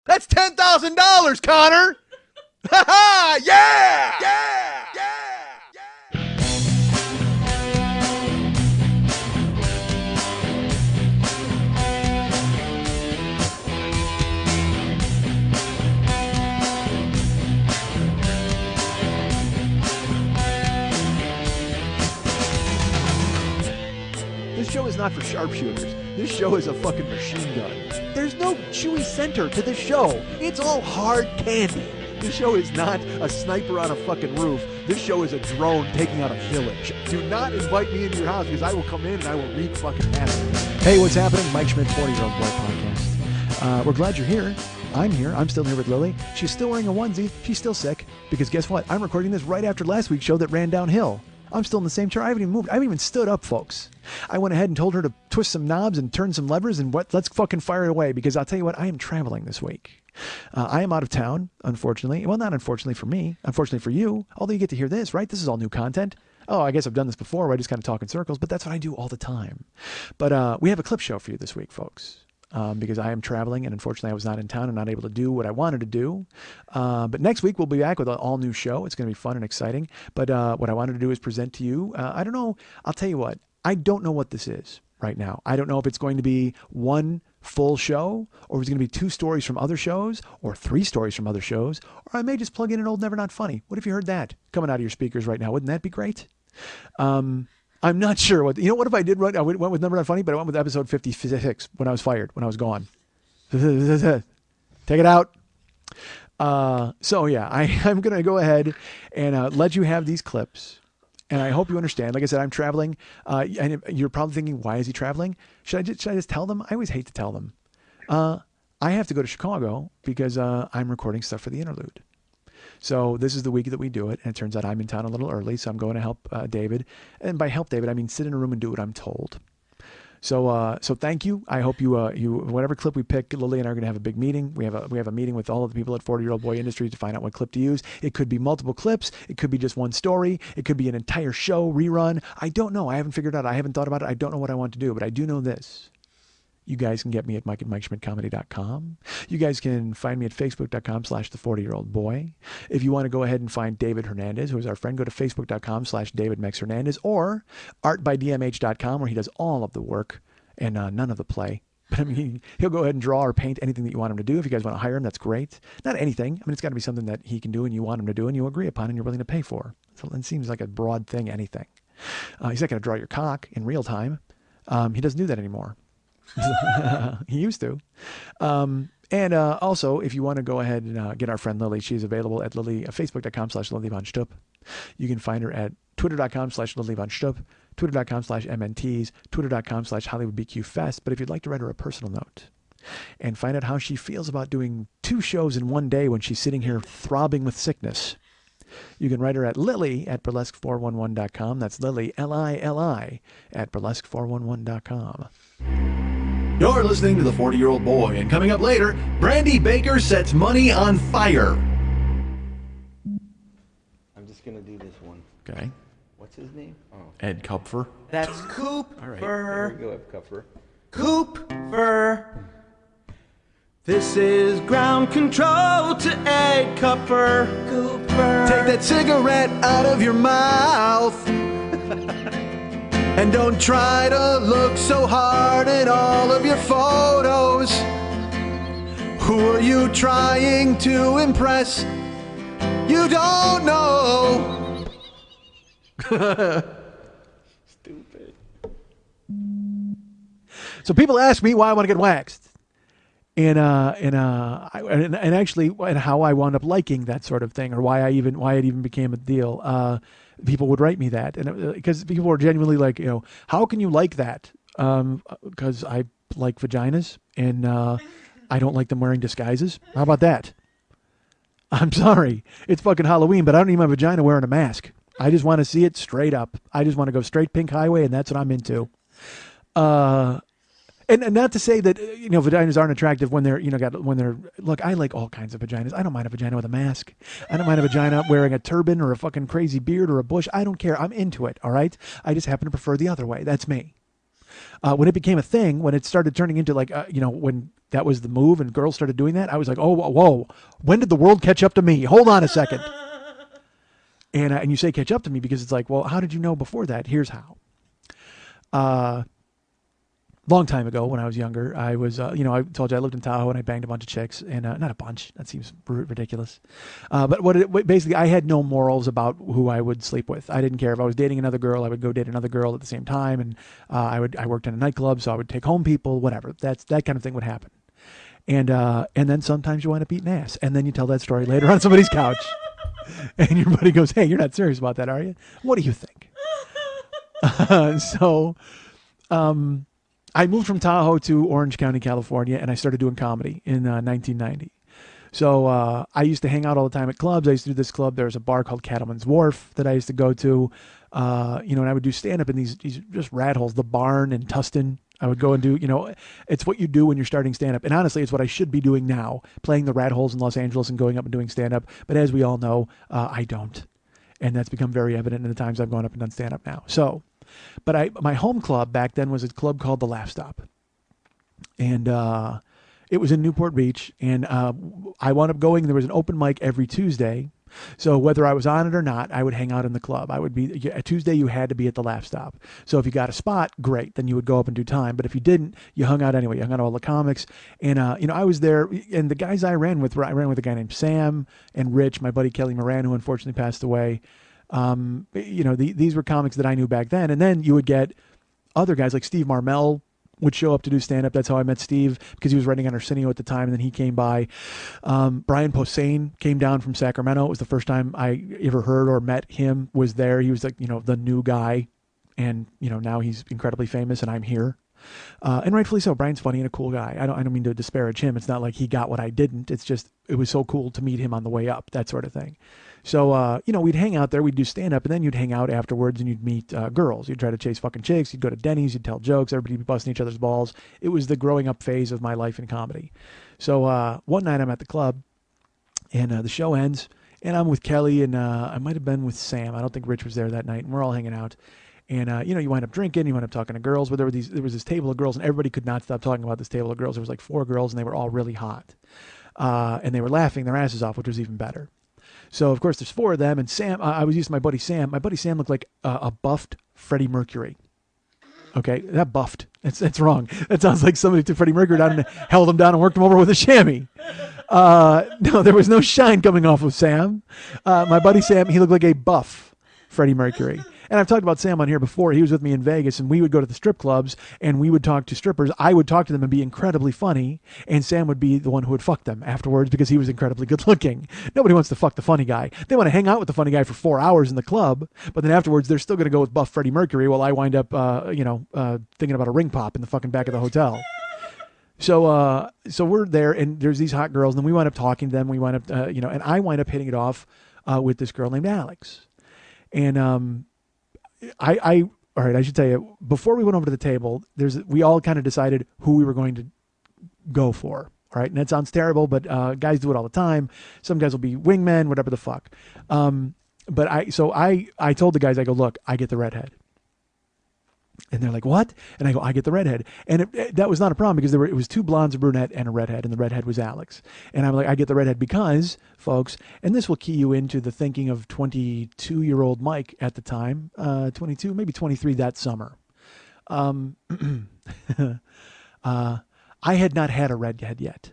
That's $10,000, Connor. Ha ha! Yeah! Yeah! This show is not for sharpshooters. This show is a fucking machine gun. There's no chewy center to this show. It's all hard candy. This show is not a sniper on a fucking roof. This show is a drone taking out a village. Do not invite me into your house because I will come in and I will wreak fucking havoc. Hey, what's happening? Mike Schmidt's 40-Year-Old Boy podcast. We're glad you're here. I'm here. I'm still here with Lily. She's still wearing a onesie. She's still sick because guess what? I'm recording this right after last week's show that ran downhill. I'm still in the same chair. I haven't even moved. I haven't even stood up, folks. I went ahead and told her to twist some knobs and turn some levers and let's fucking fire it away because I'll tell you what, I am traveling this week. I am out of town, unfortunately. Well, not unfortunately for me. Unfortunately for you. Although you get to hear this, right? This is all new content. Oh, I guess I've done this before where I just kind of talk in circles, but that's what I do all the time. But we have a clip show for you this week, folks. Because I am traveling and unfortunately I was not in town and not able to do what I wanted to do. But next week we'll be back with an all new show. It's going to be fun and exciting. But what I wanted to do is present to you. I don't know. I'll tell you what. I don't know what this is right now. I don't know if it's going to be one full show or if it's going to be 2 stories from other shows or 3 stories from other shows. Or I may just plug in an old Never Not Funny. What if you heard that coming out of your speakers right now? Wouldn't that be great? I'm not sure what, what if I did I went with Never Not Funny, but I went with episode 56 when I was fired, when I was gone. Take it out. So yeah, I'm going to go ahead and let you have these clips. And I hope you understand. Like I said, I'm traveling. And you're probably thinking, why is he traveling? Should I just tell them? I always hate to tell them. I have to go to Chicago because I'm recording stuff for the interlude. So this is the week that we do it, and it turns out I'm in town a little early, so I'm going to help David. And by help David, I mean sit in a room and do what I'm told. So thank you. I hope you whatever clip we pick, Lily and I are going to have a big meeting. We have a meeting with all of the people at 40-Year-Old Boy Industries to find out what clip to use. It could be multiple clips. It could be just one story. It could be an entire show rerun. I don't know. I haven't figured out. I haven't thought about it. I don't know what I want to do, but I do know this. You guys can get me at Mike and MikeSchmidtComedy.com. You guys can find me at Facebook.com/The40-Year-Old Boy. If you want to go ahead and find David Hernandez, who is our friend, go to Facebook.com/DavidMexHernandez or ArtByDMH.com, where he does all of the work and none of the play. But I mean, he'll go ahead and draw or paint anything that you want him to do. If you guys want to hire him, that's great. Not anything. I mean, it's got to be something that he can do and you want him to do and you agree upon and you're willing to pay for. So it seems like a broad thing, anything. He's not going to draw your cock in real time. He doesn't do that anymore. He used to. And also, if you want to go ahead and get our friend Lily, she's available at Facebook.com/LilyVonStupp. You can find her at Twitter.com/LilyVonStupp, Twitter.com/MNTs, Twitter.com/HollywoodBQFest. But if you'd like to write her a personal note and find out how she feels about doing 2 shows in one day when she's sitting here throbbing with sickness, you can write her at Lily@Burlesque411.com. That's Lily, Lili, at Burlesque411.com. You're listening to The 40-Year-Old Boy, and coming up later, Brandy Baker sets money on fire. I'm just going to do this one. Okay. What's his name? Oh. Ed Kupfer. That's Cooper. All right. There we go, Ed Kupfer. Cooper. This is ground control to Ed Cooper. Take that cigarette out of your mouth. And don't try to look so hard in all of your photos. Who are you trying to impress? You don't know. Stupid. So people ask me why I want to get waxed. And actually how I wound up liking that sort of thing, or why it even became a deal. People would write me that, and because people were genuinely like, how can you like that? Because I like vaginas, and I don't like them wearing disguises. How about that? I'm sorry, it's fucking Halloween, but I don't need my vagina wearing a mask. I just want to see it straight up. I just want to go straight pink highway, and that's what I'm into. And not to say that, vaginas aren't attractive when they're, look, I like all kinds of vaginas. I don't mind a vagina with a mask. I don't mind a vagina wearing a turban or a fucking crazy beard or a bush. I don't care. I'm into it. All right. I just happen to prefer the other way. That's me. When it became a thing, when it started turning into like, when that was the move and girls started doing that, I was like, oh, whoa, when did the world catch up to me? Hold on a second. And you say catch up to me because it's like, well, how did you know before that? Here's how. Long time ago when I was younger, I was, I told you I lived in Tahoe and I banged a bunch of chicks, and not a bunch. That seems ridiculous. But basically, I had no morals about who I would sleep with. I didn't care if I was dating another girl. I would go date another girl at the same time, and I worked in a nightclub, so I would take home people, whatever. That kind of thing would happen. And then sometimes you wind up eating ass, and then you tell that story later on somebody's couch, and your buddy goes, "Hey, you're not serious about that, are you? What do you think?" I moved from Tahoe to Orange County, California, and I started doing comedy in 1990. So I used to hang out all the time at clubs. I used to do this club. There was a bar called Cattleman's Wharf that I used to go to, and I would do stand-up in these just rat holes, the Barn in Tustin. I would go and do, it's what you do when you're starting stand-up. And honestly, it's what I should be doing now, playing the rat holes in Los Angeles and going up and doing stand-up. But as we all know, I don't. And that's become very evident in the times I've gone up and done stand-up now. So, but my home club back then was a club called the Laugh Stop. And it was in Newport Beach. And I wound up going, there was an open mic every Tuesday. So whether I was on it or not, I would hang out in the club. I would be, a Tuesday you had to be at the Laugh Stop. So if you got a spot, great. Then you would go up and do time. But if you didn't, you hung out anyway. You hung out all the comics. And, I was there. And the guys I ran with a guy named Sam and Rich, my buddy Kelly Moran, who unfortunately passed away. These were comics that I knew back then. And then you would get other guys like Steve Marmel would show up to do stand-up. That's how I met Steve, because he was writing on Arsenio at the time, and then he came by. Brian Posehn came down from Sacramento. It was the first time I ever heard or met him, was there. He was like, the new guy, and, now he's incredibly famous, and I'm here. And rightfully so. Brian's funny and a cool guy. I don't mean to disparage him. It's not like he got what I didn't. It's just, it was so cool to meet him on the way up, that sort of thing. So, we'd hang out there, we'd do stand-up, and then you'd hang out afterwards and you'd meet girls. You'd try to chase fucking chicks. You'd go to Denny's, you'd tell jokes, everybody would be busting each other's balls. It was the growing up phase of my life in comedy. So one night I'm at the club, and the show ends, and I'm with Kelly, and I might have been with Sam. I don't think Rich was there that night, and we're all hanging out. And, you wind up drinking, you wind up talking to girls, but there was this table of girls, and everybody could not stop talking about this table of girls. There was like 4 girls, and they were all really hot. And they were laughing their asses off, which was even better. So, of course, there's 4 of them, and Sam, I was used to my buddy Sam. My buddy Sam looked like a buffed Freddie Mercury. Okay, that buffed. That's wrong. That sounds like somebody took Freddie Mercury down and held him down and worked him over with a chamois. No, there was no shine coming off of Sam. My buddy Sam, he looked like a buff Freddie Mercury. And I've talked about Sam on here before. He was with me in Vegas, and we would go to the strip clubs, and we would talk to strippers. I would talk to them and be incredibly funny, and Sam would be the one who would fuck them afterwards because he was incredibly good looking. Nobody wants to fuck the funny guy. They want to hang out with the funny guy for 4 hours in the club, but then afterwards they're still going to go with buff Freddie Mercury while I wind up, thinking about a ring pop in the fucking back of the hotel. So we're there, and there's these hot girls, and then we wind up talking to them. We wind up, and I wind up hitting it off with this girl named Alex. And all right, I should tell you, before we went over to the table, we all kind of decided who we were going to go for. All right, and that sounds terrible, but guys do it all the time. Some guys will be wingmen, whatever the fuck. But I told the guys, I go, look, I get the redhead. And they're like, what? And I go, I get the redhead. And that was not a problem because it was 2 blondes, a brunette, and a redhead, and the redhead was Alex. And I'm like, I get the redhead because, folks, and this will key you into the thinking of 22-year-old Mike at the time, 22, maybe 23 that summer. I had not had a redhead yet.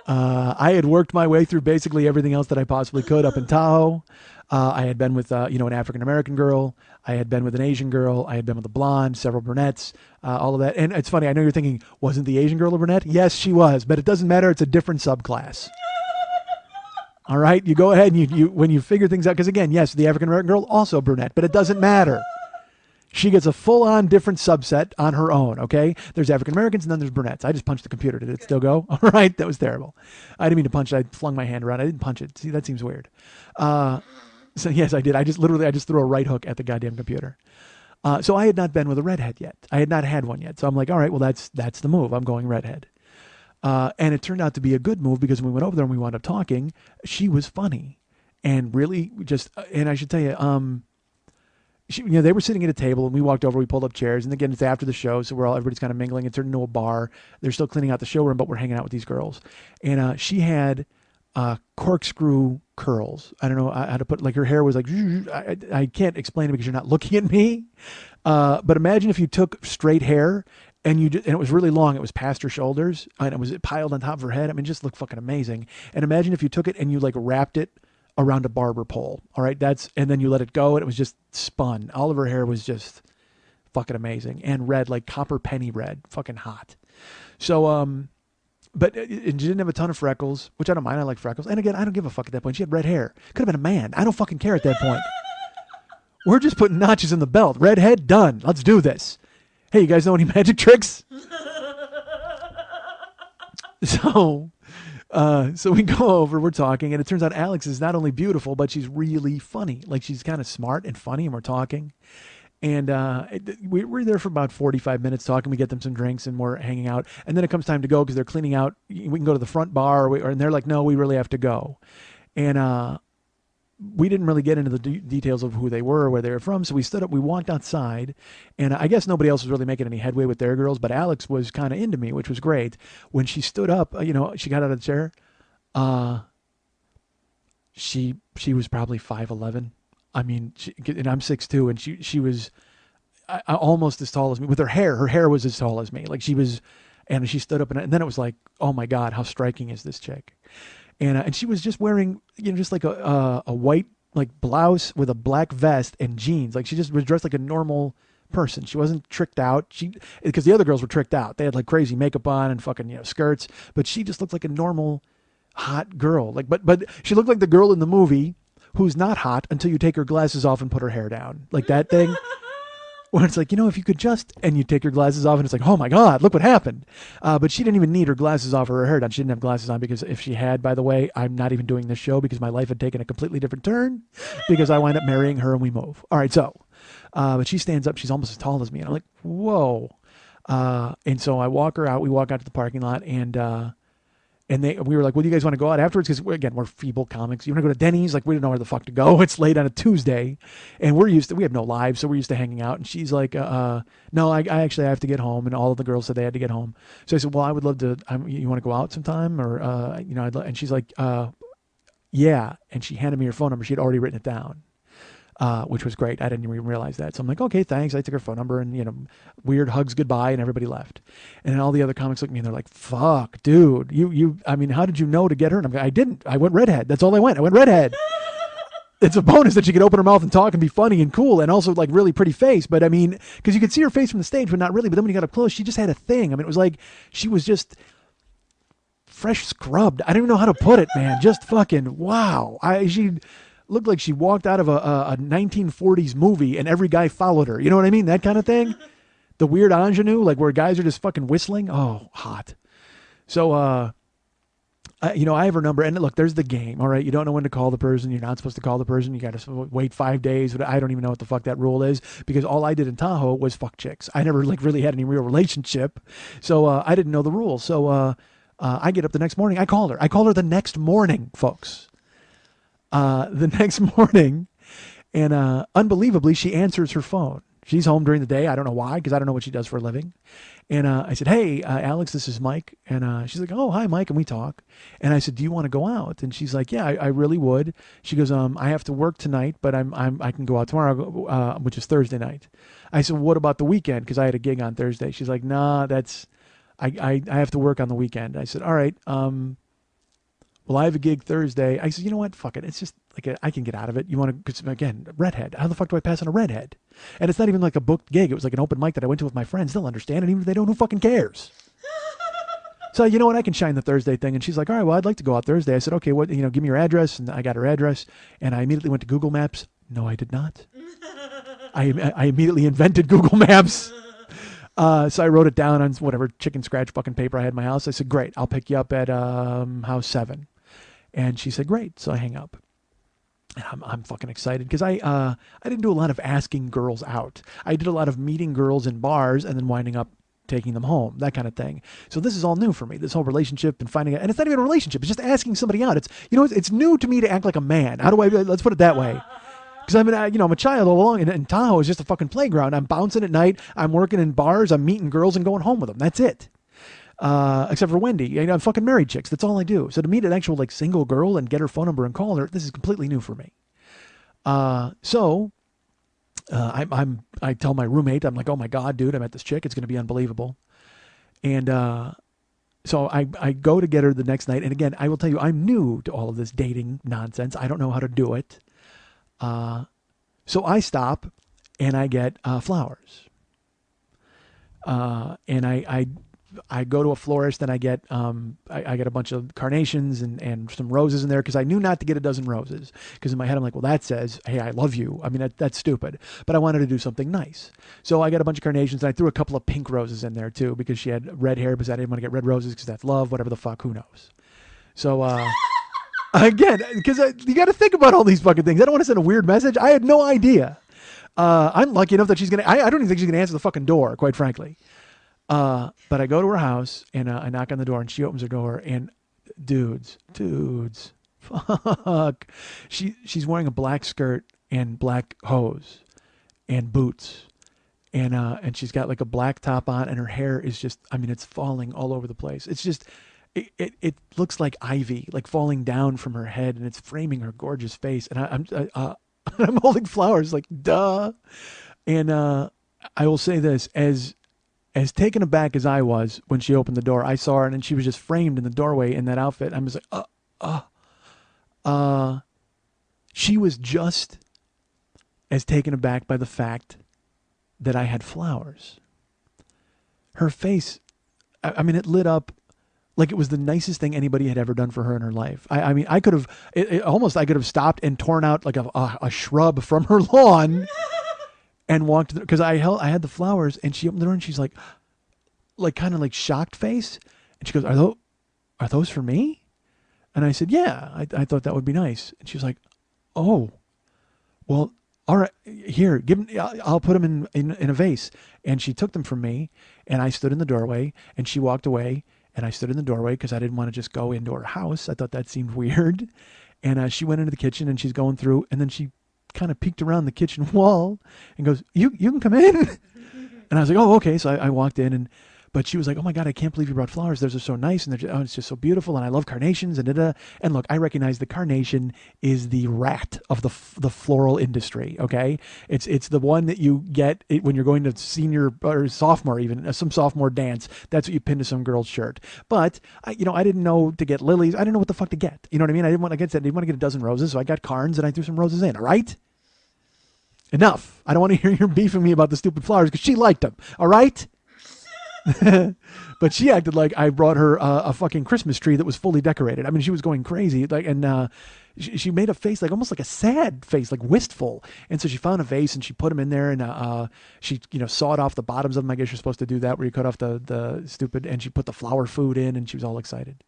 I had worked my way through basically everything else that I possibly could up in Tahoe. I had been with, an African-American girl. I had been with an Asian girl. I had been with a blonde, several brunettes, all of that. And it's funny. I know you're thinking, wasn't the Asian girl a brunette? Yes, she was, but it doesn't matter. It's a different subclass. All right. You go ahead and you when you figure things out, because again, yes, the African-American girl also a brunette, but it doesn't matter. She gets a full-on different subset on her own, okay? There's African-Americans and then there's brunettes. I just punched the computer. Did it still go? All right, that was terrible. I didn't mean to punch it. I flung my hand around. I didn't punch it. See, that seems weird. So yes, I did. I just threw a right hook at the goddamn computer. So I had not been with a redhead yet. I had not had one yet. So I'm like, all right, well, that's the move. I'm going redhead. And it turned out to be a good move because when we went over there and we wound up talking, she was funny and really just, and I should tell you, they were sitting at a table, and we walked over. We pulled up chairs, and again, it's after the show, so everybody's kind of mingling. It turned into a bar. They're still cleaning out the showroom, but we're hanging out with these girls. And she had corkscrew curls. I don't know how to put. Like her hair was like. I can't explain it because you're not looking at me. But imagine if you took straight hair and it was really long. It was past her shoulders, and it was piled on top of her head. I mean, it just looked fucking amazing. And imagine if you took it and you like wrapped it around a barber pole. All right, and then you let it go, and it was just spun. All of her hair was just fucking amazing and red, like copper penny red, fucking hot. So, but she didn't have a ton of freckles, which I don't mind. I like freckles. And again, I don't give a fuck at that point. She had red hair. Could have been a man. I don't fucking care at that point. We're just putting notches in the belt. Redhead, done. Let's do this. Hey, you guys know any magic tricks? So we go over, we're talking, and it turns out Alex is not only beautiful, but she's really funny. Like, she's kind of smart and funny, and we're talking. And we're there for about 45 minutes talking. We get them some drinks, and we're hanging out. And then it comes time to go because they're cleaning out. We can go to the front bar, and they're like, no, we really have to go. And we didn't really get into the details of who they were or where they were from. So we stood up, we walked outside, and I guess nobody else was really making any headway with their girls, but Alex was kind of into me, which was great. When she stood up, she got out of the chair. She was probably 5'11". I mean, and I'm 6'2", and she was almost as tall as me with her hair. Her hair was as tall as me. Like, she was, and she stood up, and then it was like, oh my God, how striking is this chick? And she was just wearing, just like a white like blouse with a black vest and jeans. Like, she just was dressed like a normal person. She wasn't tricked out. Because the other girls were tricked out. They had like crazy makeup on and fucking skirts. But she just looked like a normal hot girl. Like, but she looked like the girl in the movie who's not hot until you take her glasses off and put her hair down. Like that thing. When it's like, if you could just, and you take your glasses off and it's like, oh my God, look what happened. But she didn't even need her glasses off or her hair down. She didn't have glasses on because if she had, by the way, I'm not even doing this show because my life had taken a completely different turn because I wind up marrying her and we move. All right. So, but she stands up. She's almost as tall as me. And I'm like, whoa. And so I walk her out. We walk out to the parking lot and we were like, well, do you guys want to go out afterwards? Because, again, we're feeble comics. You want to go to Denny's? Like, we don't know where the fuck to go. It's late on a Tuesday. And we have no lives, so we're used to hanging out. And she's like, no, I actually have to get home. And all of the girls said they had to get home. So I said, well, I would love to, you want to go out sometime? Or, and she's like, yeah. And she handed me her phone number. She had already written it down. Which was great. I didn't even realize that. So I'm like, okay, thanks. I took her phone number and, weird hugs goodbye, and everybody left. And then all the other comics looked at me and they're like, fuck, dude, I mean, how did you know to get her? And I'm like, I didn't. I went redhead. That's all I went. I went redhead. It's a bonus that she could open her mouth and talk and be funny and cool and also like really pretty face. But I mean, because you could see her face from the stage, but not really. But then when you got up close, she just had a thing. I mean, it was like she was just fresh scrubbed. I don't even know how to put it, man. Just fucking wow. She looked like she walked out of a 1940s movie and every guy followed her. You know what I mean? That kind of thing. The weird ingenue, like where guys are just fucking whistling. Oh, hot. So, I have her number. And look, there's the game. All right. You don't know when to call the person. You're not supposed to call the person. You got to wait 5 days. But I don't even know what the fuck that rule is because all I did in Tahoe was fuck chicks. I never like really had any real relationship. So, I didn't know the rules. So, I get up the next morning. I called her. I called her the next morning, folks. The next morning, and unbelievably, she answers her phone. She's home during the day. I don't know why, because I don't know what she does for a living. And I said, hey, Alex, this is Mike. And she's like, oh, hi, Mike. And we talk. And I said, do you want to go out? And she's like, yeah, I really would. She goes, I have to work tonight, but I can go out tomorrow, which is Thursday night. I said, well, what about the weekend? Because I had a gig on Thursday. She's like, nah, I have to work on the weekend. I said, all right. Well, I have a gig Thursday. I said, you know what? Fuck it. It's just like I can get out of it. You want to, because again, redhead. How the fuck do I pass on a redhead? And it's not even like a booked gig. It was like an open mic that I went to with my friends. They'll understand. And even if they don't, who fucking cares? So, you know what? I can shine the Thursday thing. And she's like, all right, well, I'd like to go out Thursday. I said, okay, what, give me your address. And I got her address. And I immediately went to Google Maps. No, I did not. I immediately invented Google Maps. So I wrote it down on whatever chicken scratch fucking paper I had in my house. I said, great, I'll pick you up at house 7. And she said, great. So I hang up. And I'm fucking excited because I didn't do a lot of asking girls out. I did a lot of meeting girls in bars and then winding up taking them home, that kind of thing. So this is all new for me, this whole relationship and finding out. And it's not even a relationship. It's just asking somebody out. It's new to me to act like a man. Let's put it that way. Because I'm, I'm a child all along, and Tahoe is just a fucking playground. I'm bouncing at night. I'm working in bars. I'm meeting girls and going home with them. That's it. Except for Wendy. I'm fucking married chicks. That's all I do. So to meet an actual like single girl and get her phone number and call her, this is completely new for me. I tell my roommate, I'm like, oh my God, dude, I met this chick. It's going to be unbelievable. And so I go to get her the next night. And again, I will tell you, I'm new to all of this dating nonsense. I don't know how to do it. So I stop and I get flowers. And I go to a florist and I get I get a bunch of carnations and some roses in there because I knew not to get a dozen roses because in my head I'm like, well, that says, hey, I love you. I mean, that's stupid. But I wanted to do something nice. So I got a bunch of carnations and I threw a couple of pink roses in there too because she had red hair because I didn't want to get red roses because that's love, whatever the fuck, who knows. So again, because you got to think about all these fucking things. I don't want to send a weird message. I had no idea. I'm lucky enough that she's going to, I don't even think she's going to answer the fucking door, quite frankly. But I go to her house and I knock on the door and she opens her door and dudes, fuck. She's wearing a black skirt and black hose and boots and she's got like a black top on and her hair is just, I mean, it's falling all over the place. It's just, it looks like ivy, like falling down from her head and it's framing her gorgeous face. And I'm holding flowers like, duh. And, I will say this, as taken aback as I was when she opened the door, I saw her and she was just framed in the doorway in that outfit. I was like, she was just as taken aback by the fact that I had flowers. Her face, I mean, it lit up like it was the nicest thing anybody had ever done for her in her life. I mean, I could have, I could have stopped and torn out like a shrub from her lawn and walked because I had the flowers and she opened the door and she's like kind of like shocked face and she goes, are those for me? And I said, yeah, I thought that would be nice. And she was like, oh, well, all right, here, give them, I'll put them in a vase. And she took them from me and I stood in the doorway and she walked away and I stood in the doorway because I didn't want to just go into her house. I thought that seemed weird. And she went into the kitchen and she's going through and then she kind of peeked around the kitchen wall and goes, you can come in. And I was like, oh, okay. So I walked in but she was like, oh my God, I can't believe you brought flowers. Those are so nice. And it's just so beautiful. And I love carnations and da-da. And look, I recognize the carnation is the rat of the floral industry. Okay. It's the one that you get when you're going to senior or sophomore, even some sophomore dance. That's what you pin to some girl's shirt. But I didn't know to get lilies. I didn't know what the fuck to get. You know what I mean? I didn't want to get a dozen roses. So I got carns and I threw some roses in. All right. Enough. I don't want to hear you beefing me about the stupid flowers because she liked them. All right. But she acted like I brought her a fucking Christmas tree that was fully decorated. I mean, she was going crazy. Like, and she made a face like almost like a sad face, like wistful. And so she found a vase and she put them in there and she sawed off the bottoms of them. I guess you're supposed to do that where you cut off the stupid. And she put the flower food in and she was all excited.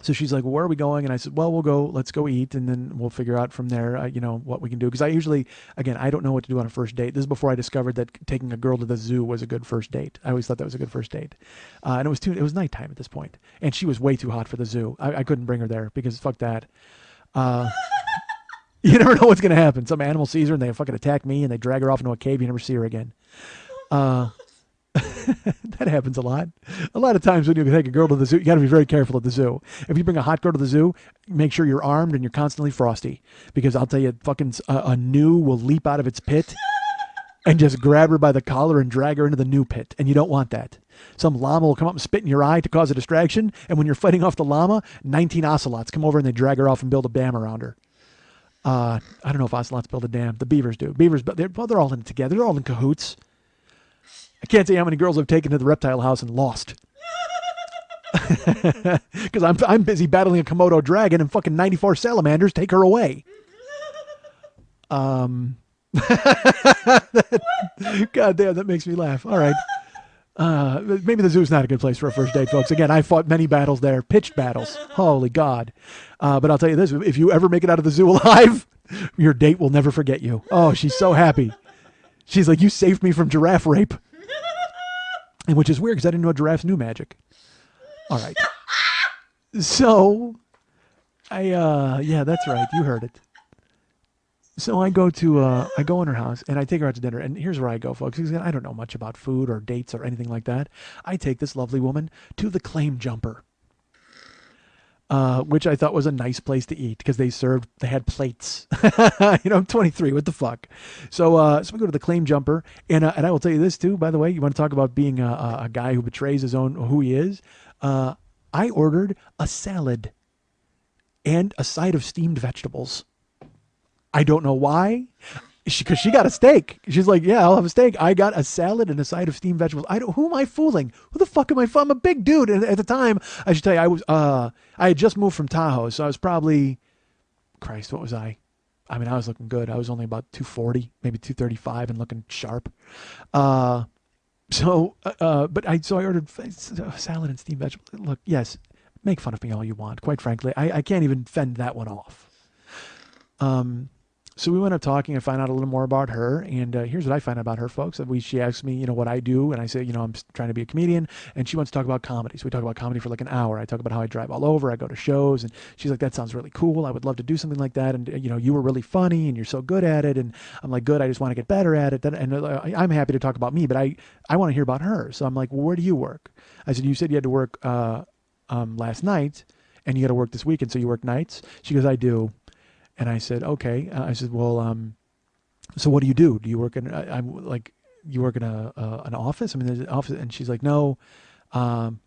So she's like, well, where are we going? And I said, well, let's go eat. And then we'll figure out from there, what we can do. Because I usually, again, I don't know what to do on a first date. This is before I discovered that taking a girl to the zoo was a good first date. I always thought that was a good first date. And it was nighttime at this point. And she was way too hot for the zoo. I couldn't bring her there because fuck that. You never know what's going to happen. Some animal sees her and they fucking attack me and they drag her off into a cave. You never see her again. That happens a lot. A lot of times when you take a girl to the zoo, you got to be very careful at the zoo. If you bring a hot girl to the zoo, make sure you're armed and you're constantly frosty. Because I'll tell you, fucking a gnu will leap out of its pit and just grab her by the collar and drag her into the gnu pit. And you don't want that. Some llama will come up and spit in your eye to cause a distraction. And when you're fighting off the llama, 19 ocelots come over and they drag her off and build a dam around her. I don't know if ocelots build a dam. The beavers do. They're all in it together. They're all in cahoots. I can't say how many girls I've taken to the reptile house and lost. Because I'm busy battling a Komodo dragon and fucking 94 salamanders take her away. God damn, that makes me laugh. All right. Maybe the zoo's not a good place for a first date, folks. Again, I fought many battles there, pitched battles. Holy God. But I'll tell you this, if you ever make it out of the zoo alive, your date will never forget you. Oh, she's so happy. She's like, you saved me from giraffe rape. And which is weird because I didn't know giraffes knew magic. All right. So, yeah, that's right. You heard it. So I go in her house and I take her out to dinner. And here's where I go, folks. Because I don't know much about food or dates or anything like that. I take this lovely woman to the Claim Jumper, which I thought was a nice place to eat because they had plates. I'm 23. What the fuck? So we go to the Claim Jumper, and I will tell you this too. By the way, you want to talk about being a guy who betrays who he is? I ordered a salad and a side of steamed vegetables. I don't know why. Because she got a steak. She's like, yeah, I'll have a steak. I got a salad and a side of steamed vegetables. Who am I fooling? Who the fuck am I fooling? I'm a big dude. And at the time, I should tell you, I had just moved from Tahoe. So I was probably, Christ, what was I? I mean, I was looking good. I was only about 240, maybe 235 and looking sharp. But I ordered salad and steamed vegetables. Look, yes, make fun of me all you want. Quite frankly, I can't even fend that one off. So we went up talking and find out a little more about her. And here's what I find out about her, folks. She asked me, what I do. And I say, I'm trying to be a comedian. And she wants to talk about comedy. So we talk about comedy for like an hour. I talk about how I drive all over. I go to shows. And she's like, that sounds really cool. I would love to do something like that. And, you were really funny and you're so good at it. And I'm like, good. I just want to get better at it. And I'm happy to talk about me, but I want to hear about her. So I'm like, well, where do you work? I said, you said you had to work last night and you got to work this weekend. So you work nights? She goes, I do. And I said, okay. I said, well, so what do you do? Do you work in, you work in an office? I mean, there's an office. And she's like, no, I'm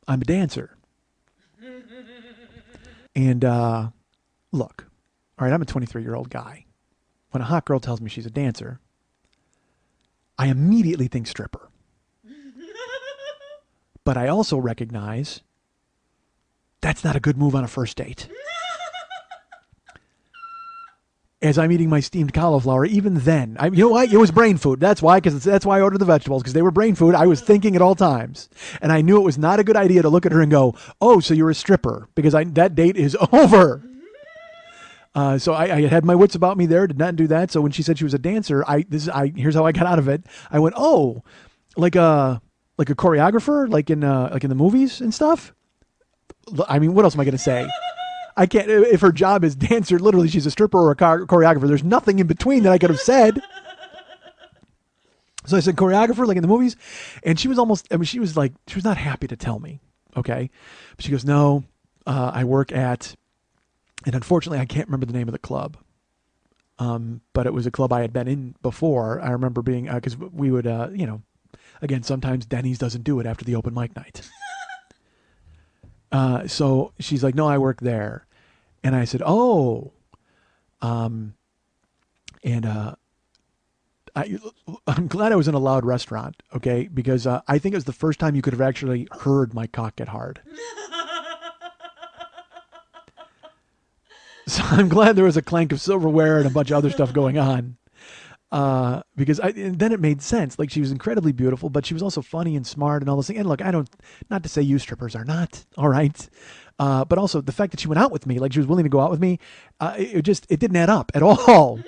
a dancer. And, look, all right, I'm a 23-year-old guy. When a hot girl tells me she's a dancer, I immediately think stripper. But I also recognize that's not a good move on a first date. As I'm eating my steamed cauliflower, even then, you know what? It was brain food. That's why, that's why I ordered the vegetables, because they were brain food. I was thinking at all times. And I knew it was not a good idea to look at her and go, oh, so you're a stripper, because that date is over. So I had my wits about me there, did not do that. So when she said she was a dancer, here's how I got out of it. I went, oh, like a choreographer, like in the movies and stuff. I mean, what else am I going to say? I can't, if her job is dancer, literally she's a stripper or a choreographer. There's nothing in between that I could have said. So I said choreographer, like in the movies. And she was she was not happy to tell me. Okay. But she goes, no, I work at, and unfortunately I can't remember the name of the club. But it was a club I had been in before. I remember being, cause we would, again, sometimes Denny's doesn't do it after the open mic night. So she's like, no, I work there. And I said, oh, I'm glad I was in a loud restaurant. Okay. Because, I think it was the first time you could have actually heard my cock get hard. So I'm glad there was a clank of silverware and a bunch of other stuff going on. Because and then it made sense. Like, she was incredibly beautiful, but she was also funny and smart and all this thing. And look, not to say you strippers are not, all right. But also the fact that she went out with me, like she was willing to go out with me, it didn't add up at all.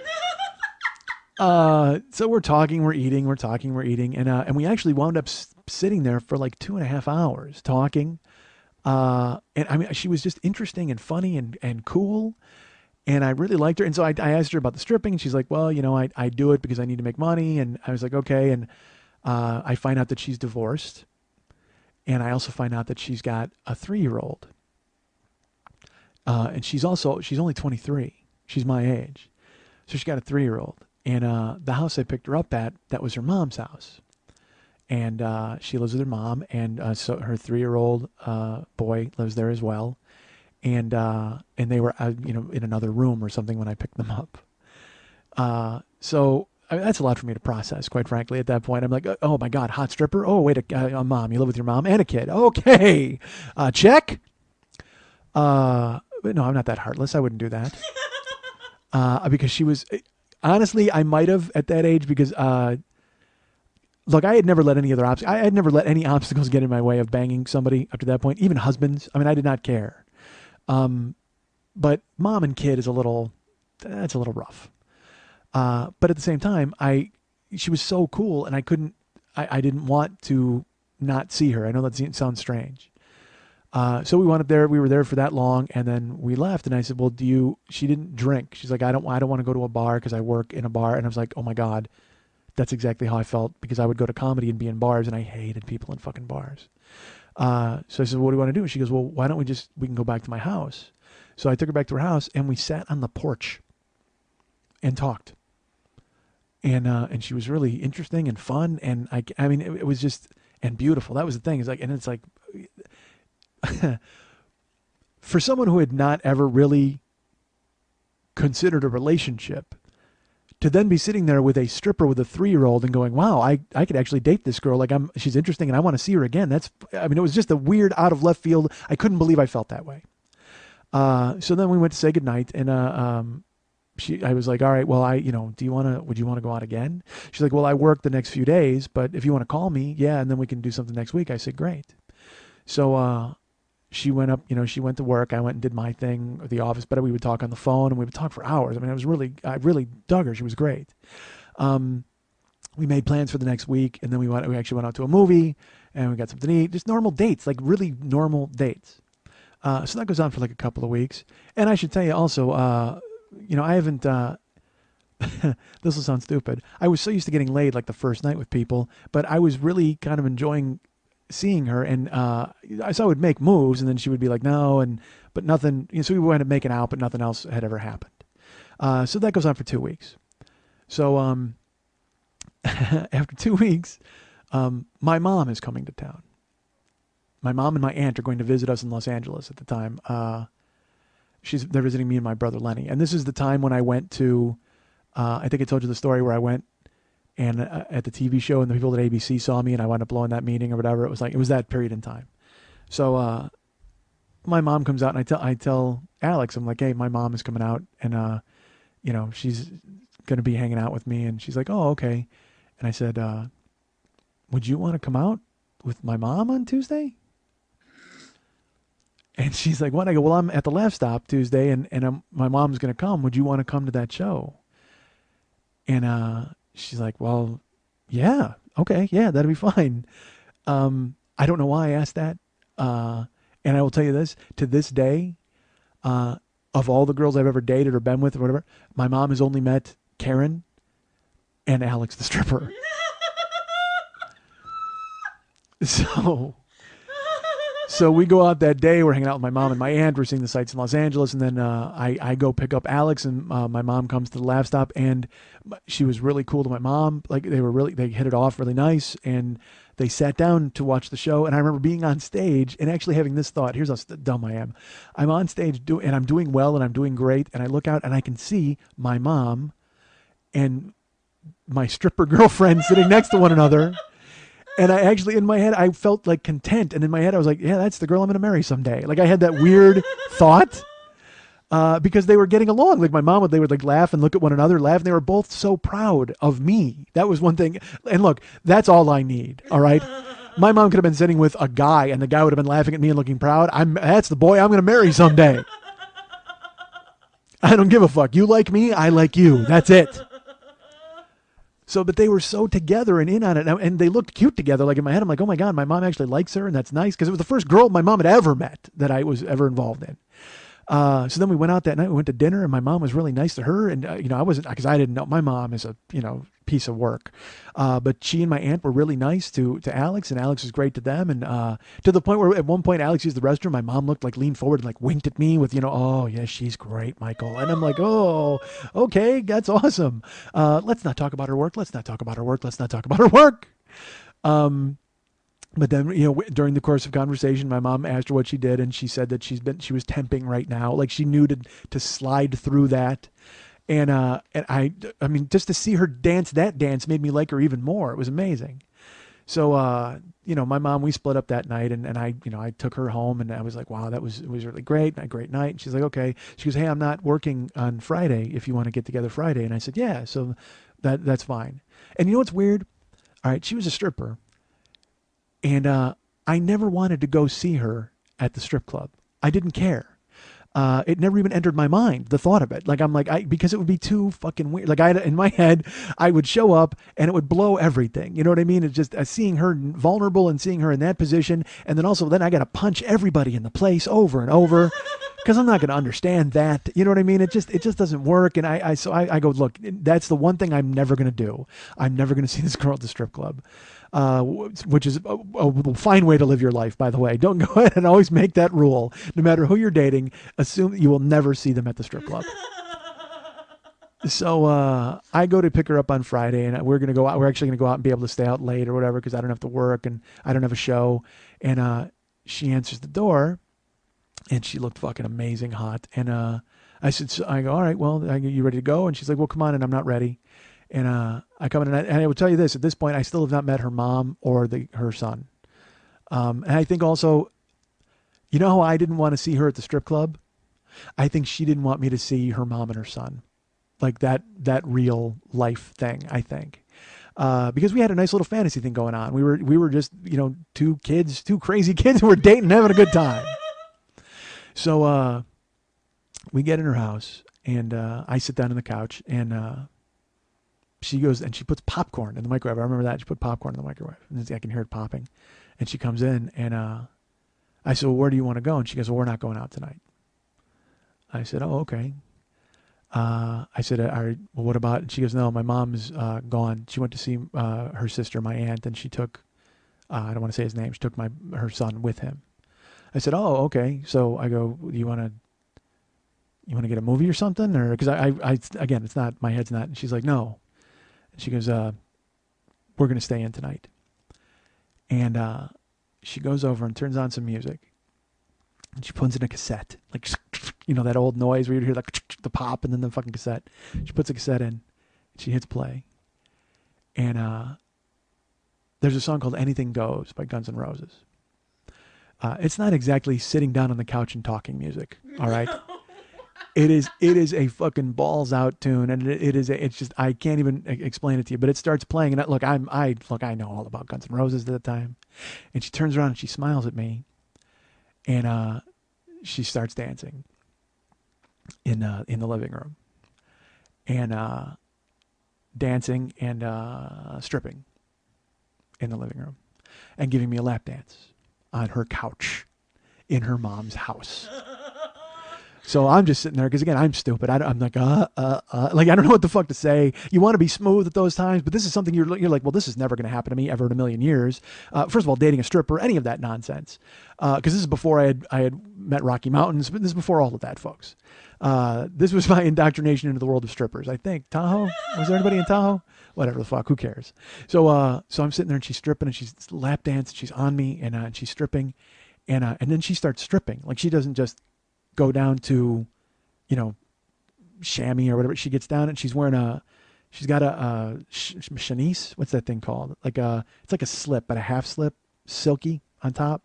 So we're talking, we're eating, and we actually wound up sitting there for like 2.5 hours talking. And I mean, she was just interesting and funny and cool. And I really liked her. And so I asked her about the stripping. And she's like, well, I do it because I need to make money. And I was like, okay. And I find out that she's divorced. And I also find out that she's got a 3-year-old. And she's only 23. She's my age. So she's got a 3-year-old. And the house I picked her up at, that was her mom's house. And she lives with her mom. And so her 3-year-old boy lives there as well. And they were, in another room or something when I picked them up. So I mean, that's a lot for me to process, quite frankly. At that point, I'm like, oh my God, hot stripper. Oh, wait, a mom. You live with your mom and a kid. Okay. Check. But no, I'm not that heartless. I wouldn't do that. Because she was, honestly, I might have at that age because, look, I had never let any obstacles get in my way of banging somebody up to that point, even husbands. I mean, I did not care. But mom and kid is that's a little rough. But at the same time, she was so cool and I didn't want to not see her. I know that sounds strange. So we went up there. We were there for that long, and then we left. And I said, "Well, She didn't drink. She's like, I don't want to go to a bar because I work in a bar." And I was like, "Oh my god, that's exactly how I felt because I would go to comedy and be in bars, and I hated people in fucking bars." So I said, "What do you want to do?" And she goes, "Well, why don't we can go back to my house." So I took her back to her house, and we sat on the porch and talked. And she was really interesting and fun, and I mean, it was just and beautiful. That was the thing. It's like for someone who had not ever really considered a relationship, to then be sitting there with a stripper with a 3-year-old and going, wow, I could actually date this girl. Like she's interesting and I want to see her again. It was just a weird out of left field. I couldn't believe I felt that way. So then we went to say goodnight, and I was like, all right, well, would you want to go out again? She's like, well, I work the next few days, but if you want to call me, yeah, and then we can do something next week. I said, great. So, she went up, she went to work. I went and did my thing at the office, but we would talk on the phone and we would talk for hours. I mean, I really dug her. She was great. We made plans for the next week, and then we actually went out to a movie and we got something to eat, just normal dates, like really normal dates. So that goes on for like a couple of weeks. And I should tell you also, I haven't, this will sound stupid. I was so used to getting laid like the first night with people, but I was really kind of enjoying seeing her, and so I would make moves, and then she would be like, no, but nothing. So we wound up making out, but nothing else had ever happened. So that goes on for 2 weeks. So after 2 weeks, my mom is coming to town. My mom and my aunt are going to visit us in Los Angeles at the time. They're visiting me and my brother Lenny, and this is the time when I went to. I think I told you the story where I went. And at the TV show, and the people at ABC saw me, and I wound up blowing that meeting or whatever. It was that period in time. So my mom comes out, and I tell Alex, I'm like, hey, my mom is coming out, and she's gonna be hanging out with me. And she's like, oh, okay. And I said, would you want to come out with my mom on Tuesday? And she's like, what? I go, well, I'm at the Laugh Stop Tuesday, and my mom's gonna come. Would you want to come to that show? And she's like, well, yeah, okay, yeah, that'd be fine. I don't know why I asked that. And I will tell you this, to this day, of all the girls I've ever dated or been with or whatever, my mom has only met Karen and Alex the stripper. So we go out that day. We're hanging out with my mom and my aunt. We're seeing the sights in Los Angeles, and then I go pick up Alex, and my mom comes to the Laugh Stop, and she was really cool to my mom. Like they hit it off really nice, and they sat down to watch the show. And I remember being on stage and actually having this thought. Here's how dumb I am. I'm on stage and I'm doing well and I'm doing great, and I look out and I can see my mom and my stripper girlfriend sitting next to one another. And I actually, in my head, I felt like content. And in my head, I was like, yeah, that's the girl I'm going to marry someday. Like I had that weird thought because they were getting along. Like my mom, they would like laugh and look at one another, laugh. And they were both so proud of me. That was one thing. And look, that's all I need. All right. My mom could have been sitting with a guy and the guy would have been laughing at me and looking proud. That's the boy I'm going to marry someday. I don't give a fuck. You like me, I like you. That's it. So, but they were so together and in on it, and they looked cute together. Like in my head, I'm like, oh my God, my mom actually likes her, and that's nice, because it was the first girl my mom had ever met that I was ever involved in. So then we went out that night, we went to dinner, and my mom was really nice to her, and I wasn't, because I didn't know, my mom is a, piece of work. But she and my aunt were really nice to Alex, and Alex was great to them, and to the point where at one point Alex used the restroom, my mom leaned forward and like winked at me with, oh yeah, she's great, Michael. And I'm like, oh, okay, that's awesome. Let's not talk about her work. Let's not talk about her work. Let's not talk about her work. But then, during the course of conversation, my mom asked her what she did, and she said that she was temping right now. Like she knew to slide through that. And I mean, just to see her dance that dance made me like her even more. It was amazing. So, my mom, we split up that night, and I took her home, and I was like, wow, it was really great, a great night. And she's like, okay. She goes, hey, I'm not working on Friday if you want to get together Friday. And I said, yeah, so that's fine. And you know what's weird? All right, she was a stripper, and I never wanted to go see her at the strip club. I didn't care. it never even entered my mind, the thought of it. Like, I'm like, because it would be too fucking weird. Like, in my head, I would show up and it would blow everything. You know what I mean? It's just seeing her vulnerable and seeing her in that position. And then also, then I got to punch everybody in the place over and over because I'm not going to understand that. You know what I mean? It just doesn't work. And so I go, look, that's the one thing I'm never going to do. I'm never going to see this girl at the strip club. Which is a fine way to live your life, by the way. Don't go ahead and always make that rule. No matter who you're dating, assume you will never see them at the strip club. So I go to pick her up on Friday, and we're gonna go out. We're actually gonna go out and be able to stay out late or whatever because I don't have to work and I don't have a show. And she answers the door, and she looked fucking amazing, hot. And I go, all right, well, are you ready to go? And she's like, well, come on, and I'm not ready. And I come in, and I will tell you this: at this point, I still have not met her mom or her son. And I think also, you know how I didn't want to see her at the strip club? I think she didn't want me to see her mom and her son, like that real life thing. I think because we had a nice little fantasy thing going on. We were just two crazy kids who were dating, and having a good time. So we get in her house, and I sit down on the couch, and she goes and she puts popcorn in the microwave. I remember that. She put popcorn in the microwave. And I can hear it popping. And she comes in, and I said, well, where do you want to go? And she goes, well, we're not going out tonight. I said, oh, okay. I said, all right, well, what about? And she goes, no, my mom's gone. She went to see her sister, my aunt, and she took, I don't want to say his name, she took her son with him. I said, oh, okay. So I go, you want to get a movie or something? Or because I again, it's not, my head's not. And she's like, no. She goes, we're going to stay in tonight. And she goes over and turns on some music. And she puts in a cassette. Like, that old noise where you hear the pop and then the fucking cassette. She puts a cassette in. And she hits play. And there's a song called Anything Goes by Guns N' Roses. It's not exactly sitting down on the couch and talking music, all right? It is a fucking balls out tune, and it's just, I can't even explain it to you, but it starts playing, and look, I know all about Guns N' Roses at the time, and she turns around and she smiles at me, and she starts dancing in the living room, and dancing and stripping in the living room, and giving me a lap dance on her couch in her mom's house. So I'm just sitting there because, again, I'm stupid. I'm like, like, I don't know what the fuck to say. You want to be smooth at those times, but this is something you're like, well, this is never going to happen to me ever in a million years. First of all, dating a stripper, any of that nonsense. Because this is before I had met Rocky Mountains, but this is before all of that, folks. This was my indoctrination into the world of strippers, I think. Tahoe? Was there anybody in Tahoe? Whatever the fuck, who cares? So I'm sitting there, and she's stripping, and she's lap dancing, she's on me, and she's stripping, and then she starts stripping. Like, she doesn't just go down to, chamois or whatever. She gets down, and she's wearing she's got a chemise. What's that thing called? It's like a slip, but a half slip, silky on top.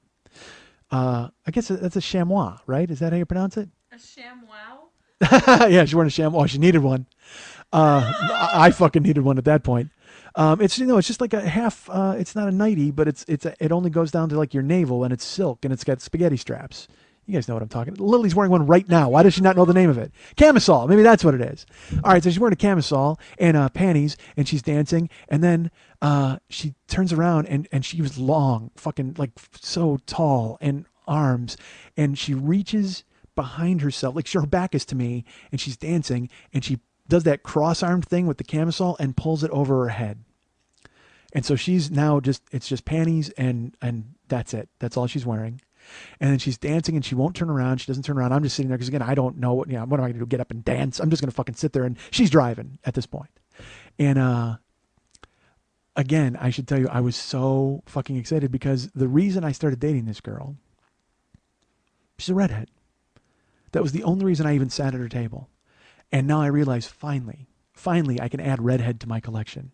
I guess that's a chamois, right? Is that how you pronounce it? A ShamWow? Yeah, she's wearing a chamois. She needed one. I fucking needed one at that point. It's just like a half. It's not a nightie, but it only goes down to like your navel, and it's silk, and it's got spaghetti straps. You guys know what I'm talking about. Lily's wearing one right now. Why does she not know the name of it? Camisole. Maybe that's what it is. All right, so she's wearing a camisole and panties, and she's dancing. And then she turns around, and she was long, fucking like so tall, and arms. And she reaches behind herself, like her back is to me, and she's dancing. And she does that cross-armed thing with the camisole and pulls it over her head. And so she's now it's just panties, and that's it. That's all she's wearing. And then she's dancing, and she won't turn around. She doesn't turn around. I'm just sitting there because, again, I don't know what am I going to do? Get up and dance? I'm just going to fucking sit there. And she's driving at this point. And again, I should tell you, I was so fucking excited because the reason I started dating this girl, she's a redhead. That was the only reason I even sat at her table. And now I realize finally, I can add redhead to my collection.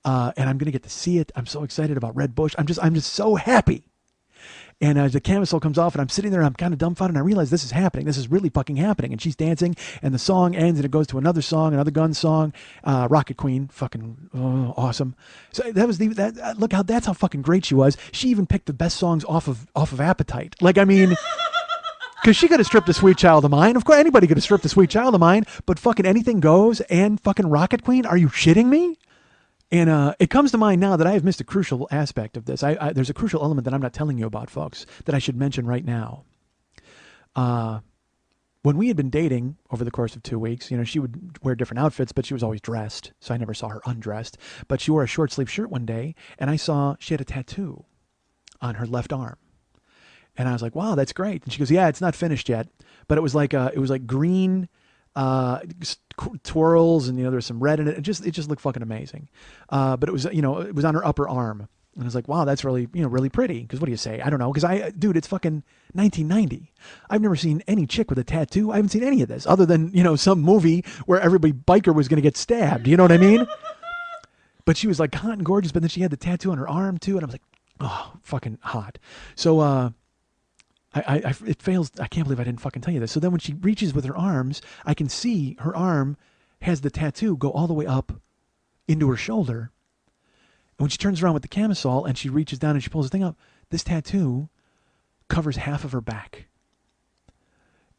And I'm going to get to see it. I'm so excited about Red Bush. I'm just so happy. And the camisole comes off, and I'm sitting there, and I'm kind of dumbfounded, and I realize this is happening. This is really fucking happening. And she's dancing, and the song ends, and it goes to another song, another Guns song, Rocket Queen, fucking awesome. So that was look how that's how fucking great she was. She even picked the best songs off of Appetite. Like, I mean, Because she could have stripped a sweet child of mine. Of course, anybody could have stripped a sweet child of mine. But fucking anything goes and fucking Rocket Queen? Are you shitting me? And it comes to mind now that I have missed a crucial aspect of this. There's a crucial element that I'm not telling you about, folks, that I should mention right now. When we had been dating over the course of 2 weeks, you know, she would wear different outfits, but she was always dressed. So I never saw her undressed. But she wore a short sleeve shirt one day, and I saw she had a tattoo on her left arm. And I was like, wow, that's great. And she goes, yeah, it's not finished yet. But it was like green twirls, and, you know, there's some red in it. It just looked fucking amazing. But it was, you know, it was on her upper arm. And I was like, wow, that's really, you know, really pretty. Because what do you say? I don't know. Because dude, it's fucking 1990. I've never seen any chick with a tattoo. I haven't seen any of this other than, you know, some movie where everybody biker was going to get stabbed. You know what I mean? But she was like hot and gorgeous, but then she had the tattoo on her arm too. And I was like, oh, fucking hot. So, it fails. I can't believe I didn't fucking tell you this. So then when she reaches with her arms, I can see her arm has the tattoo go all the way up into her shoulder. And when she turns around with the camisole and she reaches down and she pulls the thing up, this tattoo covers half of her back.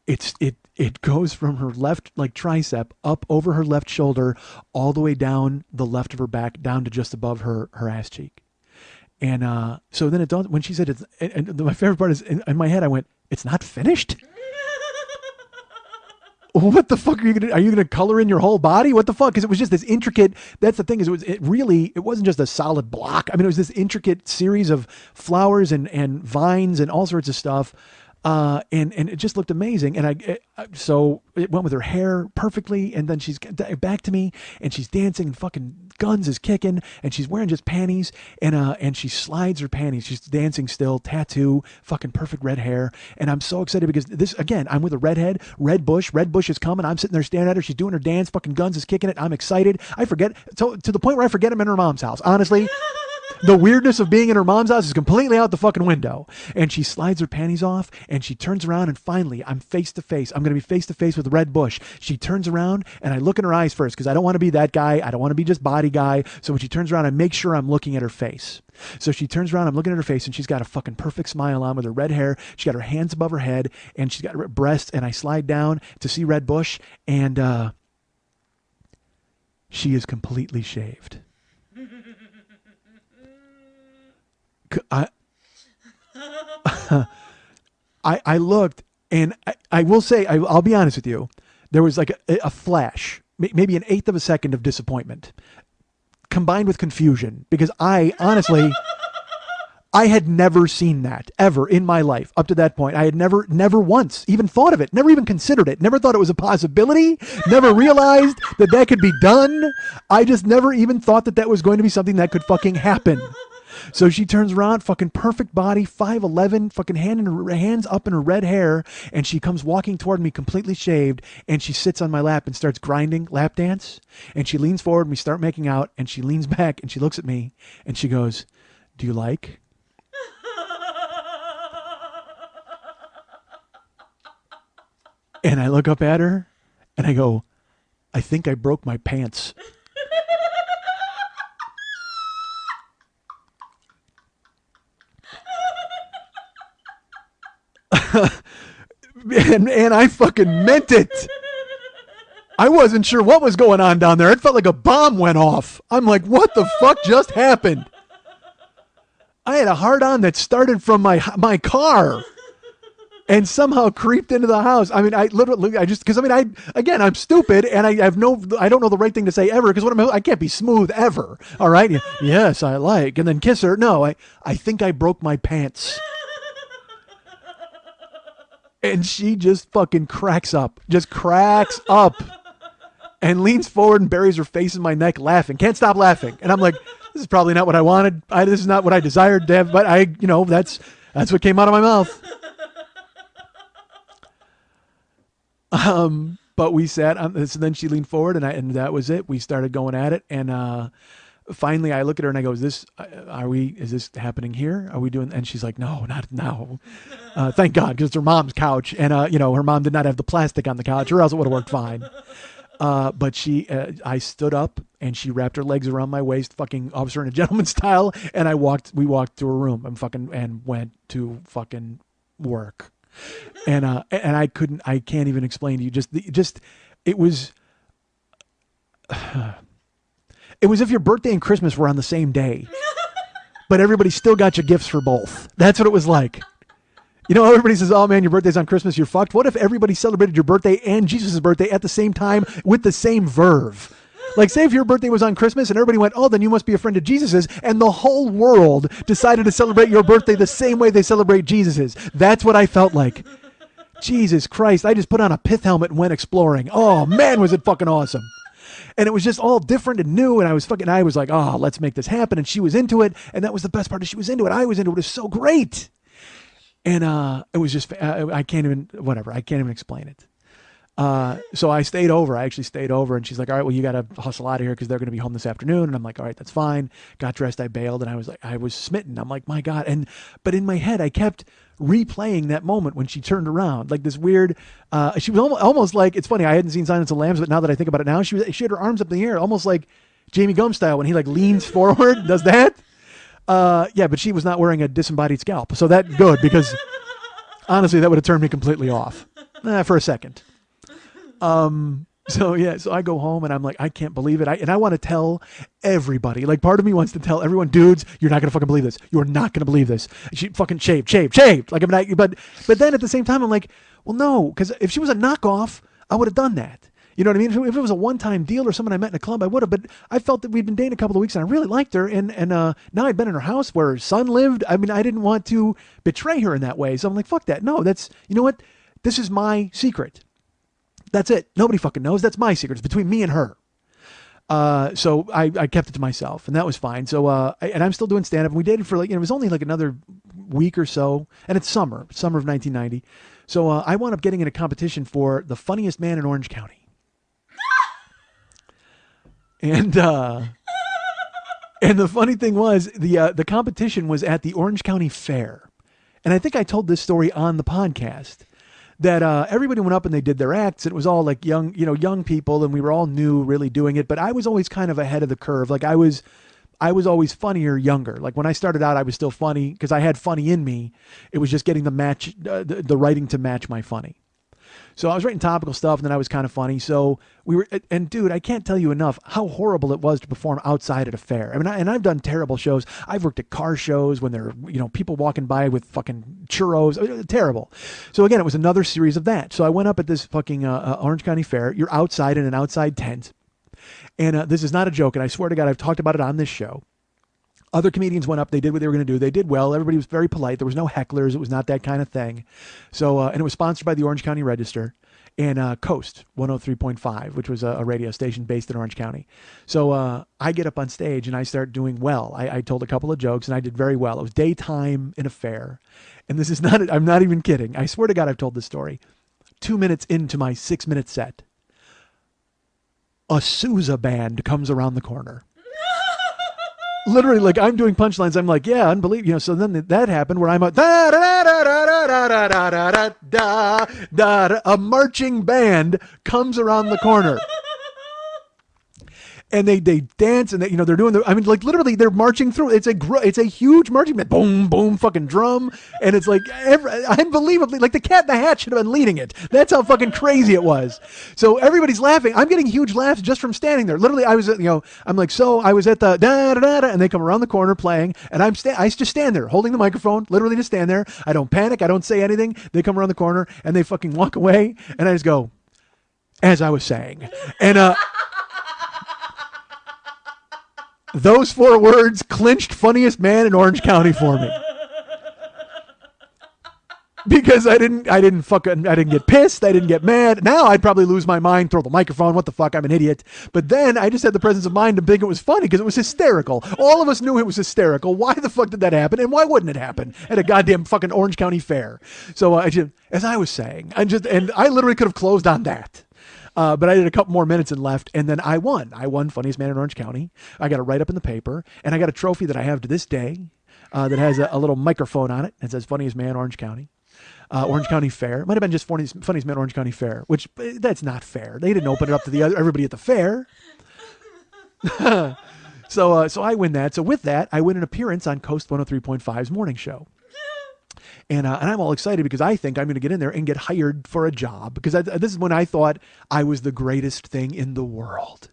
It goes from her left like tricep up over her left shoulder all the way down the left of her back down to just above her ass cheek. And so then it dawned when she said it's, and my favorite part is in my head I went, it's not finished? What the fuck are you gonna color in your whole body? What the fuck? Because it was just this intricate. That's the thing is it wasn't just a solid block. I mean, it was this intricate series of flowers and vines and all sorts of stuff, and it just looked amazing. And so it went with her hair perfectly. And then she's back to me and she's dancing and fucking guns is kicking and she's wearing just panties and she slides her panties. She's dancing still, tattoo, fucking perfect red hair. And I'm so excited because this, again, I'm with a redhead, Red Bush is coming. I'm sitting there staring at her. She's doing her dance, fucking guns is kicking it. I'm excited. I forget to the point where I forget I'm in her mom's house. Honestly, the weirdness of being in her mom's house is completely out the fucking window. And she slides her panties off and she turns around and finally I'm face to face. I'm going to be face to face with Red Bush. She turns around and I look in her eyes first because I don't want to be that guy. I don't want to be just body guy. So when she turns around, I make sure I'm looking at her face. So she turns around, I'm looking at her face and she's got a fucking perfect smile on with her red hair. She got her hands above her head and she's got her breasts, and I slide down to see Red Bush and she is completely shaved. I looked, and I will say, I'll be honest with you, there was like a flash, maybe an eighth of a second of disappointment combined with confusion, because I honestly, I had never seen that ever in my life up to that point. I had never once even thought of it, never even considered it, never thought it was a possibility, never realized that could be done. I just never even thought that was going to be something that could fucking happen. So she turns around, fucking perfect body, 5'11", fucking hands up in her red hair, and she comes walking toward me completely shaved, and she sits on my lap and starts grinding lap dance, and she leans forward and we start making out, and she leans back and she looks at me and she goes, "Do you like?" And I look up at her and I go, "I think I broke my pants." and I fucking meant it. I wasn't sure what was going on down there. It felt like a bomb went off. I'm like, what the fuck just happened? I had a hard-on that started from my car and somehow creeped into the house. I mean, I'm stupid and I don't know the right thing to say ever, because I can't be smooth ever. All right. Yes, I like. And then kiss her. No, I think I broke my pants. And she just fucking cracks up and leans forward and buries her face in my neck laughing. Can't stop laughing. And I'm like, this is probably not what I wanted. This is not what I desired to have, but that's what came out of my mouth. But we sat on, so then she leaned forward and that was it. We started going at it. And, finally I look at her and I go, is this happening here? Are we doing? And she's like, no, not now. Thank God. Cause it's her mom's couch. And, her mom did not have the plastic on the couch, or else it would have worked fine. But I stood up and she wrapped her legs around my waist, fucking Officer and a Gentleman style. And we walked to her room and went to fucking work. And I can't even explain to you. It was if your birthday and Christmas were on the same day, but everybody still got you gifts for both. That's what it was like. You know, everybody says, oh man, your birthday's on Christmas, you're fucked. What if everybody celebrated your birthday and Jesus' birthday at the same time with the same verve? Like, say if your birthday was on Christmas and everybody went, oh, then you must be a friend of Jesus's, and the whole world decided to celebrate your birthday the same way they celebrate Jesus's. That's what I felt like. Jesus Christ, I just put on a pith helmet and went exploring. Oh man, was it fucking awesome. And it was just all different and new, and I was like, oh, let's make this happen. And she was into it, and that was the best part. She was into it. I was into it. It was so great. And it was just, I can't even explain it. So I stayed over. I actually stayed over, and she's like, all right, well, you got to hustle out of here because they're going to be home this afternoon. And I'm like, all right, that's fine. Got dressed, I bailed, and I was smitten. I'm like, my God. But in my head, I kept replaying that moment when she turned around, like this weird, she was almost like, it's funny, I hadn't seen Silence of the Lambs, but now that I think about it now, she had her arms up in the air, almost like Jamie Gumb style when he like leans forward, does that. Yeah, but she was not wearing a disembodied scalp. So that good, because honestly, that would have turned me completely off for a second. So I go home and I'm like, I can't believe it. I want to tell everybody. Like, part of me wants to tell everyone, dudes, you're not gonna fucking believe this. You're not gonna believe this. She fucking shaved. Like, I'm not. But then at the same time, I'm like, well, no, because if she was a knockoff, I would have done that. You know what I mean? If it was a one-time deal or someone I met in a club, I would have. But I felt that we'd been dating a couple of weeks and I really liked her. And now I'd been in her house where her son lived. I mean, I didn't want to betray her in that way. So I'm like, fuck that. No, you know what? This is my secret. That's it. Nobody fucking knows. That's my secret. It's between me and her. So I kept it to myself, and that was fine. So and I'm still doing stand-up. And we dated for it was only like another week or so, and it's summer of 1990. So I wound up getting in a competition for the funniest man in Orange County. And the funny thing was the competition was at the Orange County Fair, and I think I told this story on the podcast. That everybody went up and they did their acts. It was all like young people, and we were all new, really doing it. But I was always kind of ahead of the curve. Like I was always funnier younger. Like when I started out, I was still funny because I had funny in me. It was just getting the writing to match my funny. So I was writing topical stuff, and then I was kind of funny. So and dude, I can't tell you enough how horrible it was to perform outside at a fair. I mean, and I've done terrible shows. I've worked at car shows when there are, people walking by with fucking churros. Terrible. So again, it was another series of that. So I went up at this fucking Orange County Fair. You're outside in an outside tent. And this is not a joke, and I swear to God, I've talked about it on this show. Other comedians went up. They did what they were going to do. They did well. Everybody was very polite. There was no hecklers. It was not that kind of thing. So, and it was sponsored by the Orange County Register and Coast 103.5, which was a radio station based in Orange County. So I get up on stage and I start doing well. I told a couple of jokes and I did very well. It was daytime in a fair. And this is not, I'm not even kidding. I swear to God, I've told this story. 2 minutes into my 6-minute set, a Sousa band comes around the corner. Literally, like I'm doing punchlines. I'm like, yeah, unbelievable. So then that happened where I'm a marching band comes around the corner. And they dance and they're doing literally they're marching through. It's a huge marching band. Boom, boom, fucking drum. And it's like unbelievably, like the Cat in the Hat should have been leading it. That's how fucking crazy it was. So everybody's laughing. I'm getting huge laughs just from standing there. Literally, I was at the da-da-da-da, and they come around the corner playing, and I just stand there holding the microphone, literally just stand there. I don't panic. I don't say anything. They come around the corner and they fucking walk away, and I just go, as I was saying. And those 4 words clinched funniest man in Orange County for me. Because I didn't get pissed. I didn't get mad. Now I'd probably lose my mind, throw the microphone. What the fuck? I'm an idiot. But then I just had the presence of mind to think it was funny because it was hysterical. All of us knew it was hysterical. Why the fuck did that happen? And why wouldn't it happen at a goddamn fucking Orange County Fair? So as I was saying, and I literally could have closed on that. But I did a couple more minutes and left, and then I won. I won Funniest Man in Orange County. I got a write-up in the paper, and I got a trophy that I have to this day that has a little microphone on it. It says Funniest Man Orange County. Orange County Fair. It might have been just Funniest Man Orange County Fair, which that's not fair. They didn't open it up to everybody at the fair. So I win that. So with that, I win an appearance on Coast 103.5's morning show. And I'm all excited because I think I'm going to get in there and get hired for a job, because this is when I thought I was the greatest thing in the world.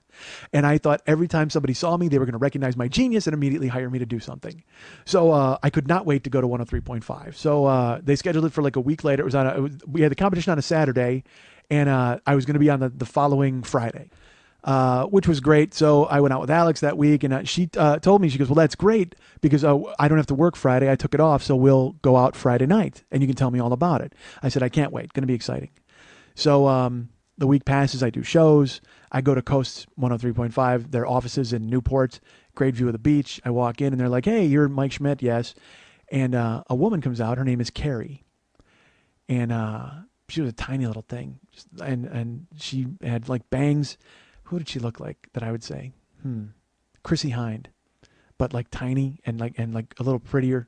And I thought every time somebody saw me, they were going to recognize my genius and immediately hire me to do something. So I could not wait to go to 103.5. So they scheduled it for like a week later. We had the competition on a Saturday, and I was going to be on the following Friday, which was great. So I went out with Alex that week, and she told me, she goes, well, that's great because I don't have to work Friday. I took it off, so we'll go out Friday night, and you can tell me all about it. I said, I can't wait. Going to be exciting. So the week passes. I do shows. I go to Coast 103.5, their offices in Newport, great view of the beach. I walk in, and they're like, hey, you're Mike Schmidt? Yes. And a woman comes out. Her name is Carrie. And she was a tiny little thing. And she had like bangs. Who did she look like that I would say? Chrissy Hind, but like tiny and like a little prettier.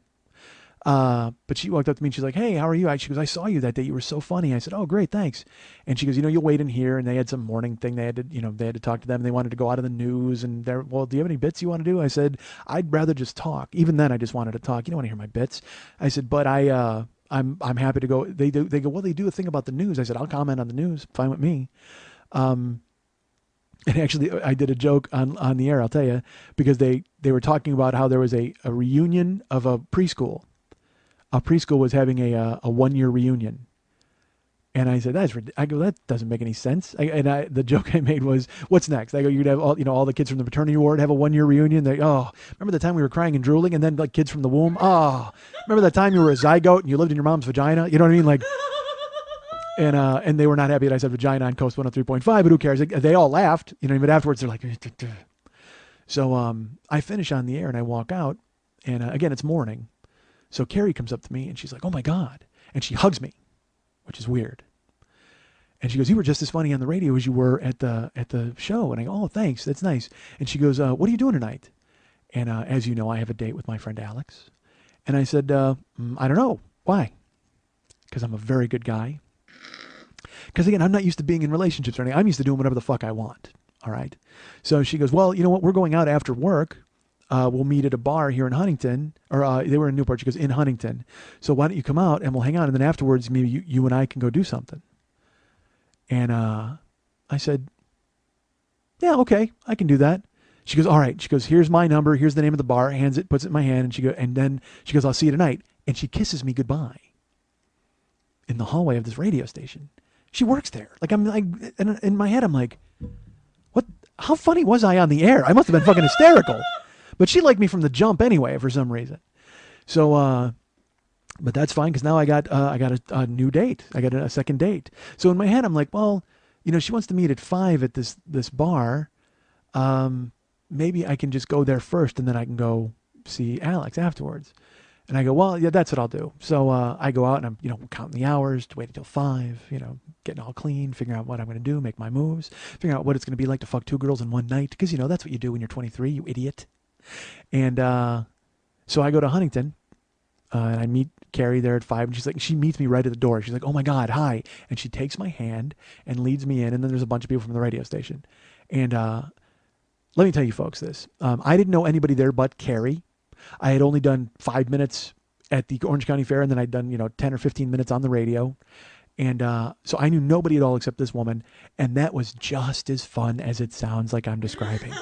But she walked up to me and she's like, hey, how are you? She goes, I saw you that day. You were so funny. I said, oh, great, thanks. And she goes, you'll wait in here. And they had some morning thing. They had to talk to them. They wanted to go out of the news. And well, do you have any bits you want to do? I said, I'd rather just talk. Even then, I just wanted to talk. You don't want to hear my bits. I said, but I'm happy to go. They go, well, they do a thing about the news. I said, I'll comment on the news. Fine with me. And actually, I did a joke on the air, I'll tell you, because they were talking about how there was a reunion of a preschool. A preschool was having a 1-year reunion. And I said, that doesn't make any sense. The joke I made was, what's next? I go, you'd have all the kids from the fraternity ward have a 1-year reunion. Remember the time we were crying and drooling, and then like kids from the womb? Remember that time you were a zygote and you lived in your mom's vagina? You know what I mean? Like, and they were not happy that I said vagina on Coast 103.5, but who cares? They all laughed, but afterwards they're like, so I finish on the air and I walk out, and again, it's morning. So Carrie comes up to me and she's like, oh my God. And she hugs me, which is weird. And she goes, you were just as funny on the radio as you were at the show. And I go, oh, thanks. That's nice. And she goes, what are you doing tonight? And as you know, I have a date with my friend Alex. And I said, I don't know. Why? Because I'm a very good guy. Because again, I'm not used to being in relationships or anything. I'm used to doing whatever the fuck I want. All right. So she goes, well, you know what? We're going out after work. We'll meet at a bar here in Huntington, or they were in Newport. She goes, in Huntington. So why don't you come out and we'll hang out, and then afterwards maybe you and I can go do something. And I said, yeah, okay, I can do that. She goes, all right. She goes, here's my number. Here's the name of the bar. Hands it, puts it in my hand, and then she goes, I'll see you tonight. And she kisses me goodbye in the hallway of this radio station. She works there. Like I'm like, in my head, I'm like, what? How funny was I on the air? I must have been fucking hysterical. But she liked me from the jump anyway, for some reason. So, but that's fine, because now I got a new date. I got a second date. So in my head, I'm like, well, she wants to meet at 5 at this bar. Maybe I can just go there first, and then I can go see Alex afterwards. And I go, well, yeah, that's what I'll do. So I go out and I'm, counting the hours to wait until 5, getting all clean, figuring out what I'm going to do, make my moves, figuring out what it's going to be like to fuck 2 girls in one night. Because, that's what you do when you're 23, you idiot. And so I go to Huntington, and I meet Carrie there at 5, and she meets me right at the door. She's like, oh my God, hi. And she takes my hand and leads me in, and then there's a bunch of people from the radio station. And let me tell you folks this. I didn't know anybody there but Carrie. I had only done 5 minutes at the Orange County Fair, and then I'd done 10 or 15 minutes on the radio. And so I knew nobody at all except this woman, and that was just as fun as it sounds like I'm describing.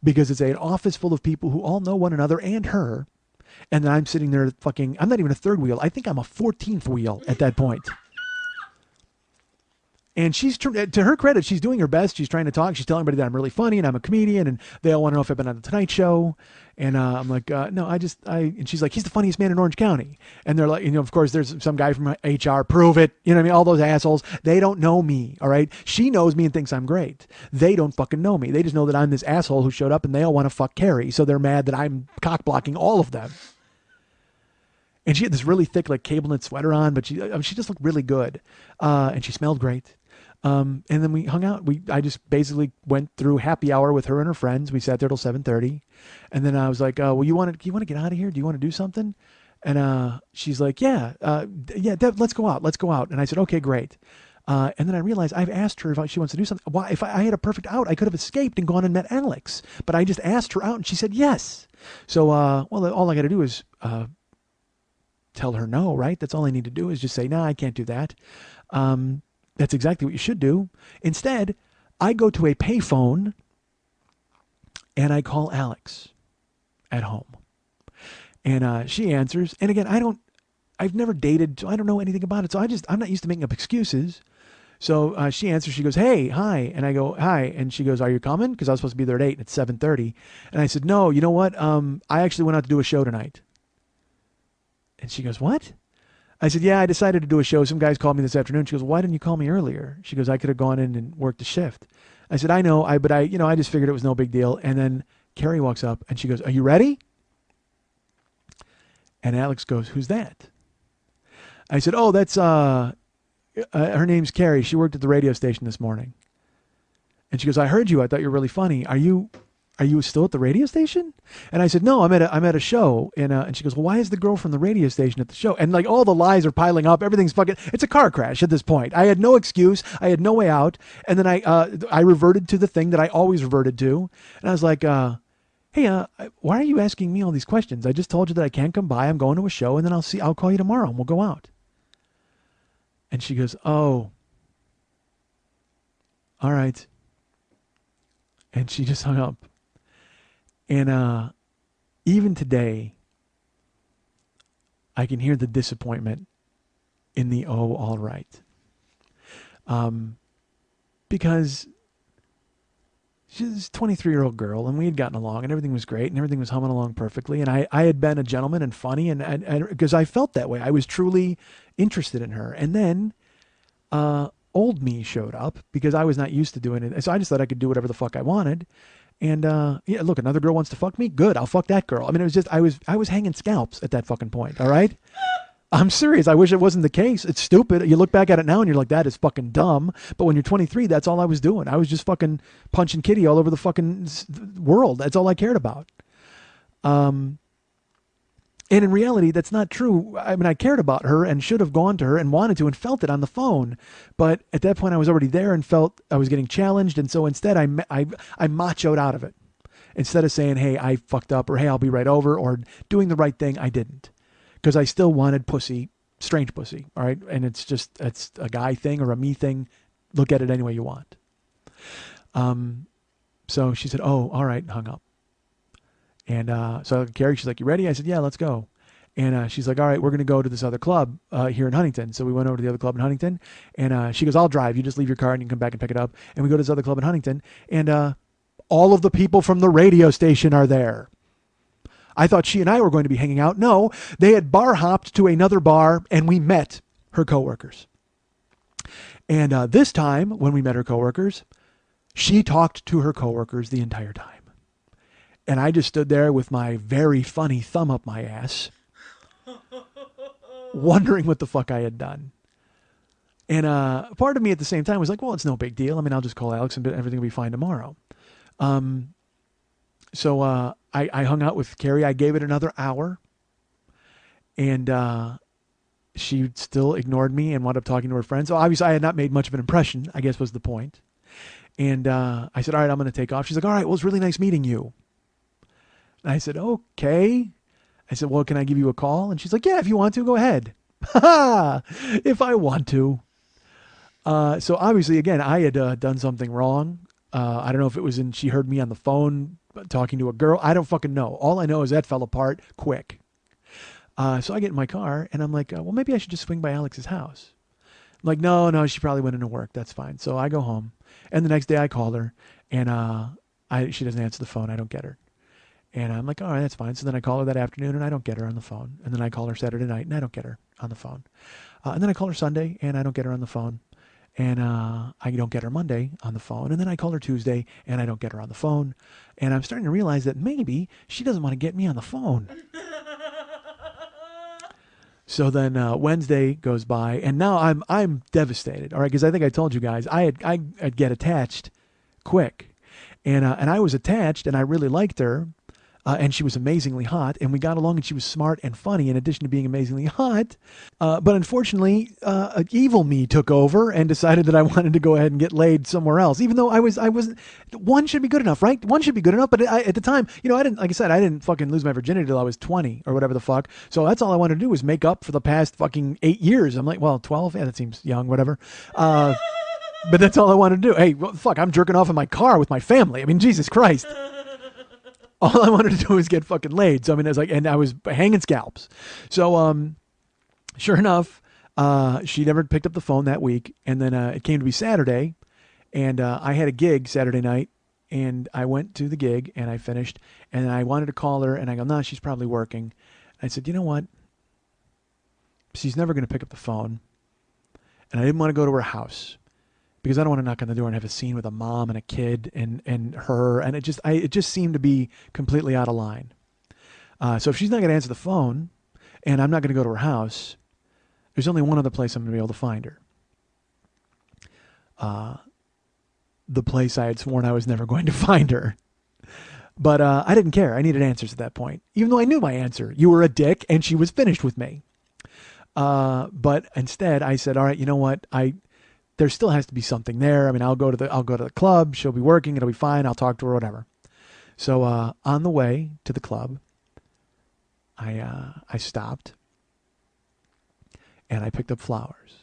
Because it's an office full of people who all know one another and her. And then I'm sitting there I'm not even a third wheel. I think I'm a 14th wheel at that point. And she's, to her credit, she's doing her best. She's trying to talk. She's telling everybody that I'm really funny and I'm a comedian, and they all want to know if I've been on the Tonight Show. And I'm like, no, and she's like, he's the funniest man in Orange County. And they're like, of course there's some guy from HR, prove it. You know what I mean? All those assholes, they don't know me. All right. She knows me and thinks I'm great. They don't fucking know me. They just know that I'm this asshole who showed up, and they all want to fuck Carrie. So they're mad that I'm cock blocking all of them. And she had this really thick, like cable knit sweater on, but she just looked really good. And she smelled great. And then we hung out. I just basically went through happy hour with her and her friends. We sat there till 7:30, and then I was like, "Well, you want to get out of here? Do you want to do something?" And she's like, "Yeah, Deb, let's go out. Let's go out." And I said, "Okay, great." And then I realized I've asked her if she wants to do something. Why? If I had a perfect out, I could have escaped and gone and met Alex. But I just asked her out, and she said yes. So, well, all I got to do is tell her no, right? That's all I need to do is just say, nah, I can't do that. That's exactly what you should do. Instead, I go to a payphone and I call Alex at home. And she answers. And again, I've never dated, so I don't know anything about it. So I'm not used to making up excuses. So she answers, she goes, hey, hi. And I go, hi. And she goes, are you coming? Because I was supposed to be there at 8 and it's 7:30. And I said, no, you know what? I actually went out to do a show tonight. And she goes, what? I said, yeah, I decided to do a show. Some guys called me this afternoon. She goes, why didn't you call me earlier? She goes, I could have gone in and worked the shift. I said, I know, but I just figured it was no big deal. And then Carrie walks up and she goes, are you ready? And Alex goes, who's that? I said, oh, that's, her name's Carrie. She worked at the radio station this morning. And she goes, I heard you. I thought you were really funny. Are you still at the radio station? And I said, no, I'm at a show. And she goes, well, why is the girl from the radio station at the show? And like all the lies are piling up. Everything's fucking, it's a car crash at this point. I had no excuse. I had no way out. And then I reverted to the thing that I always reverted to. And I was like, hey, why are you asking me all these questions? I just told you that I can't come by. I'm going to a show and then I'll call you tomorrow and we'll go out. And she goes, oh, all right. And she just hung up. And even today, I can hear the disappointment in the oh, all right. Because she's a 23-year-old girl, and we had gotten along, and everything was great, and everything was humming along perfectly. And I had been a gentleman and funny, and because I felt that way. I was truly interested in her. And then old me showed up because I was not used to doing it. So I just thought I could do whatever the fuck I wanted. And yeah, look, another girl wants to fuck me? Good, I'll fuck that girl. I mean, it was just, I was hanging scalps at that fucking point, all right? I'm serious. I wish it wasn't the case. It's stupid. You look back at it now and you're like, that is fucking dumb. But when you're 23, that's all I was doing. I was just fucking punching kitty all over the fucking world. That's all I cared about. And in reality, that's not true. I mean, I cared about her and should have gone to her and wanted to and felt it on the phone. But at that point, I was already there and felt I was getting challenged. And so instead, I machoed out of it. Instead of saying, hey, I fucked up, or hey, I'll be right over, or doing the right thing, I didn't. Because I still wanted pussy, strange pussy, all right? And it's a guy thing or a me thing. Look at it any way you want. So she said, oh, all right, and hung up. And so Carrie, she's like, you ready? I said, yeah, let's go. And she's like, all right, we're going to go to this other club here in Huntington. So we went over to the other club in Huntington. And she goes, I'll drive. You just leave your car and you can come back and pick it up. And we go to this other club in Huntington. And all of the people from the radio station are there. I thought she and I were going to be hanging out. No, they had bar hopped to another bar and we met her coworkers. And this time, when we met her coworkers, she talked to her coworkers the entire time. And I just stood there with my very funny thumb up my ass, wondering what the fuck I had done. And part of me at the same time was like, well, it's no big deal. I mean, I'll just call Alex and everything will be fine tomorrow. So I hung out with Carrie. I gave it another hour. And she still ignored me and wound up talking to her friends. So obviously I had not made much of an impression, I guess was the point. And I said, all right, I'm going to take off. She's like, all right, well, it's really nice meeting you. And I said, okay. I said, well, can I give you a call? And she's like, yeah, if you want to, go ahead. If I want to. So obviously, again, I had done something wrong. I don't know if it was she heard me on the phone talking to a girl. I don't fucking know. All I know is that fell apart quick. So I get in my car and I'm like, well, maybe I should just swing by Alex's house. I'm like, no, she probably went into work. That's fine. So I go home. And the next day I called her and she doesn't answer the phone. I don't get her. And I'm like, all right, that's fine. So then I call her that afternoon and I don't get her on the phone. And then I call her Saturday night and I don't get her on the phone. And then I call her Sunday and I don't get her on the phone. And I don't get her Monday on the phone. And then I call her Tuesday and I don't get her on the phone. And I'm starting to realize that maybe she doesn't want to get me on the phone. So then Wednesday goes by and now I'm devastated. All right, because I think I told you guys I'd get attached quick. And I was attached and I really liked her. and she was amazingly hot, and we got along, and she was smart and funny in addition to being amazingly hot. But unfortunately, evil me took over and decided that I wanted to go ahead and get laid somewhere else, even though I wasn't. One should be good enough, right? One should be good enough. But at the time, I didn't, like I said, I didn't fucking lose my virginity till I was 20 or whatever the fuck. So that's all I wanted to do was make up for the past fucking 8 years. I'm like, well, 12, yeah, that seems young, whatever. But that's all I wanted to do. Hey, well, fuck, I'm jerking off in my car with my family. I mean, Jesus Christ. All I wanted to do was get fucking laid. So, I mean, and I was hanging scalps. So, sure enough, she never picked up the phone that week. And then it came to be Saturday, and I had a gig Saturday night, and I went to the gig, and I finished, and I wanted to call her, and I go, no, she's probably working. I said, you know what? She's never going to pick up the phone, and I didn't want to go to her house, because I don't want to knock on the door and have a scene with a mom and a kid and her, and it just seemed to be completely out of line. So if she's not going to answer the phone, and I'm not going to go to her house, there's only one other place I'm going to be able to find her. The place I had sworn I was never going to find her. But I didn't care. I needed answers at that point, even though I knew my answer. You were a dick, and she was finished with me. But instead, I said, all right, you know what? There still has to be something there. I mean, I'll go to the club. She'll be working. It'll be fine. I'll talk to her, whatever. So on the way to the club, I stopped, and I picked up flowers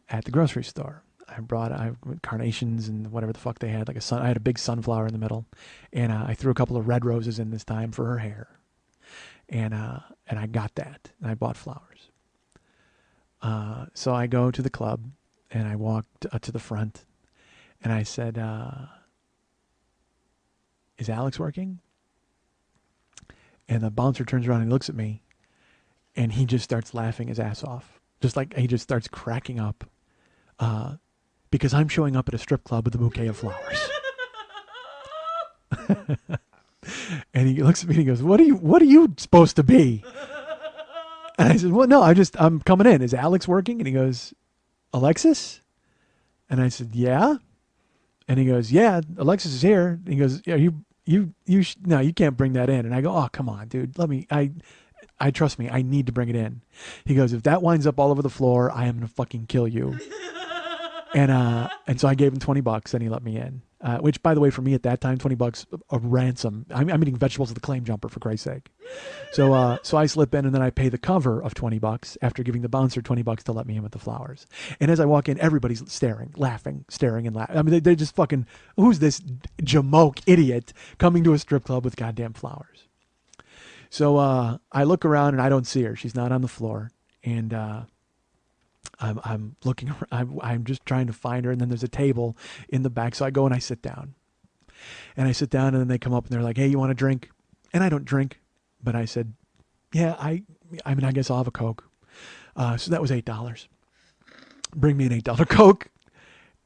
at the grocery store. I brought carnations and whatever the fuck they had. I had a big sunflower in the middle, and I threw a couple of red roses in this time for her hair, and I got that, and I bought flowers. So I go to the club, and I walked to the front, and I said, is Alex working? And the bouncer turns around and looks at me, and he just starts laughing his ass off. Just like he just starts cracking up, because I'm showing up at a strip club with a bouquet of flowers. And he looks at me and he goes, what are you supposed to be? And I said, well, no, I'm coming in. Is Alex working? And he goes, Alexis? And I said, yeah. And he goes, yeah, Alexis is here. And he goes, yeah, no, you can't bring that in. And I go, oh, come on, dude. I trust me. I need to bring it in. He goes, if that winds up all over the floor, I am going to fucking kill you. And so I gave him $20 and he let me in. Which, by the way, for me at that time, $20 a ransom. I'm eating vegetables at the claim jumper, for Christ's sake. So I slip in, and then I pay the cover of $20 after giving the bouncer $20 to let me in with the flowers. And as I walk in, everybody's staring and laughing. I mean, they're just fucking, who's this jamoke idiot coming to a strip club with goddamn flowers? So I look around and I don't see her. She's not on the floor, and I'm looking. I'm just trying to find her, and then there's a table in the back. So I go and I sit down, and then they come up and they're like, "Hey, you want a drink?" And I don't drink, but I said, "Yeah, I mean, I guess I'll have a Coke." So that was $8. Bring me an $8 Coke,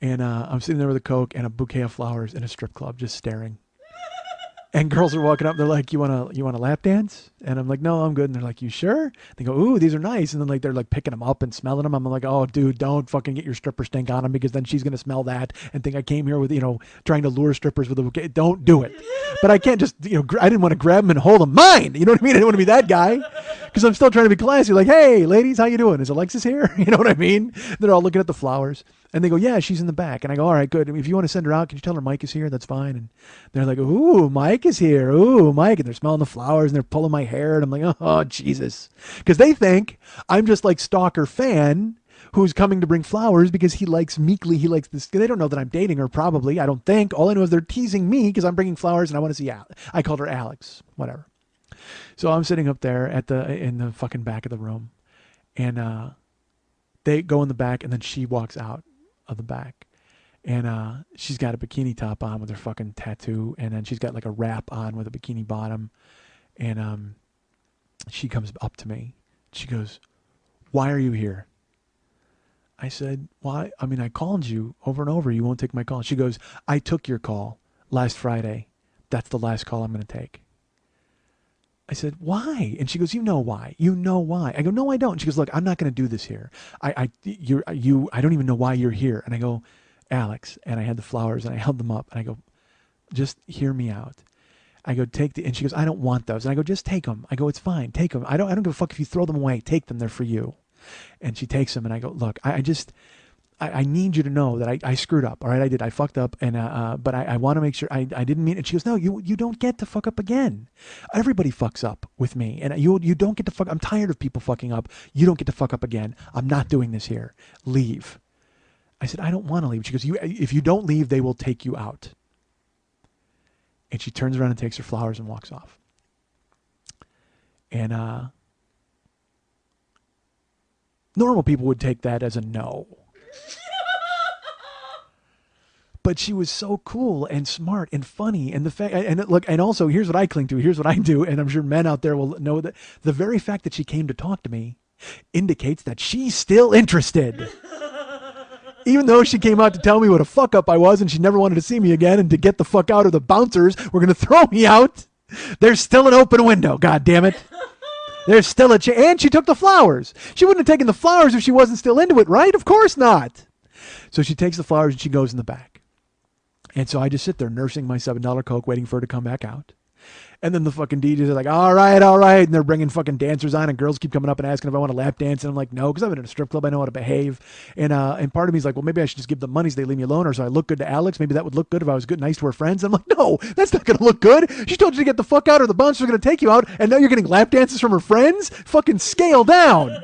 and I'm sitting there with a Coke and a bouquet of flowers in a strip club, just staring. And girls are walking up. They're like, "You want a lap dance?" And I'm like, "No, I'm good." And they're like, "You sure?" They go, "Ooh, these are nice." And then they're picking them up and smelling them. I'm like, "Oh, dude, don't fucking get your stripper stink on them, because then she's gonna smell that and think I came here with trying to lure strippers with a bouquet. Don't do it." But I can't just I didn't want to grab them and hold them. Mine, you know what I mean? I didn't want to be that guy, because I'm still trying to be classy. Like, "Hey, ladies, how you doing? Is Alexis here?" You know what I mean? They're all looking at the flowers. And they go, "Yeah, she's in the back." And I go, "All right, good. I mean, if you want to send her out, can you tell her Mike is here? That's fine." And they're like, "Ooh, Mike is here. Ooh, Mike." And they're smelling the flowers and they're pulling my hair. And I'm like, "Oh, Jesus." Because they think I'm just like stalker fan who's coming to bring flowers because he likes this. They don't know that I'm dating her, probably. I don't think. All I know is they're teasing me because I'm bringing flowers and I want to see I called her Alex, whatever. So I'm sitting up there in the fucking back of the room. And they go in the back, and then she walks out of the back, and she's got a bikini top on with her fucking tattoo, and then she's got like a wrap on with a bikini bottom, and she comes up to me. She goes, "Why are you here?" I said, "Why? I mean, I called you over and over. You won't take my call." She goes, "I took your call last Friday. That's the last call I'm going to take." I said, "Why?" And she goes, "You know why. You know why." I go, "No, I don't." And she goes, "Look, I'm not going to do this here. I don't even know why you're here." And I go, "Alex," and I had the flowers and I held them up, and I go, "Just hear me out. I go, take the, and she goes, I don't want those. And I go, just take them. I go, it's fine. Take them. I don't give a fuck if you throw them away. Take them. They're for you. And she takes them, and I go, look, I need you to know that I screwed up. All right, I did. I fucked up, and but I want to make sure I didn't mean it. And she goes, no, you don't get to fuck up again. Everybody fucks up with me, and you don't get to fuck. I'm tired of people fucking up. You don't get to fuck up again. I'm not doing this here. Leave. I said, I don't want to leave. She goes, if you don't leave, they will take you out. And she turns around and takes her flowers and walks off. And normal people would take that as a no. But she was so cool and smart and funny, and the fact, and look, and also here's what I cling to, here's what I do, and I'm sure men out there will know that the very fact that she came to talk to me indicates that she's still interested. Even though she came out to tell me what a fuck up I was, and she never wanted to see me again, and to get the fuck out, or the bouncers were gonna throw me out. There's still an open window. God damn it. There's still a chance. And she took the flowers. She wouldn't have taken the flowers if she wasn't still into it, right? Of course not. So she takes the flowers and she goes in the back. And so I just sit there nursing my $7 Coke, waiting for her to come back out. And then the fucking DJs are like, all right. And they're bringing fucking dancers on, and girls keep coming up and asking if I want to lap dance. And I'm like, no, because I've been in a strip club. I know how to behave. And part of me is like, well, maybe I should just give them money so they leave me alone, or so I look good to Alex. Maybe that would look good if I was good, nice to her friends. And I'm like, no, that's not going to look good. She told you to get the fuck out, or the bouncers are going to take you out. And now you're getting lap dances from her friends? Fucking scale down.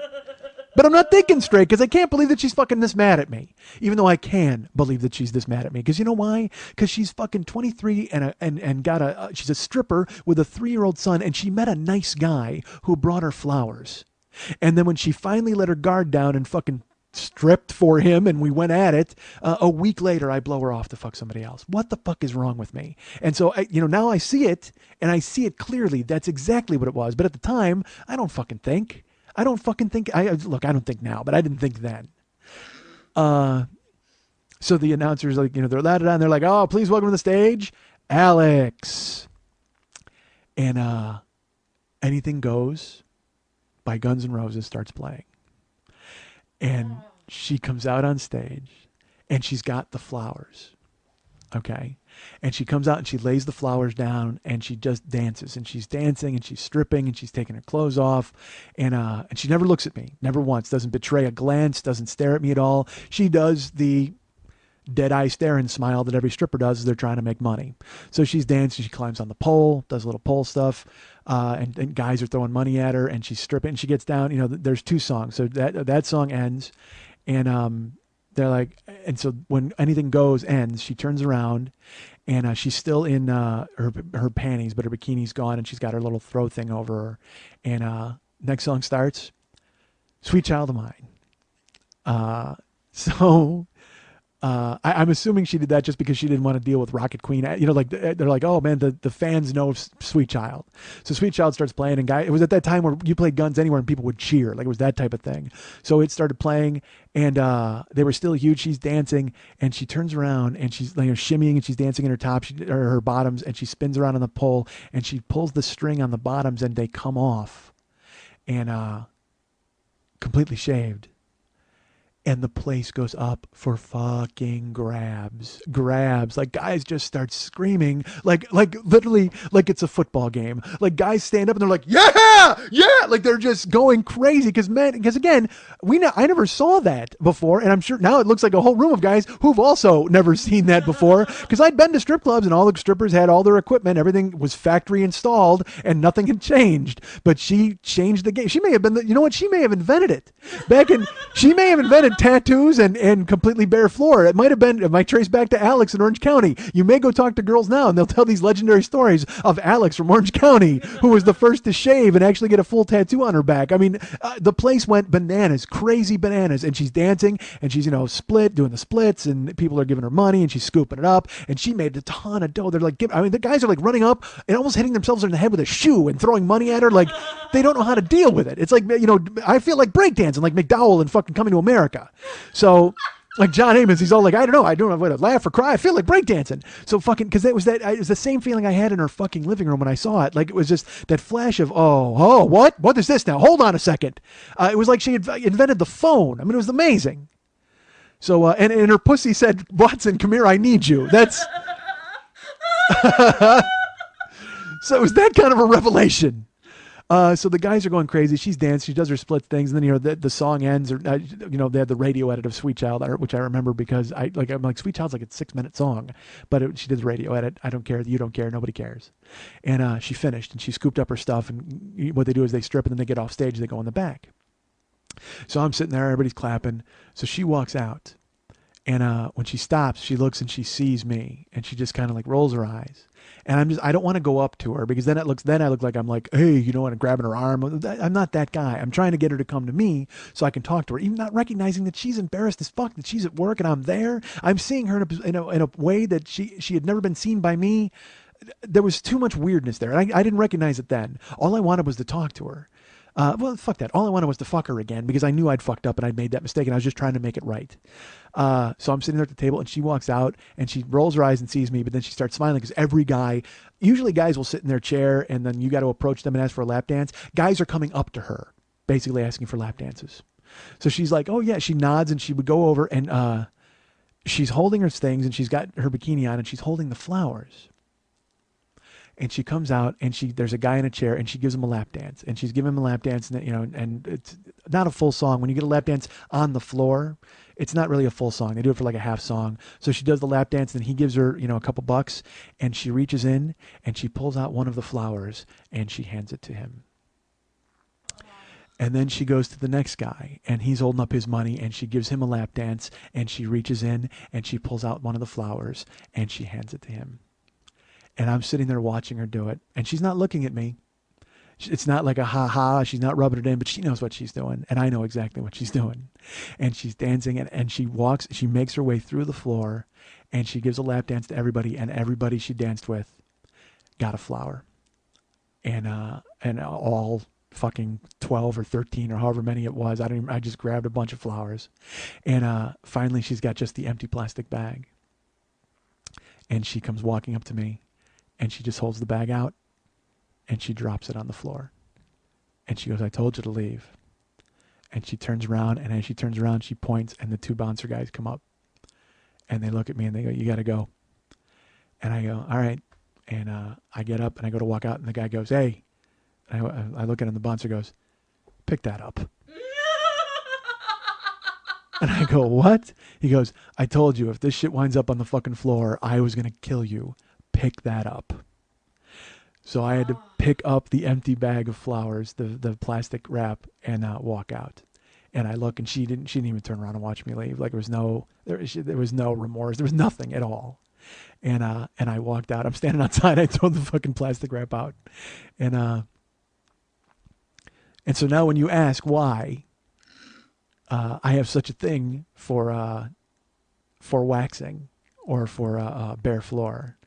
But I'm not thinking straight, because I can't believe that she's fucking this mad at me. Even though I can believe that she's this mad at me. Because you know why? Because she's fucking 23 and got she's a stripper with a 3-year-old son, and she met a nice guy who brought her flowers. And then when she finally let her guard down and fucking stripped for him and we went at it, a week later I blow her off to fuck somebody else. What the fuck is wrong with me? And so, now I see it, and I see it clearly. That's exactly what it was. But at the time, I don't fucking think. I don't think now, but I didn't think then. So the announcers, like, they're loud on. They're like, oh, please welcome to the stage, Alex. And Anything Goes by Guns N' Roses starts playing. And she comes out on stage, and she's got the flowers. Okay. And she comes out and she lays the flowers down, and she just dances, and she's dancing and she's stripping and she's taking her clothes off. And she never looks at me, never once, doesn't betray a glance, doesn't stare at me at all. She does the dead eye stare and smile that every stripper does as they're trying to make money. So she's dancing, she climbs on the pole, does a little pole stuff. And guys are throwing money at her, and she's stripping, and she gets down, there's 2 songs. So that song ends, and, they're like, and so when Anything Goes ends, she turns around, and she's still in her panties, but her bikini's gone, and she's got her little throw thing over her. And next song starts, Sweet Child of Mine. I'm assuming she did that just because she didn't want to deal with Rocket Queen. Like they're like, oh man, the fans know Sweet Child. So Sweet Child starts playing, and it was at that time where you played Guns Anywhere and people would cheer. Like it was that type of thing. So it started playing, and they were still huge. She's dancing, and she turns around, and she's shimmying, and she's dancing in her tops or her bottoms, and she spins around on the pole, and she pulls the string on the bottoms, and they come off, and completely shaved. And the place goes up for fucking grabs. Like guys just start screaming, like literally like it's a football game. Like guys stand up and they're like, yeah, like they're just going crazy. Because again, I never saw that before, and I'm sure now it looks like a whole room of guys who've also never seen that before. Because I'd been to strip clubs and all the strippers had all their equipment, everything was factory installed, and nothing had changed. But she changed the game. She may have been she may have invented it she may have invented tattoos and completely bare floor. It might trace back to Alex in Orange County. You may go talk to girls now, and they'll tell these legendary stories of Alex from Orange County, who was the first to shave and actually get a full tattoo on her back. I mean, the place went bananas, crazy bananas, and she's dancing, and she's doing the splits, and people are giving her money, and she's scooping it up, and she made a ton of dough. They're like, the guys are like running up and almost hitting themselves in the head with a shoe and throwing money at her, like they don't know how to deal with it. It's like, I feel like breakdancing, like McDowell and fucking Coming to America. So, like John Amos, he's all like, I don't know whether to laugh or cry. I feel like breakdancing. So fucking, because it was the same feeling I had in her fucking living room when I saw it. Like it was just that flash of, what is this now? Hold on a second. It was like she had invented the phone. I mean, it was amazing. So, and her pussy said, Watson, come here, I need you. That's... So it was that kind of a revelation. So the guys are going crazy. She's dancing. She does her split things, and then the song ends. Or they had the radio edit of "Sweet Child," which I remember because I'm like "Sweet Child's" like a 6-minute song, but she did the radio edit. I don't care. You don't care. Nobody cares. And she finished, and she scooped up her stuff. And what they do is they strip, and then they get off stage. They go in the back. So I'm sitting there. Everybody's clapping. So she walks out, and when she stops, she looks and she sees me, and she just kind of like rolls her eyes. And I don't want to go up to her because then I look like I'm like, hey, and grabbing her arm. I'm not that guy. I'm trying to get her to come to me so I can talk to her, even not recognizing that she's embarrassed as fuck that she's at work and I'm there. I'm seeing her in a way that she had never been seen by me. There was too much weirdness there. And I didn't recognize it then. All I wanted was to talk to her. Well, fuck that. All I wanted was to fuck her again because I knew I'd fucked up and I'd made that mistake and I was just trying to make it right. So I'm sitting there at the table and she walks out and she rolls her eyes and sees me, but then she starts smiling because usually guys will sit in their chair and then you got to approach them and ask for a lap dance. Guys are coming up to her, basically asking for lap dances. So she's like, oh yeah, she nods and she would go over and she's holding her things and she's got her bikini on and she's holding the flowers. And she comes out and there's a guy in a chair and she gives him a lap dance and she's giving him a lap dance and it's not a full song. When you get a lap dance on the floor, it's not really a full song. They do it for like a half song. So she does the lap dance and he gives her, a couple bucks and she reaches in and she pulls out one of the flowers and she hands it to him. And then she goes to the next guy and he's holding up his money and she gives him a lap dance and she reaches in and she pulls out one of the flowers and she hands it to him. And I'm sitting there watching her do it. And she's not looking at me. It's not like a ha-ha. She's not rubbing it in, but she knows what she's doing. And I know exactly what she's doing. And she's dancing and she makes her way through the floor and she gives a lap dance to everybody. And everybody she danced with got a flower. And all fucking 12 or 13 or however many it was. I just grabbed a bunch of flowers. And finally she's got just the empty plastic bag. And she comes walking up to me. And she just holds the bag out and she drops it on the floor. And she goes, I told you to leave. And she turns around and as she turns around, she points and the two bouncer guys come up. And they look at me and they go, you got to go. And I go, all right. And I get up and I go to walk out and the guy goes, hey. And I look at him and the bouncer goes, pick that up. And I go, what? He goes, I told you if this shit winds up on the fucking floor, I was going to kill you. Pick that up. So I had to pick up the empty bag of flowers, the plastic wrap, and walk out. And I look, and she didn't even turn around and watch me leave. Like there was no remorse. There was nothing at all. And I walked out. I'm standing outside. I throw the fucking plastic wrap out. And so now when you ask why, I have such a thing for waxing or for bare floor.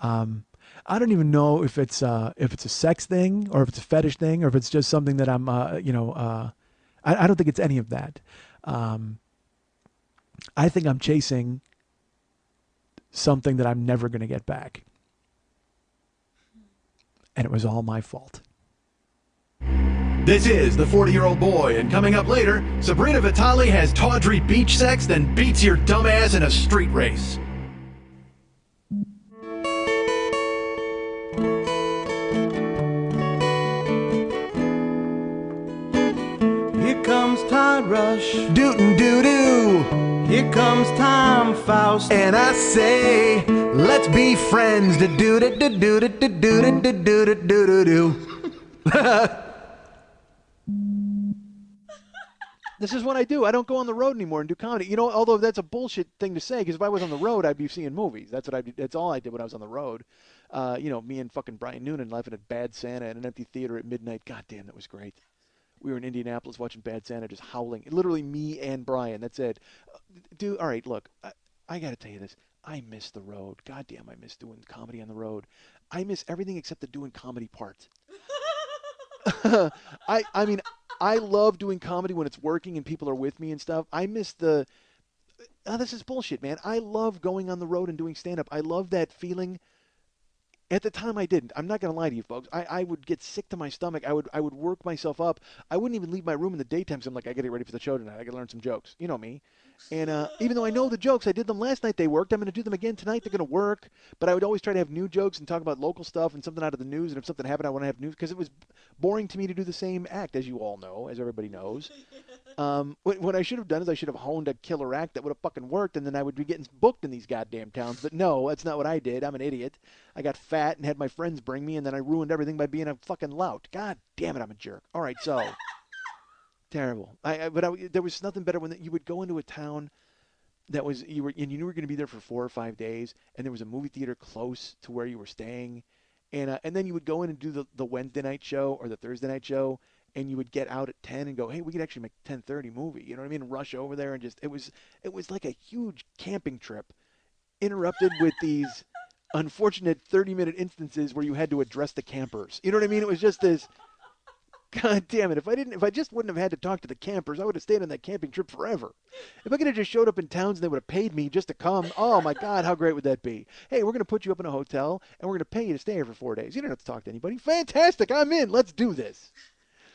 I don't even know if it's a sex thing or if it's a fetish thing or if it's just something that I'm, I don't think it's any of that. I think I'm chasing something that I'm never going to get back. And it was all my fault. This is the 40-Year-Old Boy, and coming up later, Sabrina Vitale has tawdry beach sex, then beats your dumbass in a street race. Here comes Tide Rush. Dootin' doo-doo. Here comes Time Faust. And I say, let's be friends. Do-do-do-do-do-do-do-do-do-do-do-do. This is what I do. I don't go on the road anymore and do comedy. Although that's a bullshit thing to say, because if I was on the road, I'd be seeing movies. That's all I did when I was on the road. Me and fucking Brian Noonan laughing at Bad Santa at an empty theater at midnight. God damn, that was great. We were in Indianapolis watching Bad Santa, just howling. Literally me and Brian. That's it. Dude, all right, look, I got to tell you this. I miss the road. God damn, I miss doing comedy on the road. I miss everything except the doing comedy part. I mean, I love doing comedy when it's working and people are with me and stuff. I miss this is bullshit, man. I love going on the road and doing stand-up. I love that feeling. At the time, I didn't. I'm not going to lie to you, folks. I would get sick to my stomach. I would work myself up. I wouldn't even leave my room in the daytime. So I'm like, I got to get ready for the show tonight. I got to learn some jokes. You know me. And even though I know the jokes, I did them last night. They worked. I'm going to do them again tonight. They're going to work. But I would always try to have new jokes and talk about local stuff and something out of the news. And if something happened, I want to have news because it was boring to me to do the same act, as you all know, as everybody knows. What I should have done is I should have honed a killer act that would have fucking worked, and then I would be getting booked in these goddamn towns. But no, that's not what I did. I'm an idiot. I got fat and had my friends bring me, and then I ruined everything by being a fucking lout. God damn it, I'm a jerk. All right, so terrible. There was nothing better when you would go into a town that was you knew you were going to be there for 4 or 5 days, and there was a movie theater close to where you were staying, and then you would go in and do the Wednesday night show or the Thursday night show. And you would get out at 10 and go, hey, we could actually make a 10:30 movie. You know what I mean? Rush over there and just it was like a huge camping trip, interrupted with these unfortunate 30-minute instances where you had to address the campers. You know what I mean? It was just this. God damn it! If I just wouldn't have had to talk to the campers, I would have stayed on that camping trip forever. If I could have just showed up in towns and they would have paid me just to come, oh my God, how great would that be? Hey, we're going to put you up in a hotel and we're going to pay you to stay here for 4 days. You don't have to talk to anybody. Fantastic! I'm in. Let's do this.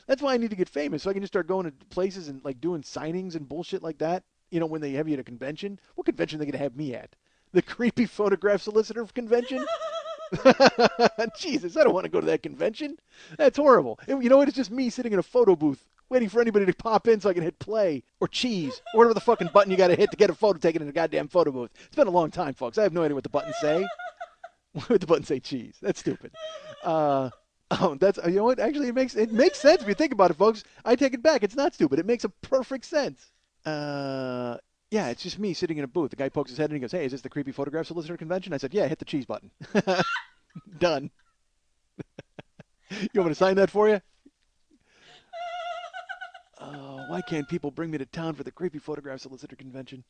That's why I need to get famous, so I can just start going to places and like doing signings and bullshit like that. You know, when they have you at a convention. What convention are they going to have me at? The creepy photograph solicitor convention? Jesus, I don't want to go to that convention. That's horrible. You know what? It's just me sitting in a photo booth waiting for anybody to pop in so I can hit play or cheese or whatever the fucking button you got to hit to get a photo taken in a goddamn photo booth. It's been a long time, folks. I have no idea what the buttons say. What would the button say? Cheese. That's stupid. Oh, that's you know what? Actually, it makes sense if you think about it, folks. I take it back. It's not stupid. It makes a perfect sense. Yeah, it's just me sitting in a booth. The guy pokes his head in and he goes, "Hey, is this the creepy photograph solicitor convention?" I said, "Yeah, hit the cheese button." Done. You want me to sign that for you? Oh, why can't people bring me to town for the creepy photograph solicitor convention?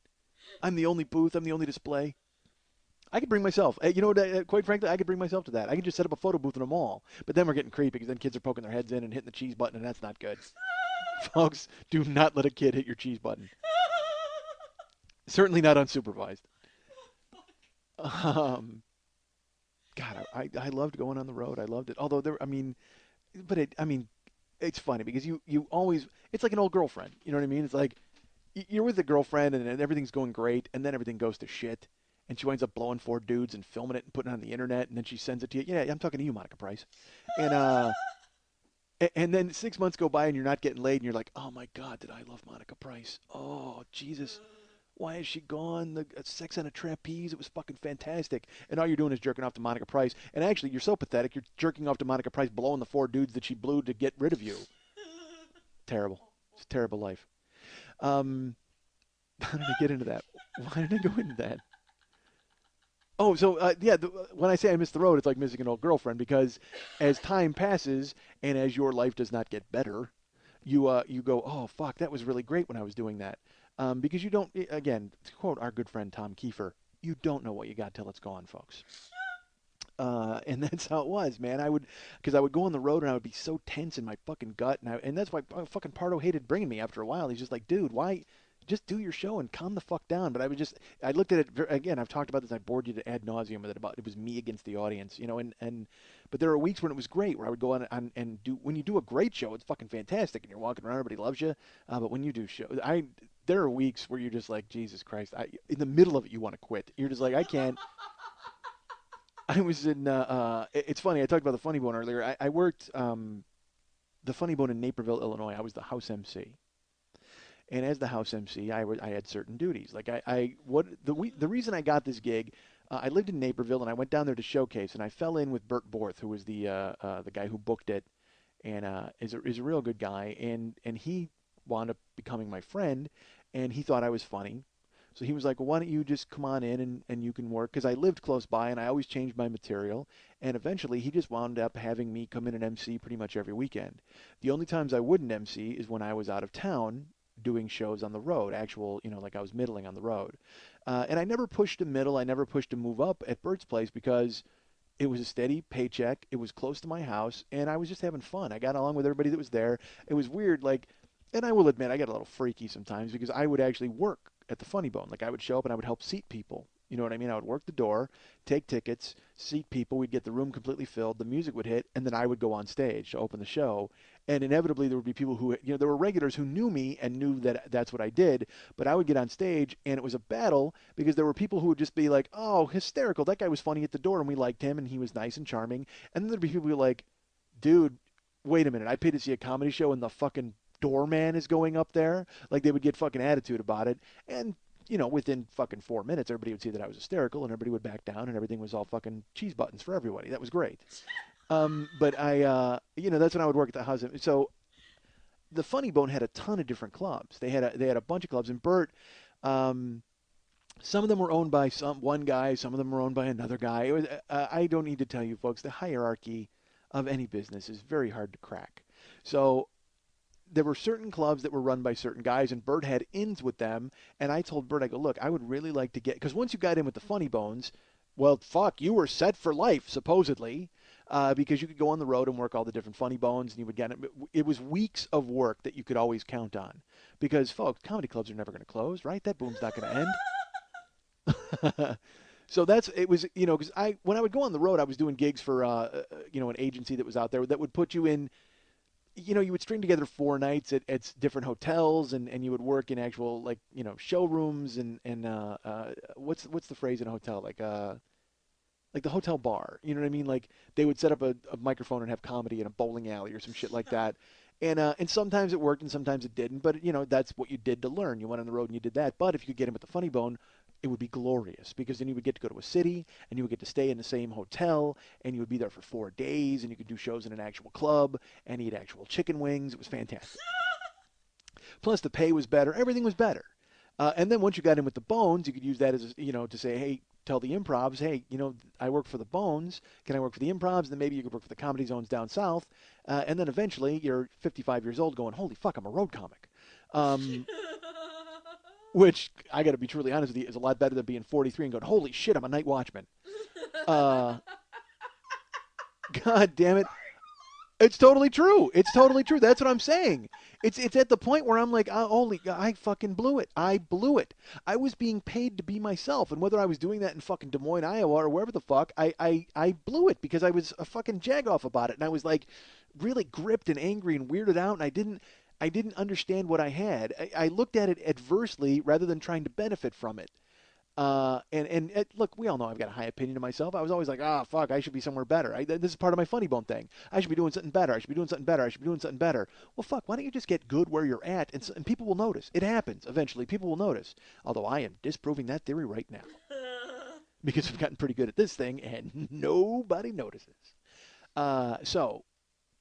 I'm the only booth. I'm the only display. I could bring myself. You know what? Quite frankly, I could bring myself to that. I could just set up a photo booth in a mall. But then we're getting creepy because then kids are poking their heads in and hitting the cheese button, and that's not good. Folks, do not let a kid hit your cheese button. Certainly not unsupervised. God, I loved going on the road. I loved it. Although it's funny because you always, it's like an old girlfriend. You know what I mean? It's like you're with a girlfriend and everything's going great, and then everything goes to shit. And she winds up blowing 4 dudes and filming it and putting it on the internet, and then she sends it to you. Yeah, I'm talking to you, Monica Price. And then 6 months go by and you're not getting laid, and you're like, oh my God, did I love Monica Price? Oh Jesus, why is she gone? The Sex on a Trapeze, it was fucking fantastic. And all you're doing is jerking off to Monica Price. And actually, you're so pathetic. You're jerking off to Monica Price, blowing the 4 dudes that she blew to get rid of you. Terrible. It's a terrible life. How did I get into that? Why did I go into that? Oh, so when I say I miss the road, it's like missing an old girlfriend because as time passes and as your life does not get better, you go, oh fuck, that was really great when I was doing that, because you don't. Again, to quote our good friend Tom Kiefer, you don't know what you got till it's gone, folks. And that's how it was, man. I would go on the road and I would be so tense in my fucking gut, and that's why fucking Pardo hated bringing me after a while. He's just like, dude, why? Just do your show and calm the fuck down. But I looked at it again. I've talked about this. I bored you to ad nauseum with it about it was me against the audience, you know. But there are weeks when it was great, where I would go on and do. When you do a great show, it's fucking fantastic, and you're walking around, everybody loves you. But when you do shows, there are weeks where you're just like, Jesus Christ! In the middle of it, you want to quit. You're just like, I can't. I was in. It's funny. I talked about the Funny Bone earlier. I worked the Funny Bone in Naperville, Illinois. I was the house MC. And as the house MC, I had certain duties. Like the reason I got this gig, I lived in Naperville and I went down there to showcase, and I fell in with Bert Borth, who was the guy who booked it, and is a real good guy, and he wound up becoming my friend, and he thought I was funny, so he was like, well, why don't you just come on in and you can work, because I lived close by and I always changed my material, and eventually he just wound up having me come in and MC pretty much every weekend. The only times I wouldn't MC is when I was out of town doing shows on the road, actual, you know, like I was middling on the road. And I never pushed to middle. I never pushed to move up at Bert's place because it was a steady paycheck. It was close to my house, and I was just having fun. I got along with everybody that was there. It was weird, like, and I will admit, I got a little freaky sometimes because I would actually work at the Funny Bone. Like, I would show up and I would help seat people You know what I mean? I would work the door, take tickets, seat people. We'd get the room completely filled. The music would hit, and then I would go on stage to open the show. And inevitably, there would be people who, there were regulars who knew me and knew that that's what I did. But I would get on stage, and it was a battle because there were people who would just be like, "Oh, hysterical! That guy was funny at the door, and we liked him, and he was nice and charming." And then there'd be people who were like, "Dude, wait a minute! I paid to see a comedy show, and the fucking doorman is going up there." Like they would get fucking attitude about it, and within fucking 4 minutes, everybody would see that I was hysterical, and everybody would back down, and everything was all fucking cheese buttons for everybody. That was great. But that's when I would work at the house. So the Funny Bone had a ton of different clubs. They had a bunch of clubs, and Bert, some of them were owned by one guy, some of them were owned by another guy. It was I don't need to tell you folks, the hierarchy of any business is very hard to crack. So there were certain clubs that were run by certain guys, and Bert had ins with them. And I told Bert, I go, look, I would really like to get, because once you got in with the Funny Bones, well, fuck, you were set for life, supposedly, because you could go on the road and work all the different Funny Bones, and you would get it. It was weeks of work that you could always count on, because folks, comedy clubs are never going to close, right? That boom's not going to end. So it was, because when I would go on the road, I was doing gigs for, an agency that was out there that would put you in. You would string together 4 nights at different hotels, and you would work in actual showrooms and what's the phrase in a hotel, like the hotel bar, you know what I mean? Like they would set up a microphone and have comedy in a bowling alley or some shit like that. And sometimes it worked and sometimes it didn't, but that's what you did to learn. You went on the road and you did that. But if you could get in with the Funny Bone, it would be glorious, because then you would get to go to a city and you would get to stay in the same hotel, and you would be there for 4 days, and you could do shows in an actual club and eat actual chicken wings. It was fantastic. Plus the pay was better. Everything was better. And then once you got in with the Bones, you could use that as, to say, hey, tell the improvs, hey, I work for the Bones. Can I work for the improvs? And then maybe you could work for the comedy zones down south. And then eventually you're 55 years old going, holy fuck, I'm a road comic. Which, I got to be truly honest with you, is a lot better than being 43 and going, holy shit, I'm a night watchman. God damn it. It's totally true. It's totally true. That's what I'm saying. It's at the point where I'm like, oh, holy, I fucking blew it. I blew it. I was being paid to be myself, and whether I was doing that in fucking Des Moines, Iowa, or wherever the fuck, I blew it because I was a fucking jagoff about it, and I was like really gripped and angry and weirded out, and I didn't understand what I had. I looked at it adversely rather than trying to benefit from it. Look, we all know I've got a high opinion of myself. I was always like, fuck, I should be somewhere better. This is part of my Funny Bone thing. I should be doing something better. I should be doing something better. I should be doing something better. Well, fuck, why don't you just get good where you're at, and people will notice. It happens eventually. People will notice. Although I am disproving that theory right now, because I've gotten pretty good at this thing, and nobody notices. So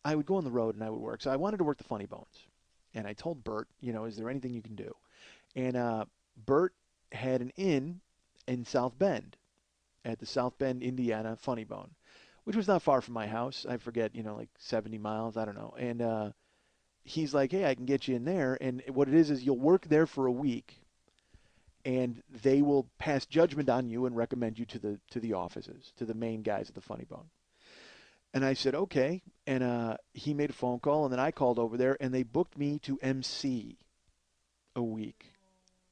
I would go on the road and I would work. So I wanted to work the Funny Bones, and I told Bert, is there anything you can do? And Bert had an inn in South Bend, at the South Bend, Indiana Funny Bone, which was not far from my house. I forget, like 70 miles, I don't know. And he's like, hey, I can get you in there. And what it is you'll work there for a week, and they will pass judgment on you and recommend you to the offices, to the main guys at the Funny Bone. And I said, okay. And he made a phone call, and then I called over there, and they booked me to MC a week.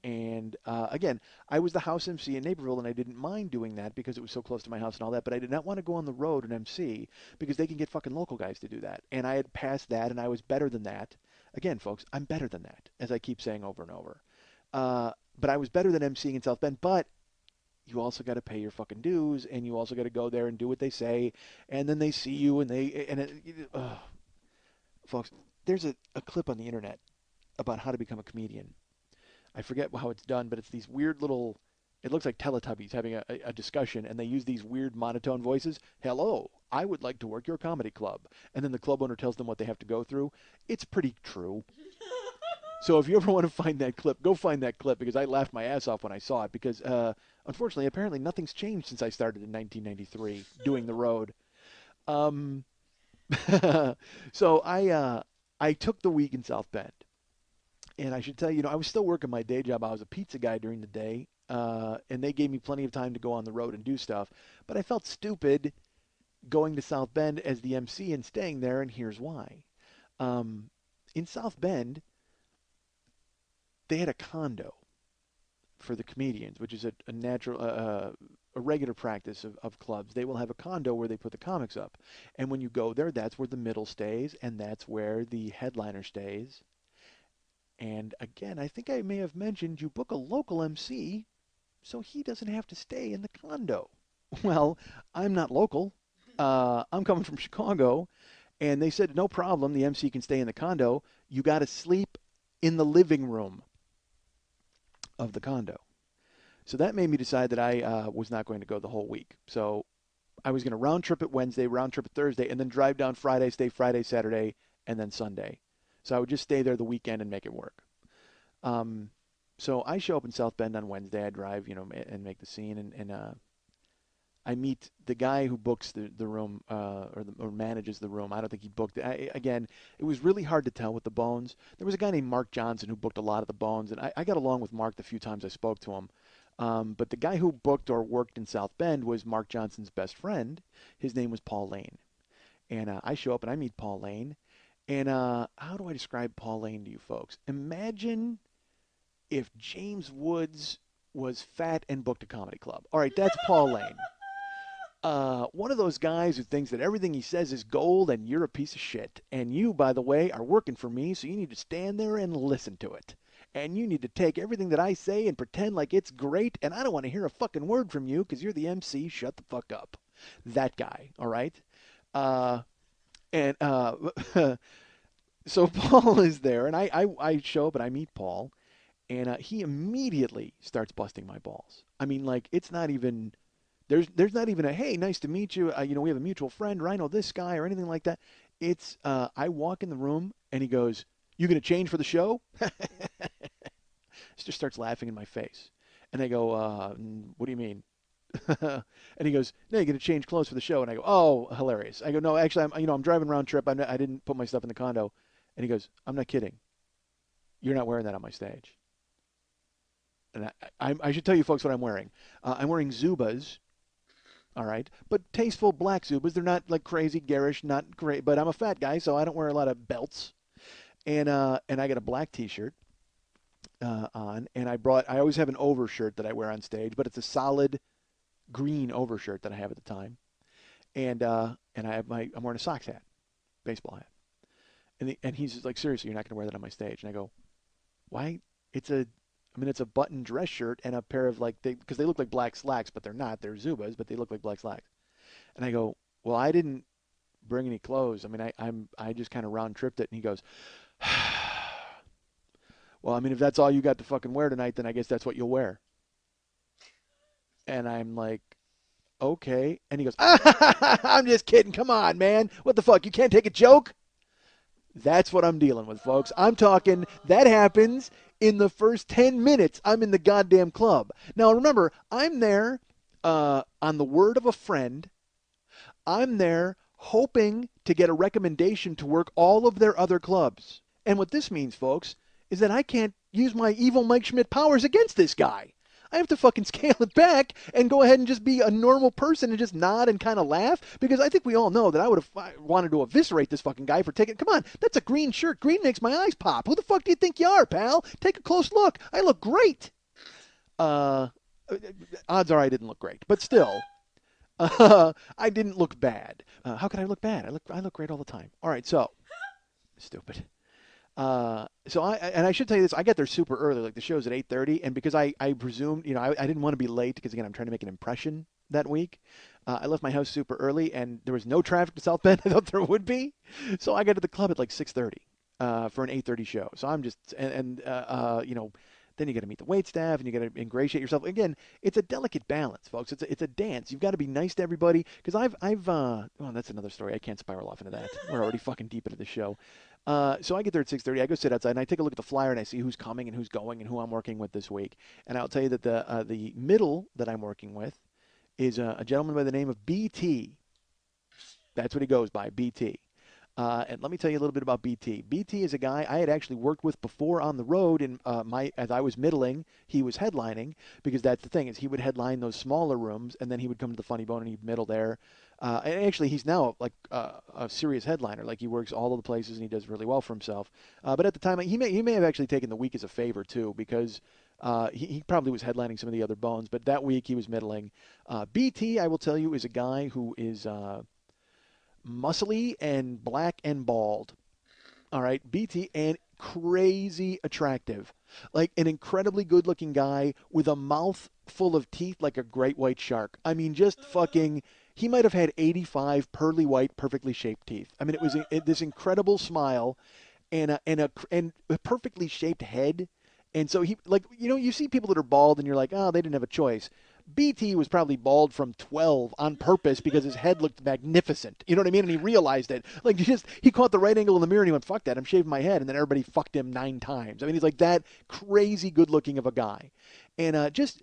And again, I was the house MC in Naperville, and I didn't mind doing that because it was so close to my house and all that. But I did not want to go on the road and MC because they can get fucking local guys to do that. And I had passed that, and I was better than that. Again, folks, I'm better than that, as I keep saying over and over. But I was better than MCing in South Bend. But you also got to pay your fucking dues, and you also got to go there and do what they say. And then they see you, folks, there's a clip on the internet about how to become a comedian. I forget how it's done, but it's these weird little, it looks like Teletubbies having a discussion, and they use these weird monotone voices. Hello, I would like to work your comedy club. And then the club owner tells them what they have to go through. It's pretty true. So if you ever want to find that clip, go find that clip, because I laughed my ass off when I saw it, because unfortunately, apparently nothing's changed since I started in 1993 doing the road. So I took the week in South Bend. And I should tell you, I was still working my day job. I was a pizza guy during the day, and they gave me plenty of time to go on the road and do stuff. But I felt stupid going to South Bend as the MC and staying there, and here's why. In South Bend, they had a condo for the comedians, which is a natural, a regular practice of clubs. They will have a condo where they put the comics up. And when you go there, that's where the middle stays, and that's where the headliner stays. And again, I think I may have mentioned you book a local MC so he doesn't have to stay in the condo. Well, I'm not local. I'm coming from Chicago, and they said, no problem, the MC can stay in the condo. You got to sleep in the living room of the condo. So that made me decide that I was not going to go the whole week. So I was going to round trip it Wednesday, round trip it Thursday, and then drive down Friday, stay Friday, Saturday, and then Sunday. So I would just stay there the weekend and make it work. So I show up in South Bend on Wednesday. I drive, and make the scene, and I meet the guy who books the room or manages the room. I don't think he booked it. Again, it was really hard to tell with the Bones. There was a guy named Mark Johnson who booked a lot of the Bones, and I got along with Mark the few times I spoke to him. But the guy who booked or worked in South Bend was Mark Johnson's best friend. His name was Paul Lane. And I show up and I meet Paul Lane. And how do I describe Paul Lane to you folks? Imagine if James Woods was fat and booked a comedy club. All right, that's Paul Lane. One of those guys who thinks that everything he says is gold and you're a piece of shit. And you, by the way, are working for me, so you need to stand there and listen to it. And you need to take everything that I say and pretend like it's great, and I don't want to hear a fucking word from you because you're the MC. Shut the fuck up. That guy, all right? So Paul is there, and I show up and I meet Paul, and he immediately starts busting my balls. I mean, like, it's not even... There's not even a, hey, nice to meet you, we have a mutual friend, or I know this guy, or anything like that. It's, I walk in the room, and he goes, you going to change for the show? Just starts laughing in my face. And I go, what do you mean? And he goes, no, you're going to change clothes for the show. And I go, oh, hilarious. I go, no, actually, I'm driving round trip. I didn't put my stuff in the condo. And he goes, I'm not kidding. You're not wearing that on my stage. And I should tell you folks what I'm wearing. I'm wearing Zubas. All right, but tasteful black Zubas. They're not like crazy garish, not great. But I'm a fat guy, so I don't wear a lot of belts. And I got a black T-shirt on, and I always have an overshirt that I wear on stage, but it's a solid green overshirt that I have at the time. And I have I'm wearing a Sox hat, baseball hat. And he's just like, seriously, you're not going to wear that on my stage? And I go, why? It's a button dress shirt and a pair of because they look like black slacks, but they're not. They're Zubas, but they look like black slacks. And I go, well, I didn't bring any clothes. I mean, I just kind of round tripped it. And he goes, well, I mean, if that's all you got to fucking wear tonight, then I guess that's what you'll wear. And I'm like, okay. And he goes, I'm just kidding. Come on, man. What the fuck? You can't take a joke? That's what I'm dealing with, folks. I'm talking, that happens in the first 10 minutes. I'm in the goddamn club. Now, remember, I'm there on the word of a friend. I'm there hoping to get a recommendation to work all of their other clubs. And what this means, folks, is that I can't use my evil Mike Schmidt powers against this guy. I have to fucking scale it back and go ahead and just be a normal person and just nod and kind of laugh, because I think we all know that I would have wanted to eviscerate this fucking guy for taking... Come on, that's a green shirt. Green makes my eyes pop. Who the fuck do you think you are, pal? Take a close look. I look great. Odds are I didn't look great, but still... I didn't look bad. How could I look bad? I look great all the time. All right, so... Stupid. So I should tell you this, I got there super early, like the show's at 8:30, and because I presumed, I didn't want to be late, because again, I'm trying to make an impression that week. I left my house super early, and there was no traffic to South Bend. I thought there would be. So I got to the club at like 6:30 for an 8:30 show. So I'm just, then you got to meet the wait staff, and you got to ingratiate yourself. Again, it's a delicate balance, folks. It's a dance. You've got to be nice to everybody, because that's another story. I can't spiral off into that. We're already fucking deep into the show. So I get there at 6:30. I go sit outside, and I take a look at the flyer, and I see who's coming and who's going and who I'm working with this week. And I'll tell you that the middle that I'm working with is a gentleman by the name of BT. That's what he goes by, BT. And let me tell you a little bit about BT. BT is a guy I had actually worked with before on the road, and as I was middling, he was headlining, because that's the thing, is he would headline those smaller rooms, and then he would come to the Funny Bone and he'd middle there. And actually, he's now like a serious headliner. Like, he works all of the places and he does really well for himself. But at the time, he may have actually taken the week as a favor too, because He probably was headlining some of the other Bones, but that week he was middling. BT, I will tell you, is a guy who is muscly and black and bald. All right, BT, and crazy attractive. Like an incredibly good looking guy with a mouth full of teeth like a great white shark. I mean, just fucking, he might have had 85 pearly white, perfectly shaped teeth. I mean, it was this incredible smile and a perfectly shaped head. And so he, like, you know, you see people that are bald and you're like, oh, they didn't have a choice. BT was probably bald from 12 on purpose because his head looked magnificent. You know what I mean? And he realized it. Like, he caught the right angle in the mirror and he went, fuck that, I'm shaving my head. And then everybody fucked him 9 times. I mean, he's like that crazy good looking of a guy. And just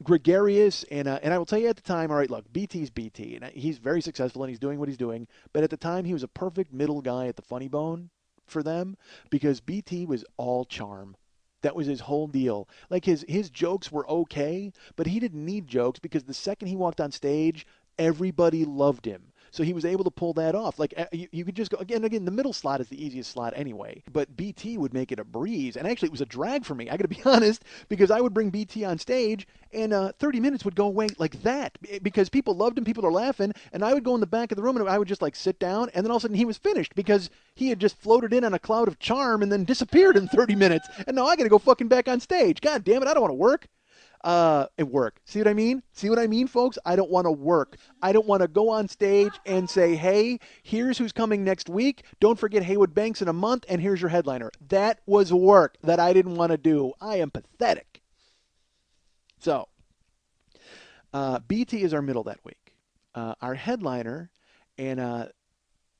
gregarious. And I will tell you at the time, all right, look, BT's BT. And he's very successful and he's doing what he's doing. But at the time, he was a perfect middle guy at the Funny Bone for them because BT was all charm. That was his whole deal. Like his jokes were okay, but he didn't need jokes because the second he walked on stage, everybody loved him. So he was able to pull that off. Like you could just go again. The middle slot is the easiest slot anyway. But BT would make it a breeze, and actually it was a drag for me. I got to be honest, because I would bring BT on stage, and 30 minutes would go away like that because people loved him, people are laughing, and I would go in the back of the room and I would just like sit down, and then all of a sudden he was finished because he had just floated in on a cloud of charm and then disappeared in 30 minutes, and now I got to go fucking back on stage. God damn it, I don't want to work. It work. See what I mean? See what I mean, folks? I don't want to work. I don't want to go on stage and say, hey, here's who's coming next week. Don't forget Haywood Banks in a month, and here's your headliner. That was work that I didn't want to do. I am pathetic. So, BT is our middle that week. Our headliner, and I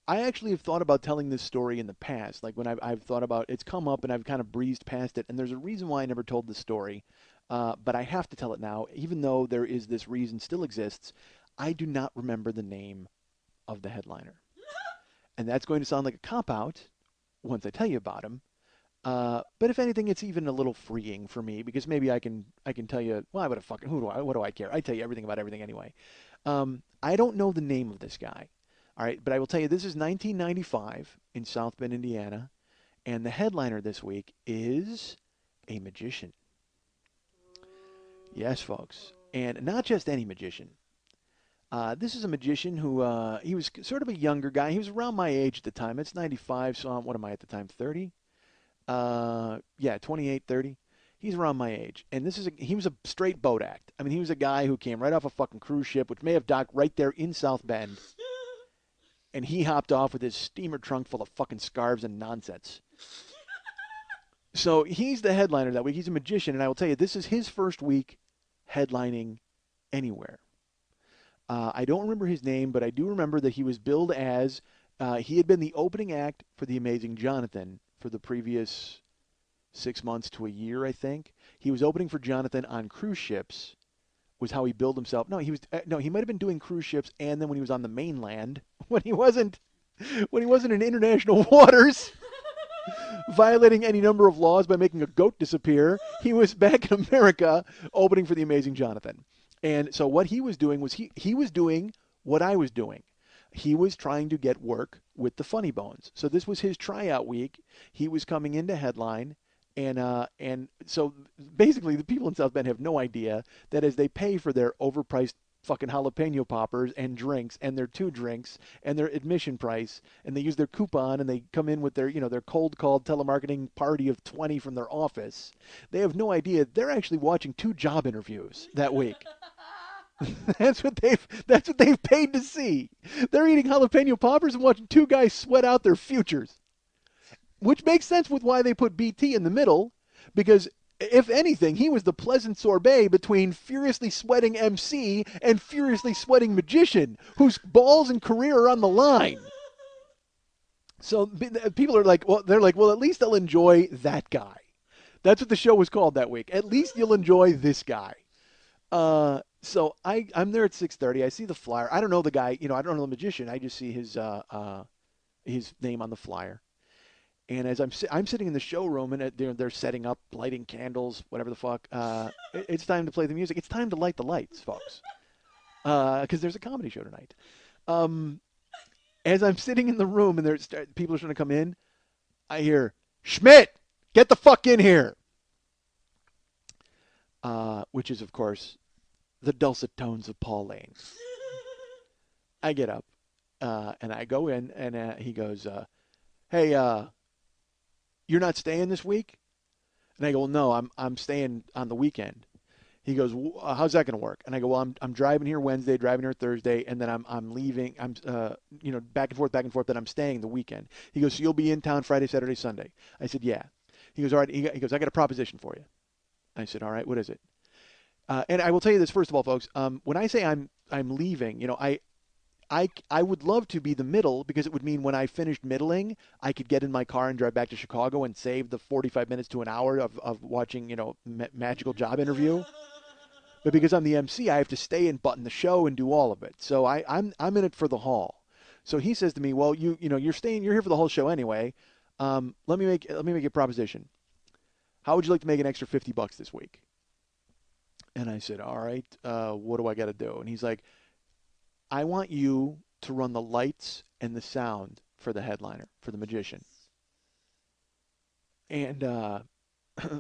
actually have thought about telling this story in the past. Like when I've thought about it's come up and I've kind of breezed past it, and there's a reason why I never told this story. But I have to tell it now, even though there is this reason still exists. I do not remember the name of the headliner. And that's going to sound like a cop-out once I tell you about him. But if anything, it's even a little freeing for me because maybe I can tell you, well, what do I care? I tell you everything about everything anyway. I don't know the name of this guy. All right, but I will tell you this is 1995 in South Bend, Indiana. And the headliner this week is a magician. Yes, folks. And not just any magician. This is a magician who, he was sort of a younger guy. He was around my age at the time. It's 95, so what am I at the time, 30? 28, 30. He's around my age. And he was a straight boat act. I mean, he was a guy who came right off a fucking cruise ship, which may have docked right there in South Bend. And he hopped off with his steamer trunk full of fucking scarves and nonsense. So he's the headliner that week. He's a magician, and I will tell you, this is his first week headlining anywhere. I don't remember his name, but I do remember that he was billed as, he had been the opening act for The Amazing Jonathan for the previous 6 months to a year, I think. He was opening for Jonathan on cruise ships, was how he billed himself. No, he might have been doing cruise ships, and then when he was on the mainland, when he wasn't in international waters, violating any number of laws by making a goat disappear, he was back in America opening for The Amazing Jonathan. And so what he was doing was he was doing what I was doing. He was trying to get work with the Funny Bones. So this was his tryout week. He was coming into headline. And so basically the people in South Bend have no idea that as they pay for their overpriced fucking jalapeno poppers and drinks and their 2 drinks and their admission price, and they use their coupon and they come in with their, their cold called telemarketing party of 20 from their office. They have no idea they're actually watching 2 job interviews that week. That's what they've paid to see. They're eating jalapeno poppers and watching 2 guys sweat out their futures. Which makes sense with why they put BT in the middle, because if anything, he was the pleasant sorbet between furiously sweating MC and furiously sweating magician, whose balls and career are on the line. So people are like, well, at least they'll enjoy that guy. That's what the show was called that week. At least you'll enjoy this guy. So I'm there at 6:30. I see the flyer. I don't know the guy. I don't know the magician. I just see his name on the flyer. And as I'm sitting in the showroom, and they're setting up, lighting candles, whatever the fuck. It's time to play the music. It's time to light the lights, folks, because there's a comedy show tonight. As I'm sitting in the room and people are trying to come in, I hear, Schmidt, get the fuck in here. which is, of course, the dulcet tones of Paul Lane. I get up, and I go in, and he goes, "Hey, you're not staying this week?" And I go, "Well, no, I'm staying on the weekend." He goes, "How's that going to work?" And I go, "Well, I'm driving here Wednesday, driving here Thursday, and then I'm leaving. I'm back and forth. Then I'm staying the weekend." He goes, "So you'll be in town Friday, Saturday, Sunday?" I said, "Yeah." He goes, "All right." He goes, "I got a proposition for you." I said, "All right, what is it?" And I will tell you this first of all, folks. When I say I'm leaving, I would love to be the middle, because it would mean when I finished middling, I could get in my car and drive back to Chicago and save the 45 minutes to an hour of watching, magical job interview. But because I'm the MC, I have to stay and button the show and do all of it. So I'm in it for the haul. So he says to me, "Well, you're here for the whole show anyway. Let me make a proposition. How would you like to make an extra $50 this week?" And I said, "All right, what do I got to do?" And he's like, "I want you to run the lights and the sound for the headliner, for the magician." And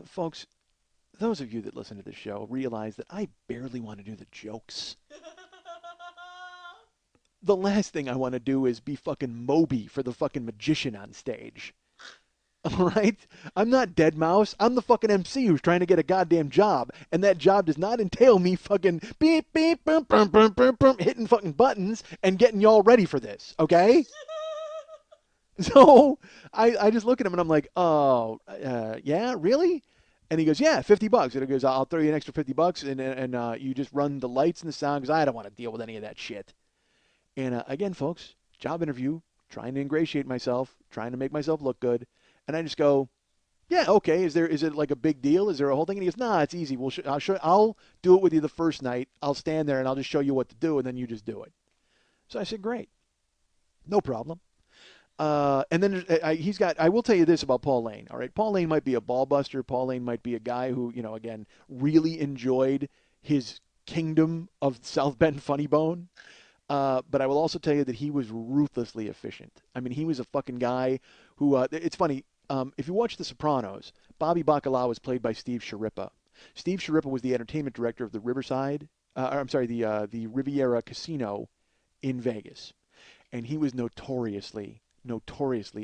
folks, those of you that listen to this show realize that I barely want to do the jokes. The last thing I want to do is be fucking Moby for the fucking magician on stage. All right? I'm not Dead Mouse. I'm the fucking MC who's trying to get a goddamn job, and that job does not entail me fucking beep, beep, boom, boom, boom, boom, boom, hitting fucking buttons and getting y'all ready for this, okay? So I just look at him and I'm like, "Oh, yeah, really?" And he goes, "Yeah, $50." And he goes, "I'll throw you an extra $50, and you just run the lights and the sound, because I don't want to deal with any of that shit." And again, folks, job interview, trying to ingratiate myself, trying to make myself look good. And I just go, "Yeah, okay. Is it like a big deal? Is there a whole thing?" And he goes, "Nah, it's easy. I'll do it with you the first night. I'll stand there and I'll just show you what to do, and then you just do it." So I said, "Great, no problem." And then I will tell you this about Paul Lane. All right, Paul Lane might be a ball buster. Paul Lane might be a guy who, again, really enjoyed his kingdom of South Bend Funny Bone. But I will also tell you that he was ruthlessly efficient. I mean, he was a fucking guy who, it's funny, if you watch The Sopranos, Bobby Bacala was played by Steve Sciarippa. Steve Sciarippa was the entertainment director of the the Riviera Casino in Vegas. And he was notoriously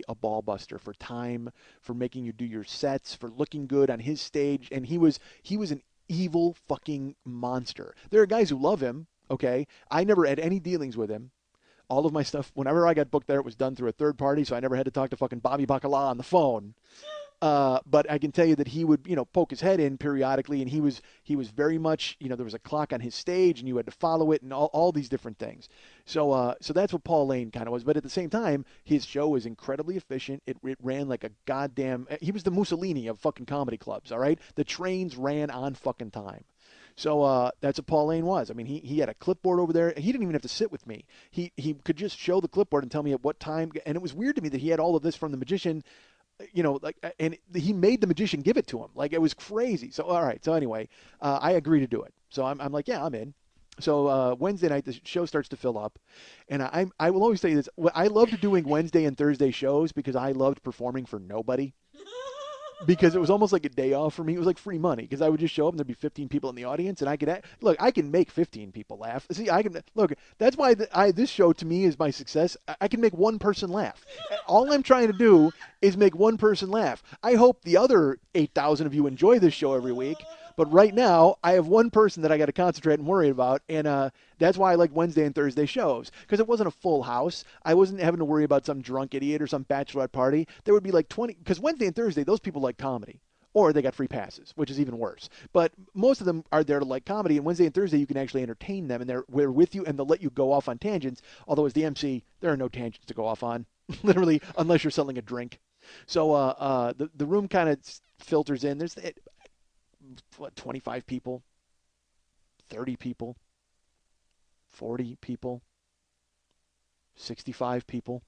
a ball buster for time, for making you do your sets, for looking good on his stage. And he was an evil fucking monster. There are guys who love him, okay? I never had any dealings with him. All of my stuff, whenever I got booked there, it was done through a third party, so I never had to talk to fucking Bobby Bacala on the phone. But I can tell you that he would, poke his head in periodically, and he was very much, there was a clock on his stage, and you had to follow it, and all these different things. So that's what Paul Lane kind of was. But at the same time, his show was incredibly efficient. It ran like a goddamn. He was the Mussolini of fucking comedy clubs. All right, the trains ran on fucking time. So that's what Paul Lane was. I mean, he had a clipboard over there. He didn't even have to sit with me. He could just show the clipboard and tell me at what time. And it was weird to me that he had all of this from the magician. And he made the magician give it to him. Like, it was crazy. So, all right. So anyway, I agree to do it. So I'm like, yeah, I'm in. So Wednesday night, the show starts to fill up. And I will always tell you this. I loved doing Wednesday and Thursday shows because I loved performing for nobody. Because it was almost like a day off for me. It was like free money, because I would just show up and there'd be 15 people in the audience, and I can make 15 people laugh. See, that's why this show to me is my success. I can make one person laugh. All I'm trying to do is make one person laugh. I hope the other 8,000 of you enjoy this show every week. But right now, I have one person that I got to concentrate and worry about, and that's why I like Wednesday and Thursday shows, because it wasn't a full house. I wasn't having to worry about some drunk idiot or some bachelorette party. There would be like 20, because Wednesday and Thursday, those people like comedy, or they got free passes, which is even worse. But most of them are there to like comedy, and Wednesday and Thursday, you can actually entertain them, and they're with you, and they'll let you go off on tangents, although as the MC, there are no tangents to go off on, literally, unless you're selling a drink. So the room kind of filters in. There's 25 people, 30 people, 40 people, 65 people.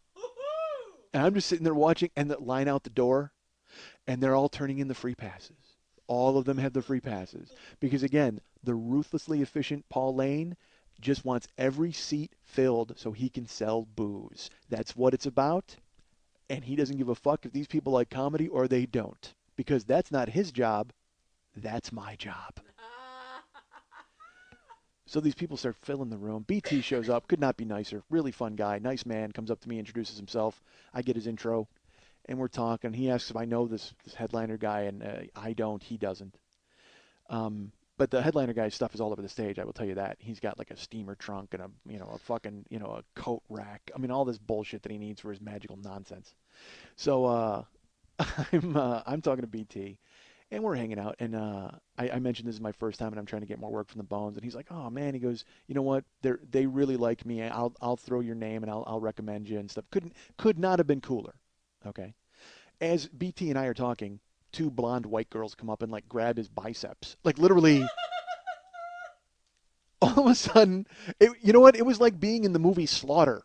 And I'm just sitting there watching, and the line out the door, and they're all turning in the free passes. All of them have the free passes. Because, again, the ruthlessly efficient Paul Lane just wants every seat filled so he can sell booze. That's what it's about. And he doesn't give a fuck if these people like comedy or they don't. Because that's not his job. That's my job. So these people start filling the room. BT shows up, could not be nicer. Really fun guy, nice man, comes up to me, introduces himself. I get his intro, and we're talking. He asks if I know this headliner guy, and I don't. He doesn't. But the headliner guy's stuff is all over the stage. I will tell you that. He's got like a steamer trunk and a fucking a coat rack. I mean, all this bullshit that he needs for his magical nonsense. So I'm talking to BT. And we're hanging out, and I mentioned this is my first time, and I'm trying to get more work from the Bones. And he's like, "Oh man," he goes, "You know what? They really like me. I'll throw your name and I'll recommend you and stuff." Could not have been cooler. Okay. As BT and I are talking, two blonde white girls come up and like grab his biceps, like literally. All of a sudden, you know what? It was like being in the movie Slaughter.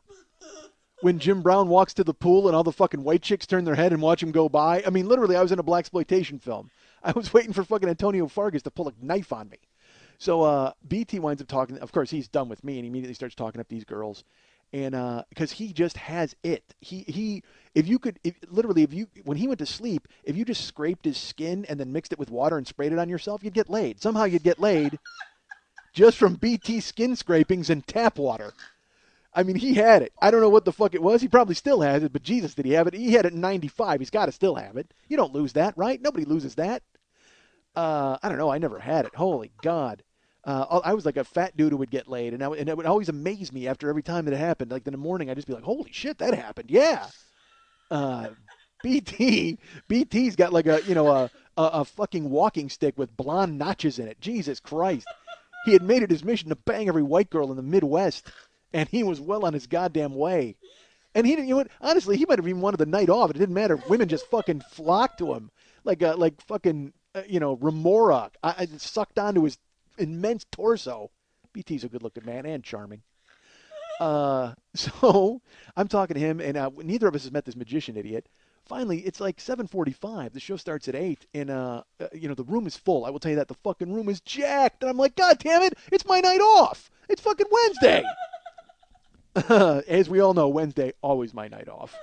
When Jim Brown walks to the pool and all the fucking white chicks turn their head and watch him go by. I mean, literally, I was in a blaxploitation film. I was waiting for fucking Antonio Fargas to pull a knife on me. So BT winds up talking. Of course, he's done with me, and he immediately starts talking up these girls. And because he just has it. When he went to sleep, if you just scraped his skin and then mixed it with water and sprayed it on yourself, you'd get laid. Somehow you'd get laid just from BT skin scrapings and tap water. I mean, he had it. I don't know what the fuck it was. He probably still has it, but Jesus, did he have it? He had it in 95. He's got to still have it. You don't lose that, right? Nobody loses that. I don't know. I never had it. Holy God. I was like a fat dude who would get laid, and it would always amaze me after every time that it happened. Like in the morning, I'd just be like, holy shit, that happened. Yeah. BT's got like a fucking walking stick with blonde notches in it. Jesus Christ. He had made it his mission to bang every white girl in the Midwest. And he was well on his goddamn way. And he didn't, honestly, he might have even wanted the night off. It didn't matter. Women just fucking flocked to him. Like fucking, remora. I sucked onto his immense torso. BT's a good-looking man and charming. So I'm talking to him, and neither of us has met this magician idiot. Finally, it's like 7:45. The show starts at 8, and, the room is full. I will tell you that. The fucking room is jacked. And I'm like, God damn it, it's my night off. It's fucking Wednesday. As we all know, Wednesday, always my night off.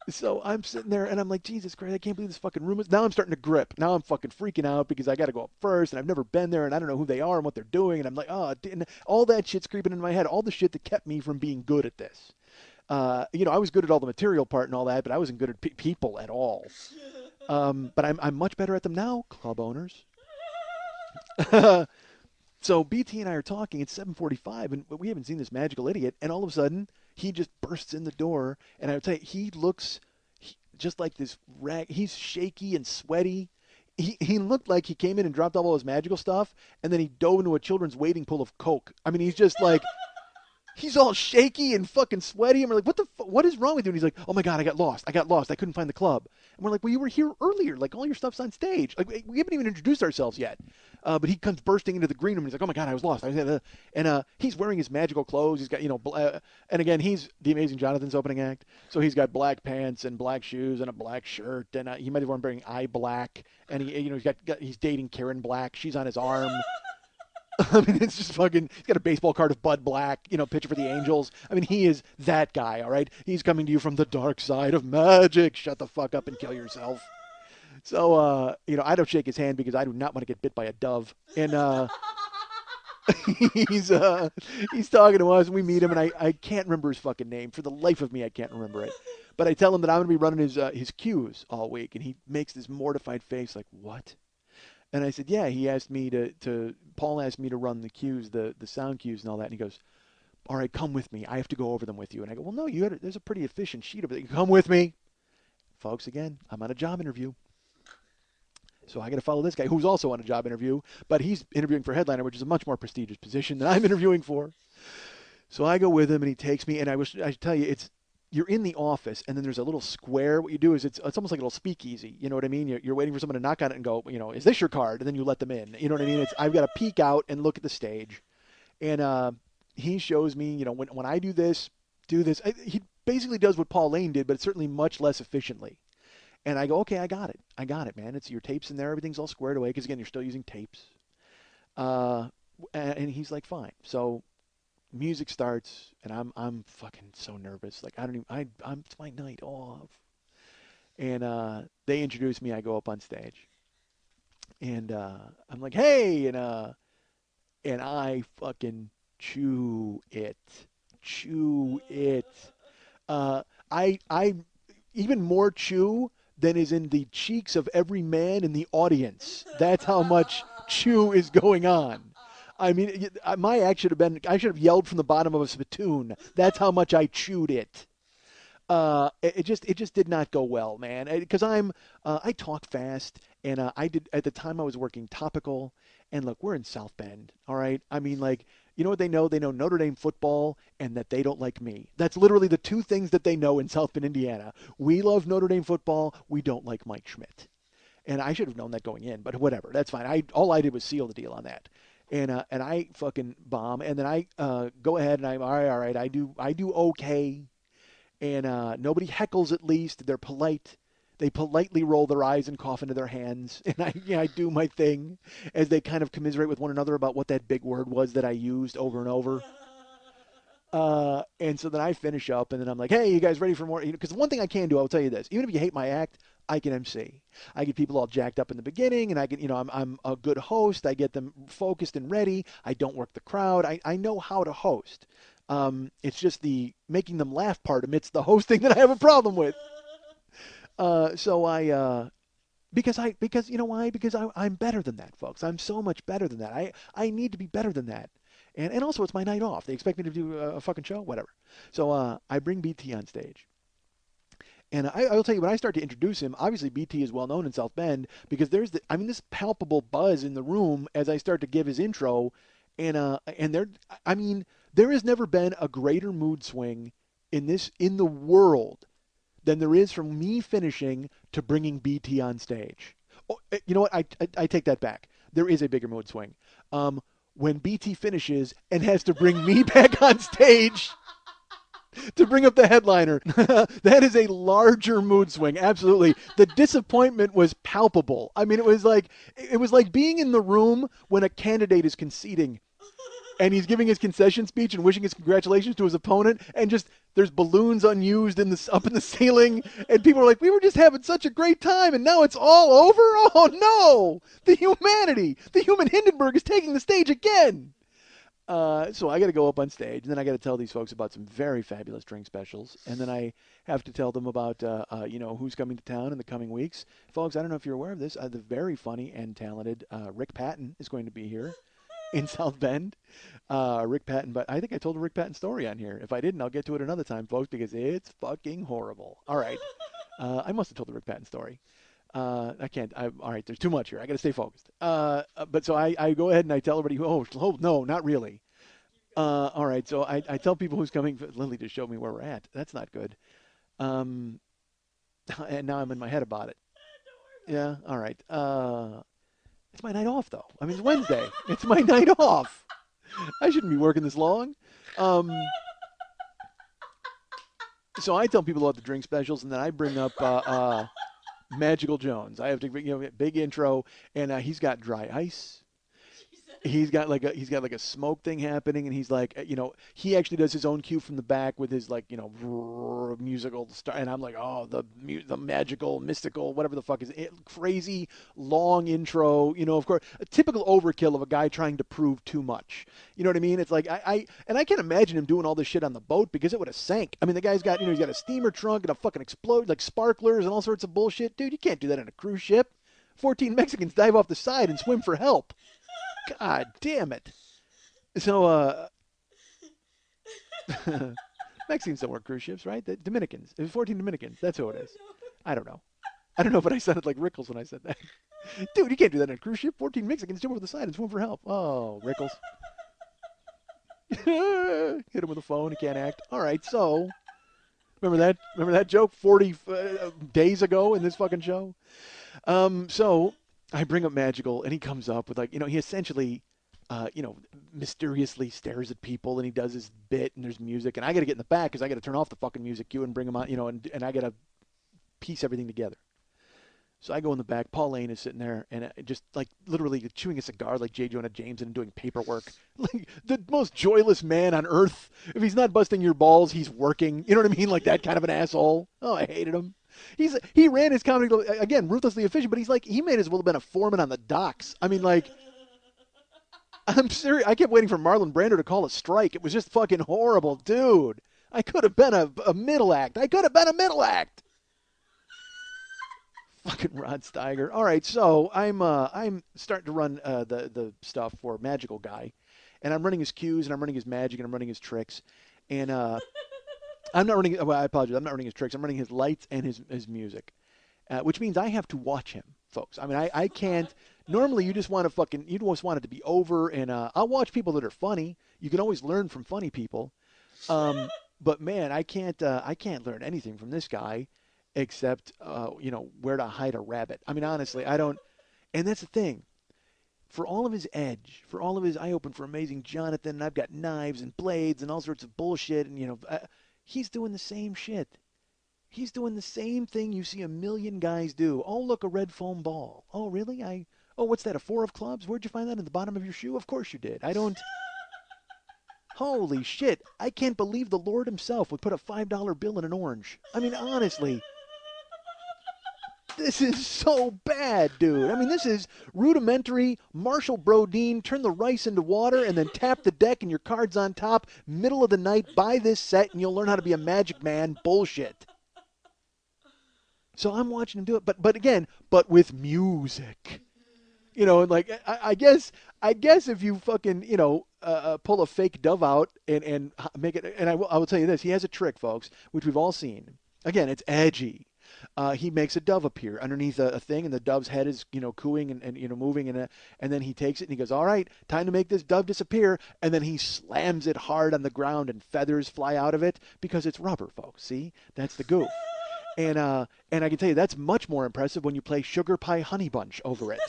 So I'm sitting there, and I'm like, Jesus Christ, I can't believe this fucking room is... Now I'm starting to grip. Now I'm fucking freaking out because I got to go up first, and I've never been there, and I don't know who they are and what they're doing. And I'm like, and all that shit's creeping into my head. All the shit that kept me from being good at this. I was good at all the material part and all that, but I wasn't good at people at all. But I'm much better at them now, club owners. So BT and I are talking. It's 7:45, and we haven't seen this magical idiot. And all of a sudden, he just bursts in the door. And I would tell you, he looks just like this rag. He's shaky and sweaty. He looked like he came in and dropped all his magical stuff, and then he dove into a children's wading pool of Coke. I mean, he's just like... He's all shaky and fucking sweaty. And we're like, what is wrong with you? And he's like, oh my God, I got lost. I couldn't find the club. And we're like, well, you were here earlier. Like, all your stuff's on stage. Like, we haven't even introduced ourselves yet. But he comes bursting into the green room. And he's like, oh my God, I was lost. And he's wearing his magical clothes. He's got, and again, he's the Amazing Jonathan's opening act. So he's got black pants and black shoes and a black shirt. And he might have been wearing eye black. And he's dating Karen Black. She's on his arm. I mean, it's just fucking, he's got a baseball card of Bud Black, pitcher for the Angels. I mean, he is that guy, all right? He's coming to you from the dark side of magic. Shut the fuck up and kill yourself. So, I don't shake his hand because I do not want to get bit by a dove. And he's talking to us, and we meet him, and I can't remember his fucking name. For the life of me, I can't remember it. But I tell him that I'm going to be running his cues all week, and he makes this mortified face like, what? And I said, yeah, he asked me Paul asked me to run the cues, the sound cues and all that. And he goes, all right, come with me. I have to go over them with you. And I go, well, no, there's a pretty efficient sheet of it. Come with me. Folks, again, I'm on a job interview. So I got to follow this guy who's also on a job interview, but he's interviewing for Headliner, which is a much more prestigious position than I'm interviewing for. So I go with him, and he takes me, and I tell you, you're in the office, and then there's a little square. What you do is it's almost like a little speakeasy. You know what I mean? You're waiting for someone to knock on it and go, is this your card? And then you let them in. You know what I mean? I've got to peek out and look at the stage. And he shows me, when I do this. He basically does what Paul Lane did, but it's certainly much less efficiently. And I go, okay, I got it, man. It's your tapes in there. Everything's all squared away because, again, you're still using tapes. And he's like, fine. So music starts, and I'm fucking so nervous. Like, it's my night off. And they introduce me. I go up on stage, and I'm like, hey, and and I fucking chew it. Chew it. I even more chew than is in the cheeks of every man in the audience. That's how much chew is going on. I mean, my act should have been, I should have yelled from the bottom of a spittoon. That's how much I chewed it. It just did not go well, man. Because I talk fast, and I did at the time I was working topical. And look, we're in South Bend, all right. I mean, like, you know what they know? They know Notre Dame football and that they don't like me. That's literally the two things that they know in South Bend, Indiana. We love Notre Dame football. We don't like Mike Schmidt. And I should have known that going in, but whatever. That's fine. All I did was seal the deal on that. And I fucking bomb, and then I go ahead and I'm all right. I do okay. And nobody heckles, at least. They're polite. They politely roll their eyes and cough into their hands. And I do my thing as they kind of commiserate with one another about what that big word was that I used over and over. And so then I finish up, and then I'm like, hey, you guys ready for more? Because the one thing I can do, I'll tell you this. Even if you hate my act, I can MC. I get people all jacked up in the beginning, and I get, I'm a good host. I get them focused and ready. I don't work the crowd. I know how to host. It's just the making them laugh part amidst the hosting that I have a problem with. So because you know why? Because I'm better than that, folks. I'm so much better than that. I need to be better than that. And also it's my night off. They expect me to do a fucking show, whatever. So I bring BT on stage. And I will tell you, when I start to introduce him, obviously BT is well known in South Bend because there's this palpable buzz in the room as I start to give his intro. And there has never been a greater mood swing in the world than there is from me finishing to bringing BT on stage. Oh, you know what? I take that back. There is a bigger mood swing. When BT finishes and has to bring me back on stage to bring up the headliner. That is a larger mood swing. Absolutely. The disappointment was palpable. I mean, it was like being in the room when a candidate is conceding and he's giving his concession speech and wishing his congratulations to his opponent, and just there's balloons unused up in the ceiling, and people are like, we were just having such a great time, and now it's all over? Oh, no! The human Hindenburg is taking the stage again! So I got to go up on stage, and then I got to tell these folks about some very fabulous drink specials, and then I have to tell them about, who's coming to town in the coming weeks. Folks, I don't know if you're aware of this, the very funny and talented Rick Patton is going to be here in South Bend. Rick Patton, but I think I told a Rick Patton story on here. If I didn't, I'll get to it another time, folks, because it's fucking horrible. All right. I must have told the Rick Patton story. I can't. All right, there's too much here. I got to stay focused. But so I go ahead and I tell everybody, oh, no, not really. All right, so I tell people who's coming. Lily just showed me where we're at. That's not good. And now I'm in my head about it. Yeah, all right. It's my night off, though. I mean, it's Wednesday. It's my night off. I shouldn't be working this long. So I tell people about the drink specials, and then I bring up Magical Jones. I have to, big intro, and he's got dry ice. He's got like a smoke thing happening, and he's like, he actually does his own cue from the back with his musical star, and I'm like, oh, the magical, mystical, whatever the fuck is it, crazy long intro, of course, a typical overkill of a guy trying to prove too much. You know what I mean? It's like I can't imagine him doing all this shit on the boat because it would have sank. I mean, the guy's got he's got a steamer trunk and a fucking explode like sparklers and all sorts of bullshit, dude. You can't do that on a cruise ship. 14 Mexicans dive off the side and swim for help. God damn it. So, Mexicans don't work cruise ships, right? The Dominicans. It was 14 Dominicans. That's who it is. I don't know. But I sounded like Rickles when I said that. Dude, you can't do that on a cruise ship. 14 Mexicans jump over the side and swim for help. Oh, Rickles. Hit him with a phone. He can't act. All right, so remember that joke 40 days ago in this fucking show? So I bring up Magical, and he comes up with he essentially, mysteriously stares at people, and he does his bit, and there's music, and I got to get in the back because I got to turn off the fucking music cue and bring him on, and I got to piece everything together. So I go in the back. Paul Lane is sitting there, and just literally chewing a cigar like J. Jonah Jameson and doing paperwork. Like the most joyless man on earth. If he's not busting your balls, he's working. You know what I mean? Like that kind of an asshole. Oh, I hated him. He ran his comedy, club, again, ruthlessly efficient, but he may as well have been a foreman on the docks. I mean, like, he ran his comedy club, again, ruthlessly efficient, but he ran his comedy club, again, ruthlessly efficient, but he's like, he may as well have been a foreman on the docks. I mean, like, he ran his comedy club, again, ruthlessly efficient, but he's like, he may as well have been a foreman on the docks. I mean, like, I'm serious. I kept waiting for Marlon Brando to call a strike. It was just fucking horrible, dude. I could have been a middle act. I could have been a middle act. Fucking Rod Steiger. All right, so I'm starting to run the stuff for Magical Guy, and I'm running his cues and I'm running his magic and I'm running his tricks, and I'm not running. Well, I apologize. I'm not running his tricks. I'm running his lights and his music, which means I have to watch him, folks. I mean, I can't. Normally, you just want it to be over, and I'll watch people that are funny. You can always learn from funny people, but man, I can't learn anything from this guy, except where to hide a rabbit. I mean, honestly, I don't. And that's the thing. For all of his edge, for all of his, I open for Amazing Jonathan, and I've got knives and blades and all sorts of bullshit, and he's doing the same shit. He's doing the same thing you see a million guys do. Oh, look, a red foam ball. Oh, really? Oh, what's that, a 4 of clubs? Where'd you find that, in the bottom of your shoe? Of course you did. I don't... Holy shit. I can't believe the Lord himself would put a $5 bill in an orange. I mean, honestly. This is so bad, dude. I mean, this is rudimentary Marshall Brodeen, turn the rice into water and then tap the deck and your cards on top, middle of the night, buy this set and you'll learn how to be a magic man bullshit. So I'm watching him do it, but with music. Like I guess if you fucking pull a fake dove out and make it, and I will tell you this, he has a trick, folks, which we've all seen. Again, it's edgy. He makes a dove appear underneath a thing, and the dove's head is cooing and moving, and then he takes it and he goes, all right, time to make this dove disappear, and then he slams it hard on the ground and feathers fly out of it because it's rubber, folks. See, that's the goof. And I can tell you that's much more impressive when you play Sugar Pie Honey Bunch over it.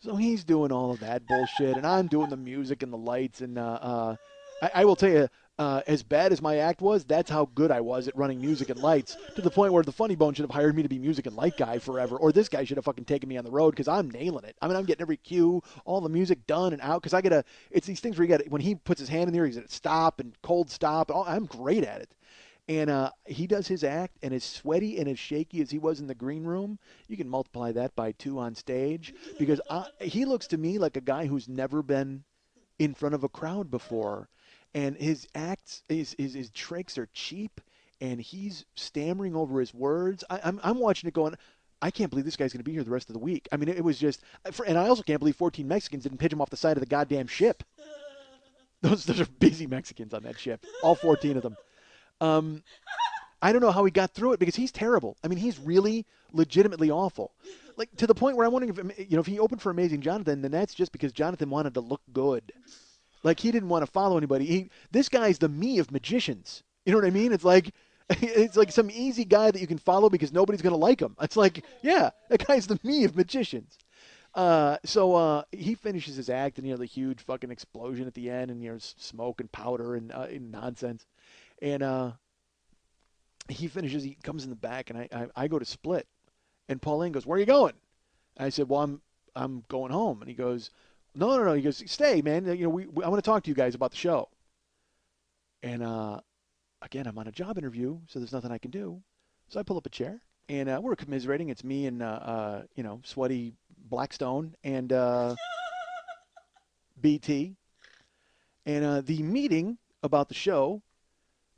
So he's doing all of that bullshit, and I'm doing the music and the lights, and I will tell you, as bad as my act was, that's how good I was at running music and lights, to the point where the Funny Bone should have hired me to be music and light guy forever, or this guy should have fucking taken me on the road, because I'm nailing it. I mean, I'm getting every cue, all the music done and out, because it's these things where when he puts his hand in there, he's at stop and cold stop, I'm great at it. And he does his act, and as sweaty and as shaky as he was in the green room, you can multiply that by 2 on stage, because he looks to me like a guy who's never been in front of a crowd before. And his acts, his tricks are cheap, and he's stammering over his words. I'm watching it going, I can't believe this guy's going to be here the rest of the week. I mean, it was just, and I also can't believe 14 Mexicans didn't pitch him off the side of the goddamn ship. Those are busy Mexicans on that ship, all 14 of them. I don't know how he got through it, because he's terrible. I mean, he's really legitimately awful. Like, to the point where I'm wondering if he opened for Amazing Jonathan, then that's just because Jonathan wanted to look good. Like, he didn't want to follow anybody. This guy's the me of magicians. You know what I mean? It's like some easy guy that you can follow because nobody's going to like him. It's like, yeah, that guy's the me of magicians. So he finishes his act, and the huge fucking explosion at the end, and smoke and powder and nonsense. And he finishes. He comes in the back, and I go to split, and Pauline goes, "Where are you going?" And I said, "Well, I'm going home." And he goes, No. He goes, "Stay, man. I want to talk to you guys about the show." And again, I'm on a job interview, so there's nothing I can do. So I pull up a chair, and we're commiserating. It's me and sweaty Blackstone and BT. And the meeting about the show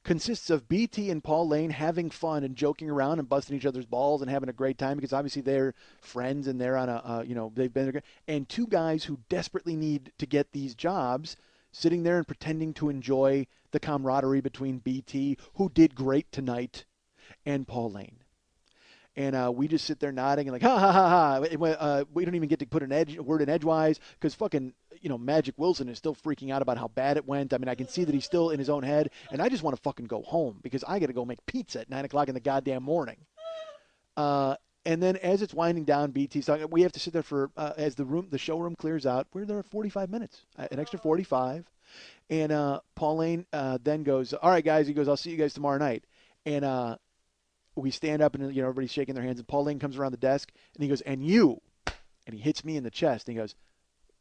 consists of BT and Paul Lane having fun and joking around and busting each other's balls and having a great time, because obviously they're friends and they're on they've been, and 2 guys who desperately need to get these jobs sitting there and pretending to enjoy the camaraderie between BT, who did great tonight, and Paul Lane. And we just sit there nodding and like, ha, ha, ha, ha. We don't even get to put a word in edgewise, because fucking, Magic Wilson is still freaking out about how bad it went. I mean, I can see that he's still in his own head, and I just want to fucking go home, because I got to go make pizza at 9 o'clock in the goddamn morning. And then as it's winding down, BT's talking, we have to sit there for, as the showroom clears out, we're there 45 minutes, an extra 45. And Pauline then goes, "All right, guys," he goes, "I'll see you guys tomorrow night." And we stand up, and everybody's shaking their hands, and Pauline comes around the desk, and he goes, "And you," and he hits me in the chest, and he goes,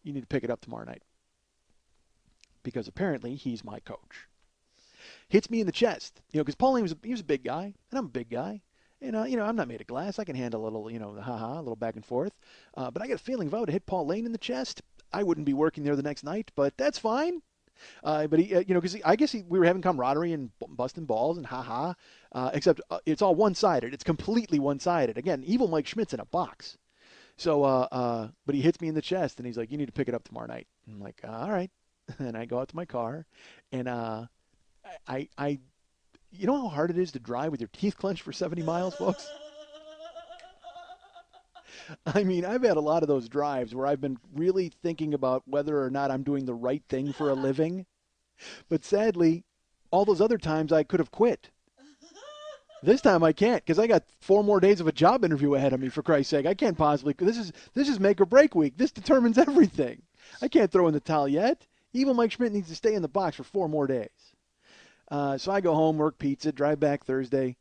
"You need to pick it up tomorrow night," because apparently he's my coach. Hits me in the chest, because Pauline was a big guy, and I'm a big guy, And, I'm not made of glass. I can handle a little, a little back and forth. But I got a feeling if I would have hit Paul Lane in the chest, I wouldn't be working there the next night. But that's fine. But he, because I guess we were having camaraderie and busting balls and except it's all one-sided. It's completely one-sided. Again, evil Mike Schmidt's in a box. So, but he hits me in the chest and he's like, "You need to pick it up tomorrow night." I'm like, "All right." And I go out to my car, and I you know how hard it is to drive with your teeth clenched for 70 miles, folks? I mean, I've had a lot of those drives where I've been really thinking about whether or not I'm doing the right thing for a living. But sadly, all those other times I could have quit. This time I can't because I got 4 more days of a job interview ahead of me, for Christ's sake. I can't possibly. This is make or break week. This determines everything. I can't throw in the towel yet. Evil Mike Schmidt needs to stay in the box for 4 more days. So I go home, work pizza, drive back Thursday.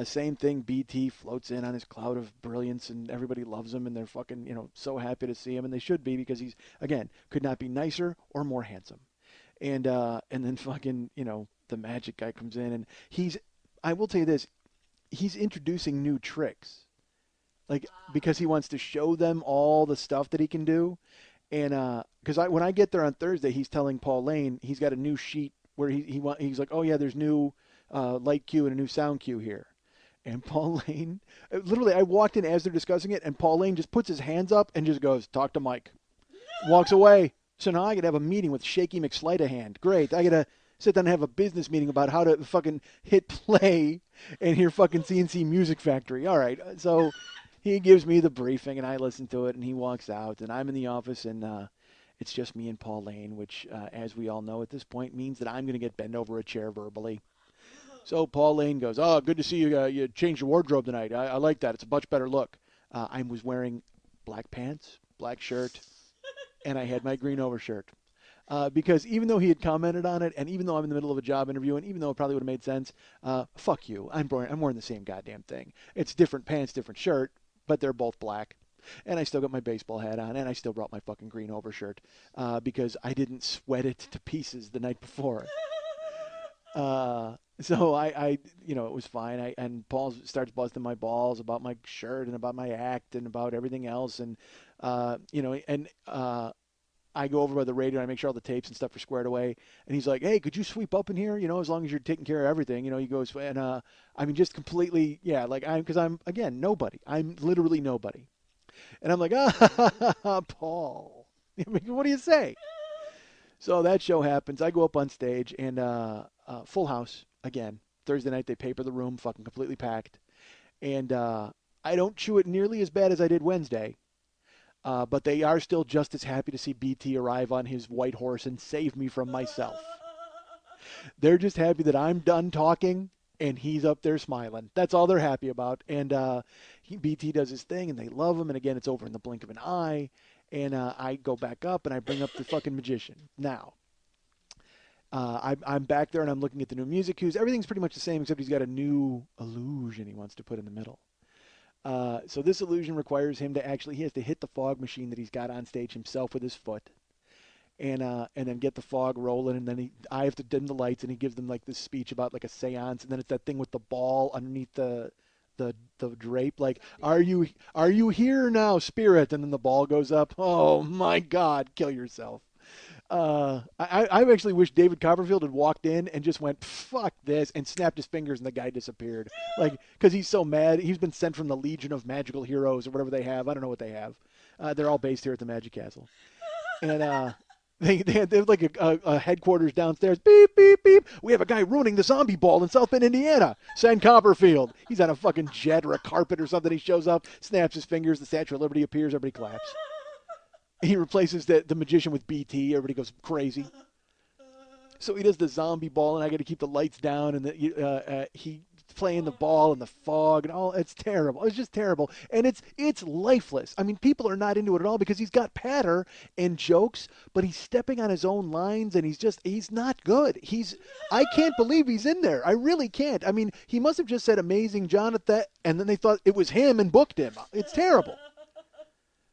Same thing. BT floats in on his cloud of brilliance, and everybody loves him, and they're fucking, so happy to see him, and they should be because he's, again, could not be nicer or more handsome. And then fucking, the magic guy comes in, and I will tell you this, he's introducing new tricks, because he wants to show them all the stuff that he can do. And because when I get there on Thursday, he's telling Paul Lane he's got a new sheet where he's like, "Oh yeah, there's new light cue and a new sound cue here." And Paul Lane, literally, I walked in as they're discussing it, and Paul Lane just puts his hands up and just goes, "Talk to Mike." Walks away. So now I got to have a meeting with Shaky McSleight-a-hand. Great. I got to sit down and have a business meeting about how to fucking hit play and hear fucking CNC Music Factory. All right. So he gives me the briefing, and I listen to it, and he walks out, and I'm in the office, and it's just me and Paul Lane, which, as we all know at this point, means that I'm going to get bent over a chair verbally. So Paul Lane goes, "Oh, good to see you. You changed your wardrobe tonight. I like that. It's a much better look." I was wearing black pants, black shirt, and I had my green overshirt. Because even though he had commented on it, and even though I'm in the middle of a job interview, and even though it probably would have made sense, fuck you. I'm wearing the same goddamn thing. It's different pants, different shirt, but they're both black. And I still got my baseball hat on, and I still brought my fucking green overshirt because I didn't sweat it to pieces the night before. So I it was fine. And Paul starts busting my balls about my shirt and about my act and about everything else. And, I go over by the radio and I make sure all the tapes and stuff are squared away. And he's like, "Hey, could you sweep up in here? As long as you're taking care of everything." He goes, and just completely, because I'm, again, nobody. I'm literally nobody. And I'm like, Paul, what do you say? So that show happens. I go up on stage, and full house again. Thursday night, they paper the room, fucking completely packed. And I don't chew it nearly as bad as I did Wednesday. But they are still just as happy to see BT arrive on his white horse and save me from myself. They're just happy that I'm done talking and he's up there smiling. That's all they're happy about. And BT does his thing, and they love him. And again, it's over in the blink of an eye. And I go back up, and I bring up the fucking magician. Now, I'm back there, and I'm looking at the new music cues. Everything's pretty much the same, except he's got a new illusion he wants to put in the middle. So this illusion requires him to he has to hit the fog machine that he's got on stage himself with his foot, and then get the fog rolling, and then I have to dim the lights, and he gives them like this speech about like a seance, and then it's that thing with the ball underneath the drape, like, are you here now, spirit? And then the ball goes up. Oh my God, kill yourself. I actually wish David Copperfield had walked in and just went, "Fuck this," and snapped his fingers, and the guy disappeared. Because he's so mad. He's been sent from the Legion of Magical Heroes or whatever they have. I don't know what they have. They're all based here at the Magic Castle. And they have like a headquarters downstairs. Beep, beep, beep. We have a guy ruining the zombie ball in South Bend, Indiana. Send Copperfield. He's on a fucking jet or a carpet or something. He shows up, snaps his fingers. The Statue of Liberty appears. Everybody claps. He replaces the magician with BT. Everybody goes crazy. So he does the zombie ball, and I got to keep the lights down, and he's playing the ball in the fog, and all. It's terrible. It's just terrible, and it's lifeless. I mean, people are not into it at all because he's got patter and jokes, but he's stepping on his own lines, and he's not good. I can't believe he's in there. I really can't. I mean, he must have just said "Amazing Jonathan," and then they thought it was him and booked him. It's terrible.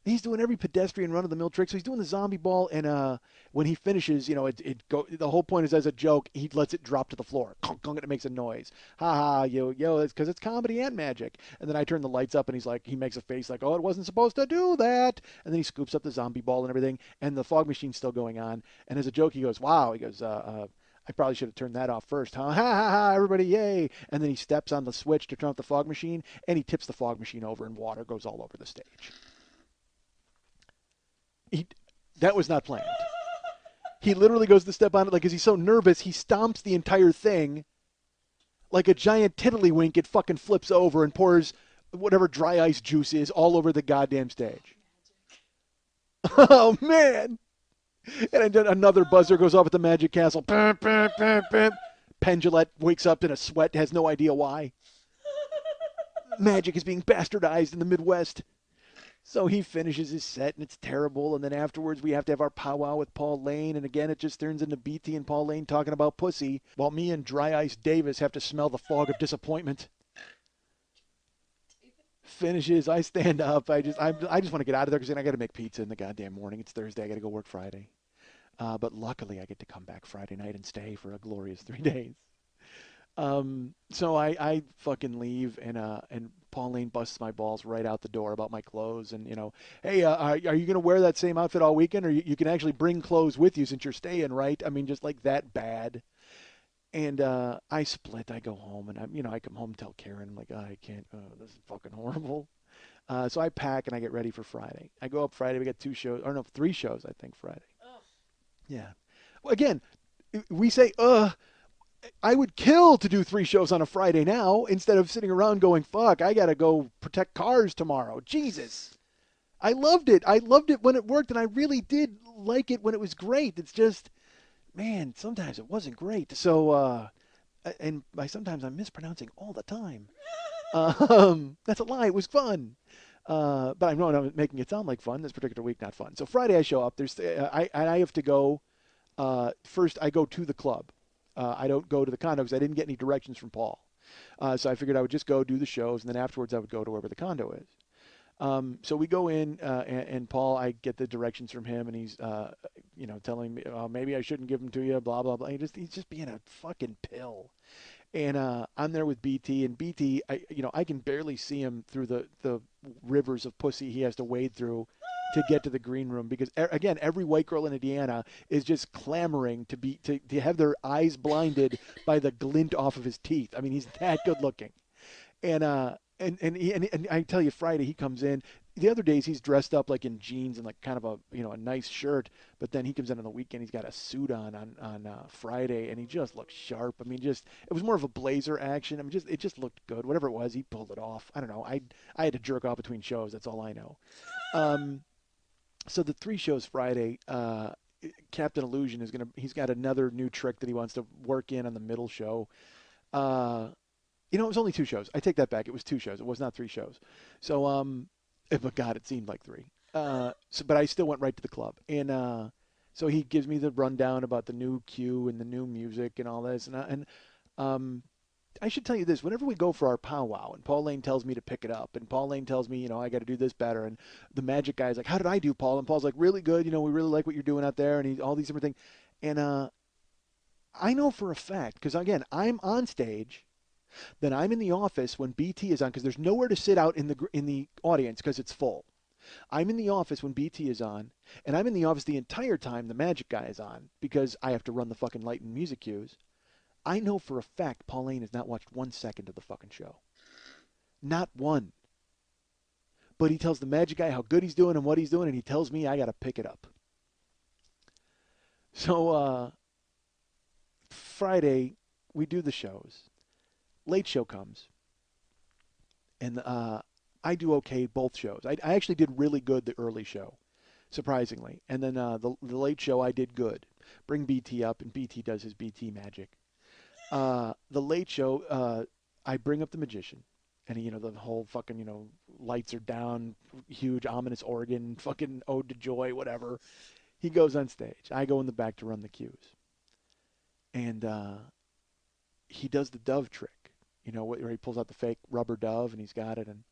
He's doing every pedestrian run-of-the-mill trick. So he's doing the zombie ball, and when he finishes, the whole point is as a joke, he lets it drop to the floor. Conk, conk, and it makes a noise. Ha ha, yo, it's because it's comedy and magic. And then I turn the lights up, and he makes a face like, oh, it wasn't supposed to do that. And then he scoops up the zombie ball and everything, and the fog machine's still going on. And as a joke, he goes, wow. He goes, I probably should have turned that off first, huh? Ha ha ha, everybody, yay. And then he steps on the switch to turn off the fog machine, and he tips the fog machine over, and water goes all over the stage. That was not planned. He literally goes to step on it, like, because he's so nervous, he stomps the entire thing like a giant tiddlywink. It fucking flips over and pours whatever dry ice juice is all over the goddamn stage. Oh, man. And then another buzzer goes off at the Magic Castle. Penn Jillette wakes up in a sweat, has no idea why. Magic is being bastardized in the Midwest. So he finishes his set, and it's terrible. And then afterwards, we have to have our powwow with Paul Lane. And again, it just turns into BT and Paul Lane talking about pussy, while me and Dry Ice Davis have to smell the fog of disappointment. Finishes. I stand up. I just want to get out of there because then I got to make pizza in the goddamn morning. It's Thursday. I got to go work Friday. But luckily, I get to come back Friday night and stay for a glorious 3 days. So I fucking leave, and Pauline busts my balls right out the door about my clothes, and hey, are you gonna wear that same outfit all weekend, or you can actually bring clothes with you since you're staying, right? I mean, just like that bad. And I split. I go home, and I come home and tell Karen, I'm like, oh, I can't. Oh, this is fucking horrible. So I pack and I get ready for Friday. I go up Friday. We got 2 shows, or no, 3 shows, I think, Friday. Ugh. Yeah. Well, again, we say, I would kill to do 3 shows on a Friday now instead of sitting around going, fuck, I got to go protect cars tomorrow. Jesus. I loved it. I loved it when it worked, and I really did like it when it was great. It's just, man, sometimes it wasn't great. So, and by sometimes I'm mispronouncing all the time. That's a lie. It was fun. But I know I'm making it sound like fun. This particular week, not fun. So Friday I show up. I have to go. First, I go to the club. I don't go to the condo because I didn't get any directions from Paul. So I figured I would just go do the shows, and then afterwards I would go to wherever the condo is. So we go in, and Paul, I get the directions from him, and he's, telling me, maybe I shouldn't give them to you, blah, blah, blah. He's just being a fucking pill. And I'm there with BT, and BT, I can barely see him through the rivers of pussy he has to wade through to get to the green room, because again, every white girl in Indiana is just clamoring to have their eyes blinded by the glint off of his teeth. I mean, he's that good looking. And I tell you, Friday he comes in. The other days he's dressed up like in jeans and like kind of a nice shirt, but then he comes in on the weekend. He's got a suit on Friday, and he just looks sharp. I mean, it was more of a blazer action. I mean, it just looked good. Whatever it was, he pulled it off. I don't know. I had to jerk off between shows. That's all I know. So the 3 shows Friday, Captain Illusion he's got another new trick that he wants to work in on the middle show. It was only 2 shows. I take that back. It was 2 shows. It was not 3 shows. So, but God, it seemed like 3. But I still went right to the club. And so he gives me the rundown about the new cue and the new music and all this. And I should tell you this. Whenever we go for our powwow, and Paul Lane tells me to pick it up, and Paul Lane tells me, I got to do this better, and the magic guy's like, how did I do, Paul? And Paul's like, really good. We really like what you're doing out there, and all these different things. And I know for a fact, because, again, I'm on stage, then I'm in the office when BT is on, because there's nowhere to sit out in the audience because it's full. I'm in the office when BT is on, and I'm in the office the entire time the magic guy is on, because I have to run the fucking light and music cues. I know for a fact Pauline has not watched 1 second of the fucking show. Not one. But he tells the magic guy how good he's doing and what he's doing, and he tells me I got to pick it up. So Friday, we do the shows. Late show comes. And I do okay both shows. I actually did really good the early show, surprisingly. And then the late show I did good. Bring BT up, and BT does his BT magic. The late show, I bring up the magician, and the whole fucking, lights are down, huge ominous organ, fucking ode to joy, whatever. He goes on stage. I go in the back to run the cues. And he does the dove trick, where he pulls out the fake rubber dove, and he's got it, and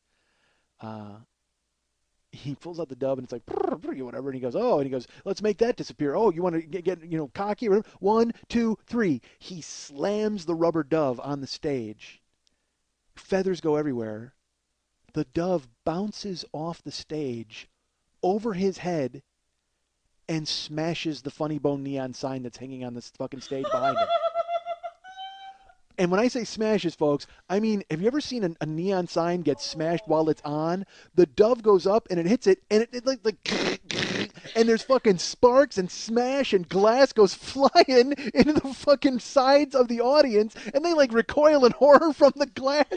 he pulls out the dove, and it's like, whatever, and he goes, oh, and he goes, let's make that disappear. Oh, you want to get cocky? Or whatever. 1, 2, 3. He slams the rubber dove on the stage. Feathers go everywhere. The dove bounces off the stage over his head and smashes the Funny Bone neon sign that's hanging on this fucking stage behind him. And when I say smashes, folks, I mean, have you ever seen a neon sign get smashed while it's on? The dove goes up and it hits it, and it like and there's fucking sparks and smash, and glass goes flying into the fucking sides of the audience, and they like recoil in horror from the glass.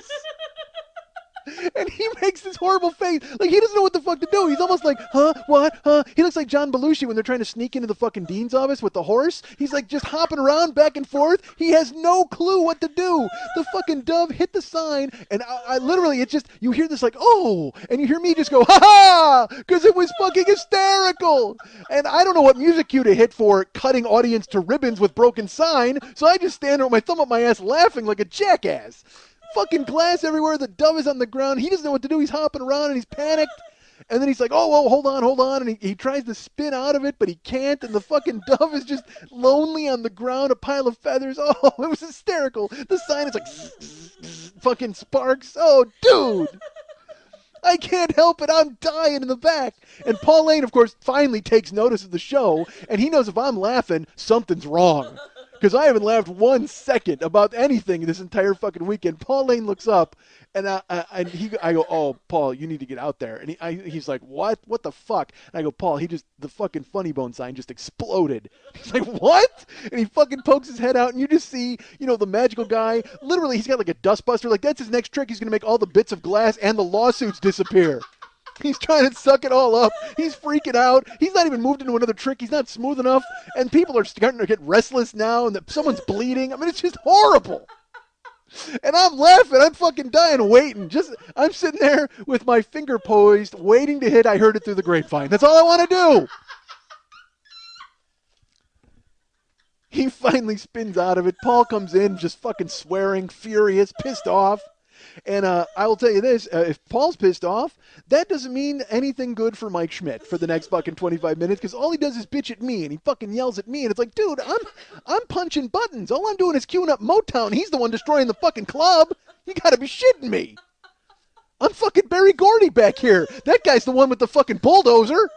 And he makes this horrible face. Like, he doesn't know what the fuck to do. He's almost like, huh? What? Huh? He looks like John Belushi when they're trying to sneak into the fucking dean's office with the horse. He's like just hopping around back and forth. He has no clue what to do. The fucking dove hit the sign, and I literally, it's just, you hear this like, oh, and you hear me just go, ha-ha, because it was fucking hysterical. And I don't know what music cue to hit for cutting audience to ribbons with broken sign, so I just stand there with my thumb up my ass laughing like a jackass. Fucking glass everywhere. The dove is on the ground. He doesn't know what to do. He's hopping around and he's panicked. And then he's like, oh, hold on. And he tries to spin out of it, but he can't. And the fucking dove is just lonely on the ground, a pile of feathers. Oh, it was hysterical. The sign is like fucking sparks. Oh, dude. I can't help it. I'm dying in the back. And Paul Lane, of course, finally takes notice of the show. And he knows if I'm laughing, something's wrong. Because I haven't laughed 1 second about anything this entire fucking weekend. Paul Lane looks up, and I go, oh, Paul, you need to get out there. And he's like, what? What the fuck? And I go, Paul, the fucking Funny Bone sign just exploded. He's like, what? And he fucking pokes his head out, and you just see, the magical guy. Literally, he's got like a dustbuster. Like, that's his next trick. He's going to make all the bits of glass and the lawsuits disappear. He's trying to suck it all up. He's freaking out. He's not even moved into another trick. He's not smooth enough. And people are starting to get restless now, and someone's bleeding. I mean, it's just horrible. And I'm laughing. I'm fucking dying waiting. I'm sitting there with my finger poised, waiting to hit I Heard It Through the Grapevine. That's all I want to do. He finally spins out of it. Paul comes in just fucking swearing, furious, pissed off. And I will tell you this, if Paul's pissed off, that doesn't mean anything good for Mike Schmidt for the next fucking 25 minutes, because all he does is bitch at me, and he fucking yells at me, and it's like, dude, I'm punching buttons. All I'm doing is queuing up Motown. He's the one destroying the fucking club. You gotta be shitting me. I'm fucking Barry Gordy back here. That guy's the one with the fucking bulldozer.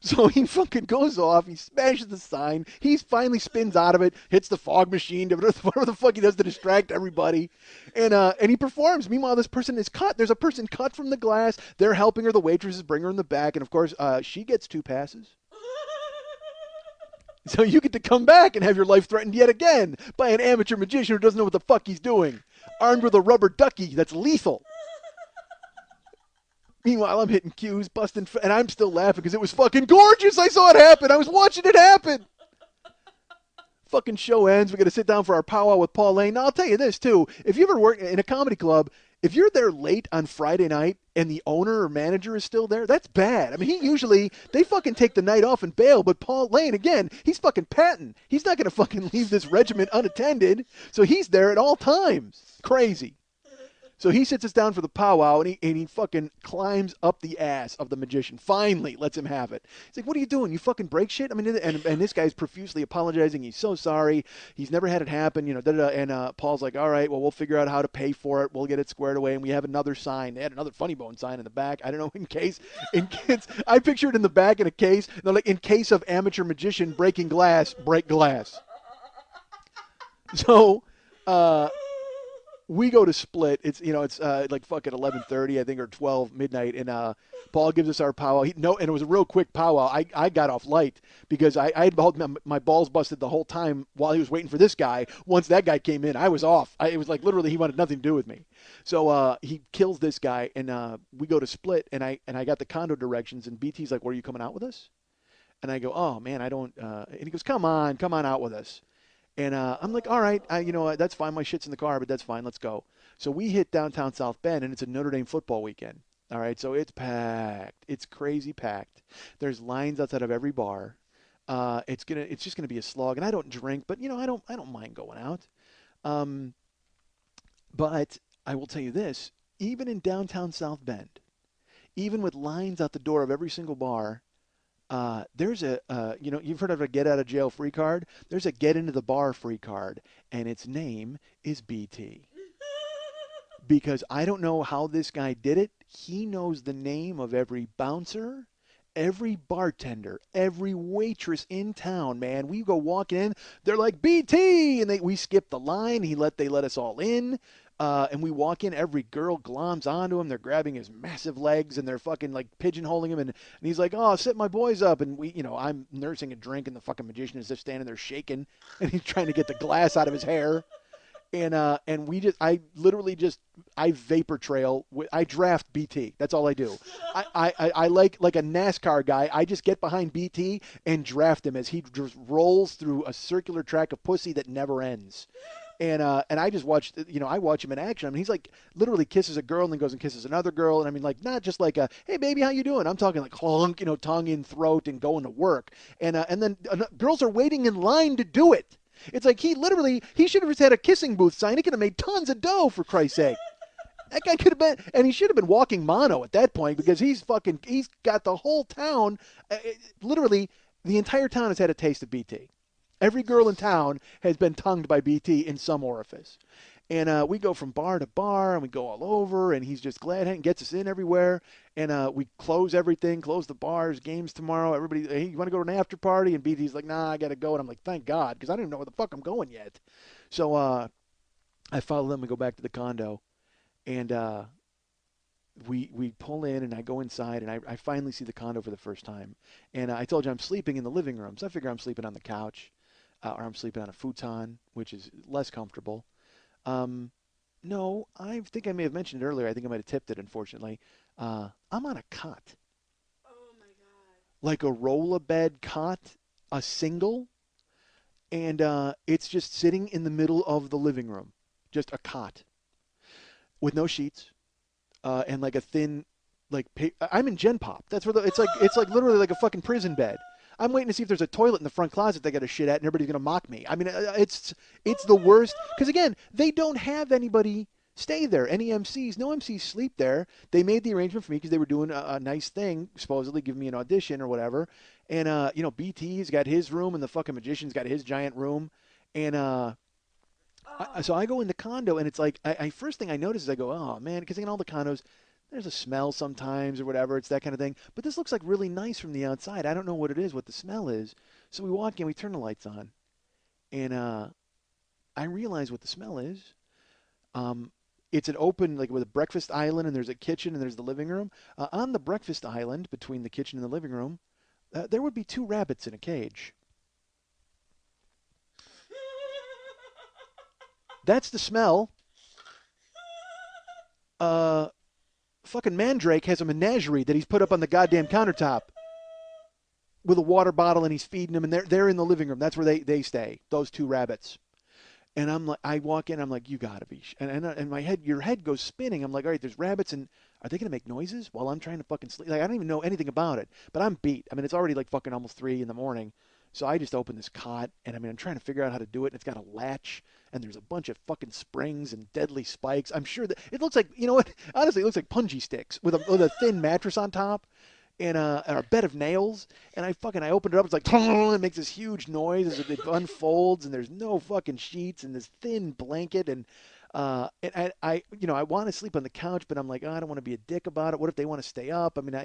So he fucking goes off. He smashes the sign. He finally spins out of it, hits the fog machine, whatever the fuck he does to distract everybody. And he performs. Meanwhile, this person is cut. There's a person cut from the glass. They're helping her. The waitresses bring her in the back. And, of course, she gets 2 passes. So you get to come back and have your life threatened yet again by an amateur magician who doesn't know what the fuck he's doing, armed with a rubber ducky that's lethal. Meanwhile, I'm hitting cues, busting, and I'm still laughing because it was fucking gorgeous. I saw it happen. I was watching it happen. Fucking show ends. We got to sit down for our powwow with Paul Lane. Now, I'll tell you this, too. If you ever work in a comedy club, if you're there late on Friday night and the owner or manager is still there, that's bad. I mean, they fucking take the night off and bail, but Paul Lane, again, he's fucking Patton. He's not going to fucking leave this regiment unattended, so he's there at all times. Crazy. So he sits us down for the powwow, and he fucking climbs up the ass of the magician. Finally lets him have it. He's like, what are you doing? You fucking break shit? I mean, and this guy's profusely apologizing. He's so sorry. He's never had it happen, And Paul's like, all right, well, we'll figure out how to pay for it. We'll get it squared away, and we have another sign. They had another Funny Bone sign in the back. I don't know, I picture it in the back in a case. They're like, in case of amateur magician breaking glass, break glass. So, we go to split. It's like fucking 11:30, I think, or 12 midnight, and Paul gives us our powwow. And it was a real quick powwow. I got off light because I had my balls busted the whole time while he was waiting for this guy. Once that guy came in, I was off. It was like literally he wanted nothing to do with me. So he kills this guy, and we go to split, and I got the condo directions, and BT's like, "Where are you coming out with us?" And I go, "Oh man, I don't." And he goes, "Come on out with us." And I'm like, all right, that's fine. My shit's in the car, but that's fine. Let's go. So we hit downtown South Bend, and it's a Notre Dame football weekend. All right, so it's packed. It's crazy packed. There's lines outside of every bar. It's just gonna be a slog. And I don't drink, but I don't mind going out. But I will tell you this: even in downtown South Bend, even with lines out the door of every single bar, there's a, you've heard of a get out of jail free card. There's a get into the bar free card, and its name is BT. Because I don't know how this guy did it. He knows the name of every bouncer, every bartender, every waitress in town, man. We go walking in, they're like, BT! And we skip the line. They let us all in. And we walk in, every girl gloms onto him. They're grabbing his massive legs and they're fucking like pigeonholing him. And he's like, oh, set my boys up. And I'm nursing a drink and the fucking magician is just standing there shaking. And he's trying to get the glass out of his hair. And I vapor trail. I draft BT. That's all I do. I like a NASCAR guy. I just get behind BT and draft him as he just rolls through a circular track of pussy that never ends. And I just watched, I watch him in action. I mean, he's like literally kisses a girl and then goes and kisses another girl. And I mean, like, not just like hey baby, how you doing? I'm talking like clunk, tongue in throat and going to work. And then girls are waiting in line to do it. It's like he should have just had a kissing booth sign. He could have made tons of dough, for Christ's sake. That guy could have been, and he should have been walking mono at that point because he's got the whole town, literally the entire town has had a taste of BT. Every girl in town has been tongued by BT in some orifice. And we go from bar to bar, and we go all over, and he's just glad and gets us in everywhere. And we close everything, close the bars, games tomorrow. Everybody, hey, you want to go to an after party? And BT's like, nah, I got to go. And I'm like, thank God, because I don't even know where the fuck I'm going yet. So I follow them and go back to the condo. And we pull in, and I go inside, and I finally see the condo for the first time. And I told you I'm sleeping in the living room, so I figure I'm sleeping on the couch, or I'm sleeping on a futon, which is less comfortable. No, I think I may have mentioned it earlier. I think I might have tipped it, unfortunately. I'm on a cot. Oh my God. Like a roll-a-bed cot, a single, and it's just sitting in the middle of the living room. Just a cot. With no sheets, and like a thin, I'm in Gen Pop. That's where it's like literally like a fucking prison bed. I'm waiting to see if there's a toilet in the front closet they got to shit at, and everybody's gonna mock me. I mean, it's the worst because again, they don't have anybody stay there. Any MCs, no MCs sleep there. They made the arrangement for me because they were doing a nice thing, supposedly giving me an audition or whatever. And BT's got his room, and the fucking magician's got his giant room, and so I go in the condo, and it's like I first thing I notice is I go, oh man, because in all the condos, there's a smell sometimes or whatever. It's that kind of thing. But this looks like really nice from the outside. I don't know what it is, what the smell is. So we walk in, we turn the lights on, and I realize what the smell is. It's an open, like with a breakfast island, and there's a kitchen, and there's the living room. On the breakfast island, between the kitchen and the living room, there would be 2 rabbits in a cage. That's the smell. Fucking Mandrake has a menagerie that he's put up on the goddamn countertop with a water bottle, and he's feeding them, and they're in the living room. That's where they stay, those 2 rabbits. And I'm like, I walk in, I'm like, you gotta be, and my head, your head goes spinning. I'm like, all right, there's rabbits, and are they gonna make noises while I'm trying to fucking sleep? Like, I don't even know anything about it, but I'm beat. I mean, it's already like fucking almost 3 in the morning. So I just open this cot, and I mean, I'm trying to figure out how to do it, and it's got a latch, and there's a bunch of fucking springs and deadly spikes. I'm sure that it looks like, you know what? Honestly, it looks like punji sticks with a thin mattress on top, and a bed of nails. And I opened it up. It's like, it makes this huge noise as it unfolds, and there's no fucking sheets and this thin blanket, and I want to sleep on the couch, but I'm like, oh, I don't want to be a dick about it. What if they want to stay up? I mean,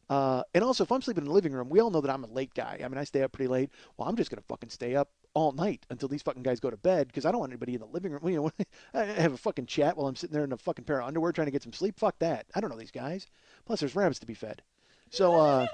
and also, if I'm sleeping in the living room, we all know that I'm a late guy. I mean, I stay up pretty late. Well, I'm just going to fucking stay up all night until these fucking guys go to bed because I don't want anybody in the living room. You know, I have a fucking chat while I'm sitting there in a fucking pair of underwear trying to get some sleep. Fuck that. I don't know these guys. Plus, there's rabbits to be fed. So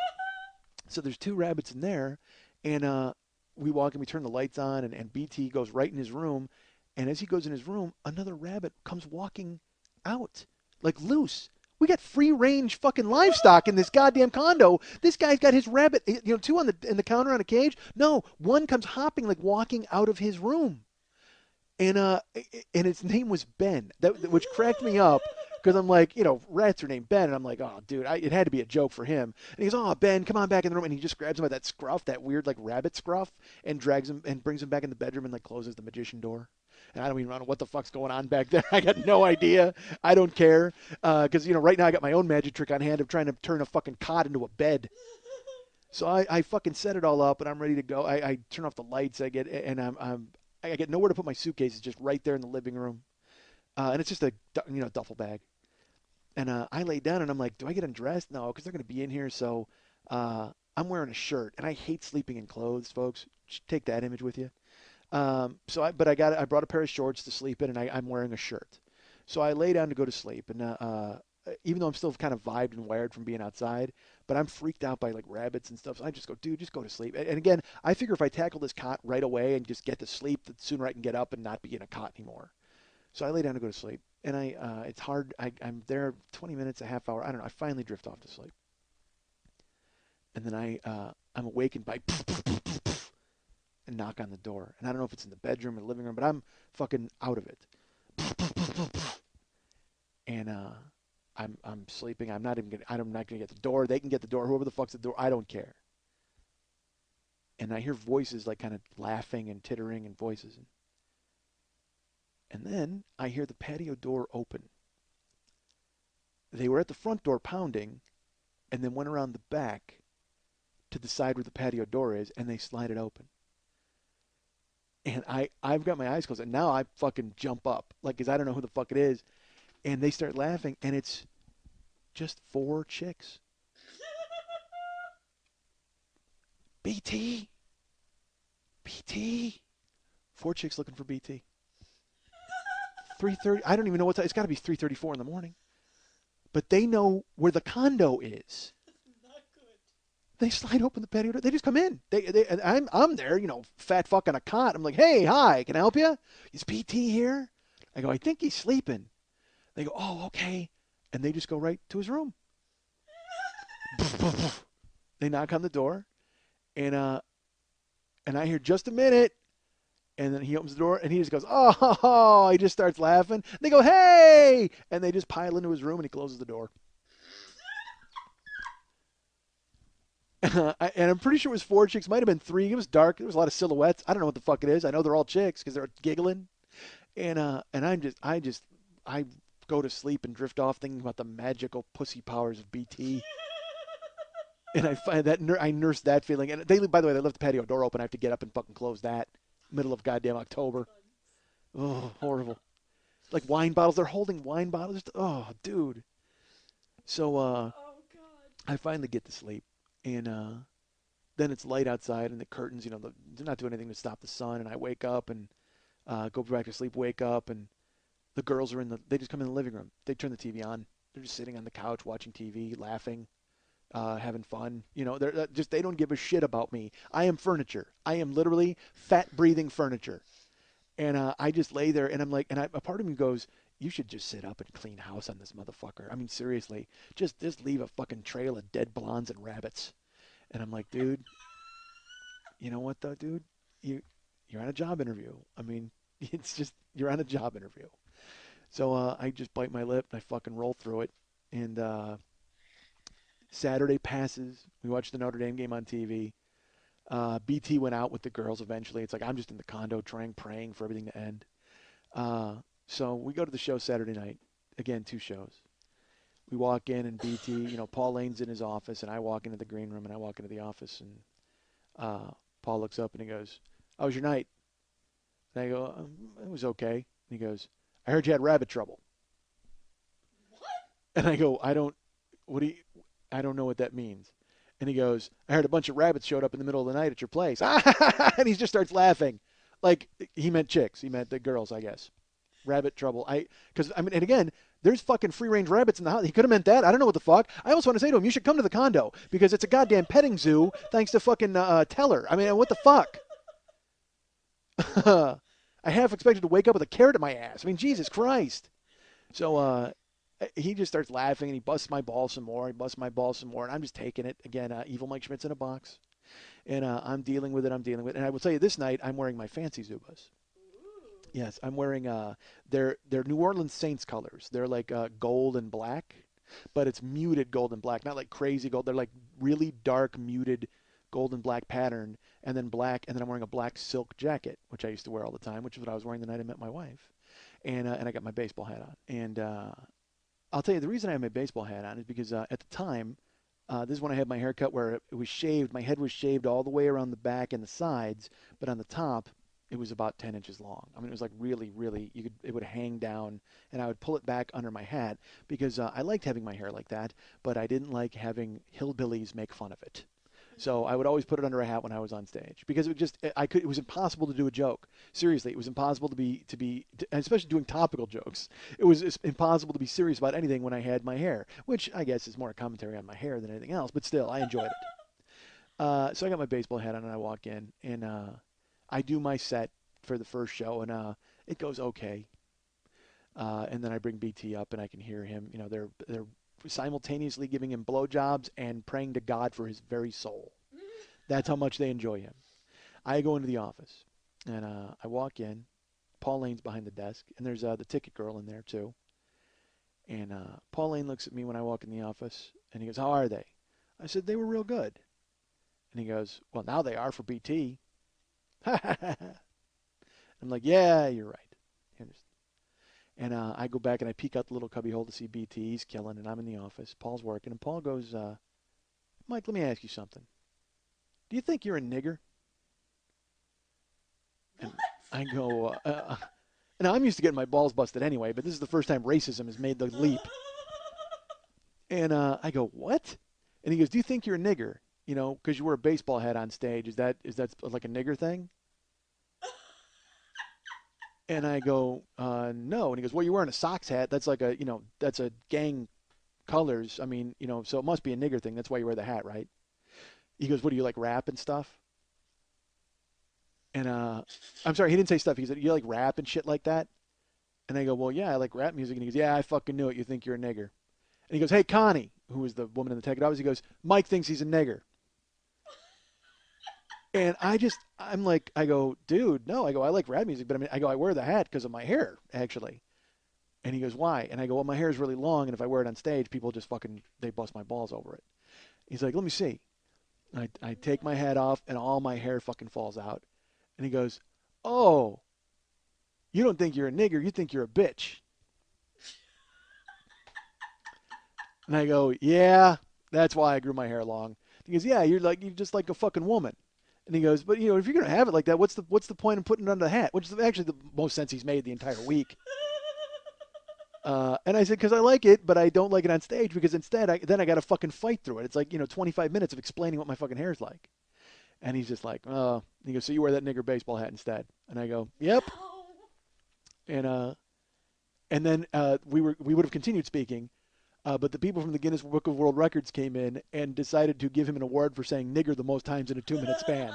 there's 2 rabbits in there, and we walk and we turn the lights on, and BT goes right in his room, and as he goes in his room, another rabbit comes walking out, like loose. We got free range fucking livestock in this goddamn condo. This guy's got his rabbit, 2 in the counter on a cage. No, 1 comes hopping, like walking out of his room, and its name was Ben, which cracked me up because I'm like, rats are named Ben, and I'm like, oh dude, it had to be a joke for him. And he goes, oh Ben, come on back in the room, and he just grabs him by that scruff, that weird like rabbit scruff, and drags him and brings him back in the bedroom and like closes the magician door. and I don't even know what the fuck's going on back there. I got no idea. I don't care because right now I got my own magic trick on hand of trying to turn a fucking cot into a bed. So I fucking set it all up and I'm ready to go. I turn off the lights. I get nowhere to put my suitcase. It's just right there in the living room, and it's just a duffel bag. And I lay down and I'm like, do I get undressed? No, because they're gonna be in here. So I'm wearing a shirt, and I hate sleeping in clothes, folks. Just take that image with you. I brought a pair of shorts to sleep in, and I'm wearing a shirt. So I lay down to go to sleep, and even though I'm still kind of vibed and wired from being outside, but I'm freaked out by like rabbits and stuff. So I just go, dude, just go to sleep. And again, I figure if I tackle this cot right away and just get to sleep, the sooner I can get up and not be in a cot anymore. So I lay down to go to sleep, and it's hard. I'm there 20 minutes, a half hour. I don't know. I finally drift off to sleep, and then I'm awakened by and knock on the door, and I don't know if it's in the bedroom or the living room, but I'm fucking out of it. And I'm sleeping. I'm not gonna get the door. They can get the door. Whoever the fuck's the door, I don't care. And I hear voices like kind of laughing and tittering and voices. And then I hear the patio door open. They were at the front door pounding, and then went around the back to the side where the patio door is, and they slide it open. And I've got my eyes closed, and now I fucking jump up, like, because I don't know who the fuck it is. And they start laughing, and it's just 4 chicks. BT. 4 chicks looking for BT. 3:30. I don't even know what time. It's got to be 3:34 in the morning. But they know where the condo is. They slide open the patio door. They just come in. And I'm there, fat fuck on a cot. I'm like, hey, hi, can I help you? Is BT here? I go, I think he's sleeping. They go, oh, okay. And they just go right to his room. They knock on the door, and I hear just a minute, and then he opens the door, and he just goes, oh, he just starts laughing. They go, hey, and they just pile into his room, and he closes the door. And I'm pretty sure it was 4 chicks. Might have been 3. It was dark. There was a lot of silhouettes. I don't know what the fuck it is. I know they're all chicks because they're giggling. And I go to sleep and drift off thinking about the magical pussy powers of BT. And I find that I nurse that feeling. And by the way, they left the patio door open. I have to get up and fucking close that. Middle of goddamn October. Oh, horrible. Like wine bottles. They're holding wine bottles. Oh, dude. So I finally get to sleep. And then it's light outside, and the curtains, they're not doing anything to stop the sun. And I wake up and go back to sleep, wake up, and the girls are they just come in the living room. They turn the TV on. They're just sitting on the couch watching TV, laughing, having fun. They don't give a shit about me. I am furniture. I am literally fat-breathing furniture. And I just lay there, and I'm like, a part of me goes, you should just sit up and clean house on this motherfucker. I mean, seriously, just leave a fucking trail of dead blondes and rabbits. And I'm like, dude, you know what though, dude? You're on a job interview. I mean, it's just, you're on a job interview. So I just bite my lip and I fucking roll through it. And Saturday passes. We watch the Notre Dame game on TV. BT went out with the girls eventually. It's like I'm just in the condo praying for everything to end. So we go to the show Saturday night. Again, 2 shows. We walk in, and BT, Paul Lane's in his office, and I walk into the green room, and I walk into the office, and Paul looks up, and he goes, how was your night? And I go, it was okay. And he goes, I heard you had rabbit trouble. What? And I go, I don't know what that means. And he goes, I heard a bunch of rabbits showed up in the middle of the night at your place. And he just starts laughing. Like, he meant chicks. He meant the girls, I guess. Rabbit trouble. And again, there's fucking free-range rabbits in the house. He could have meant that. I don't know what the fuck. I also want to say to him, you should come to the condo because it's a goddamn petting zoo thanks to fucking Teller. I mean, what the fuck? I half expected to wake up with a carrot in my ass. I mean, Jesus Christ. So he just starts laughing, and he busts my balls some more. And I'm just taking it. Again, evil Mike Schmidt's in a box. And I'm dealing with it. And I will tell you, this night, I'm wearing my fancy Zubas. Yes, I'm wearing they're New Orleans Saints colors. They're like gold and black, but it's muted gold and black, not like crazy gold. They're like really dark, muted gold and black pattern, and then black, and then I'm wearing a black silk jacket, which I used to wear all the time, which is what I was wearing the night I met my wife. And I got my baseball hat on. And I'll tell you, the reason I had my baseball hat on is because at the time, this is when I had my hair cut where it was shaved. My head was shaved all the way around the back and the sides, but on the top, it was about 10 inches long. I mean, it was like really, really, it would hang down, and I would pull it back under my hat because I liked having my hair like that, but I didn't like having hillbillies make fun of it. So I would always put it under a hat when I was on stage because it was impossible to do a joke. Seriously, it was impossible and especially doing topical jokes. It was impossible to be serious about anything when I had my hair, which I guess is more a commentary on my hair than anything else, but still, I enjoyed it. So I got my baseball hat on and I walk in and I do my set for the first show and it goes okay. And then I bring BT up and I can hear him. You know, they're simultaneously giving him blowjobs and praying to God for his very soul. That's how much they enjoy him. I go into the office and I walk in. Paul Lane's behind the desk and there's the ticket girl in there too. And Paul Lane looks at me when I walk in the office and he goes, "How are they?" I said, "They were real good." And he goes, "Well, now they are for BT." I'm like, "Yeah, you're right." And I go back and I peek out the little cubby hole to see BT. He's killing, and I'm in the office. Paul's working, and Paul goes, "Mike, let me ask you something. Do you think you're a nigger?" And I go, now I'm used to getting my balls busted anyway, but this is the first time racism has made the leap. And I go, "What?" And he goes, "Do you think you're a nigger? You know, because you wear a baseball hat on stage. Is that like a nigger thing?" And I go, "No." And he goes, "Well, you're wearing a Sox hat. That's like that's a gang colors. I mean, so it must be a nigger thing. That's why you wear the hat, right?" He goes, "What do you like, rap and stuff?" And I'm sorry, he didn't say stuff. He said, "You like rap and shit like that?" And I go, "Well, yeah, I like rap music." And he goes, "Yeah, I fucking knew it. You think you're a nigger." And he goes, "Hey, Connie," who was the woman in the ticket office, he goes, "Mike thinks he's a nigger." And I'm like, I go, "Dude, no." I go, "I like rap music, but I wear the hat because of my hair, actually." And he goes, "Why?" And I go, "Well, my hair is really long, and if I wear it on stage, people just they bust my balls over it." He's like, "Let me see." I take my hat off, and all my hair fucking falls out. And he goes, "Oh, you don't think you're a nigger, you think you're a bitch." And I go, "Yeah, that's why I grew my hair long." He goes, "Yeah, you're just like a fucking woman." And he goes, "But if you're gonna have it like that, what's the point of putting it under the hat?" Which is actually the most sense he's made the entire week. And I said, "Because I like it, but I don't like it on stage because instead I got to fucking fight through it. It's like 25 minutes of explaining what my fucking hair's like." And he's just like, "Oh." He goes, "So you wear that nigger baseball hat instead?" And I go, "Yep." And then we would have continued speaking. But the people from the Guinness Book of World Records came in and decided to give him an award for saying nigger the most times in a 2-minute span.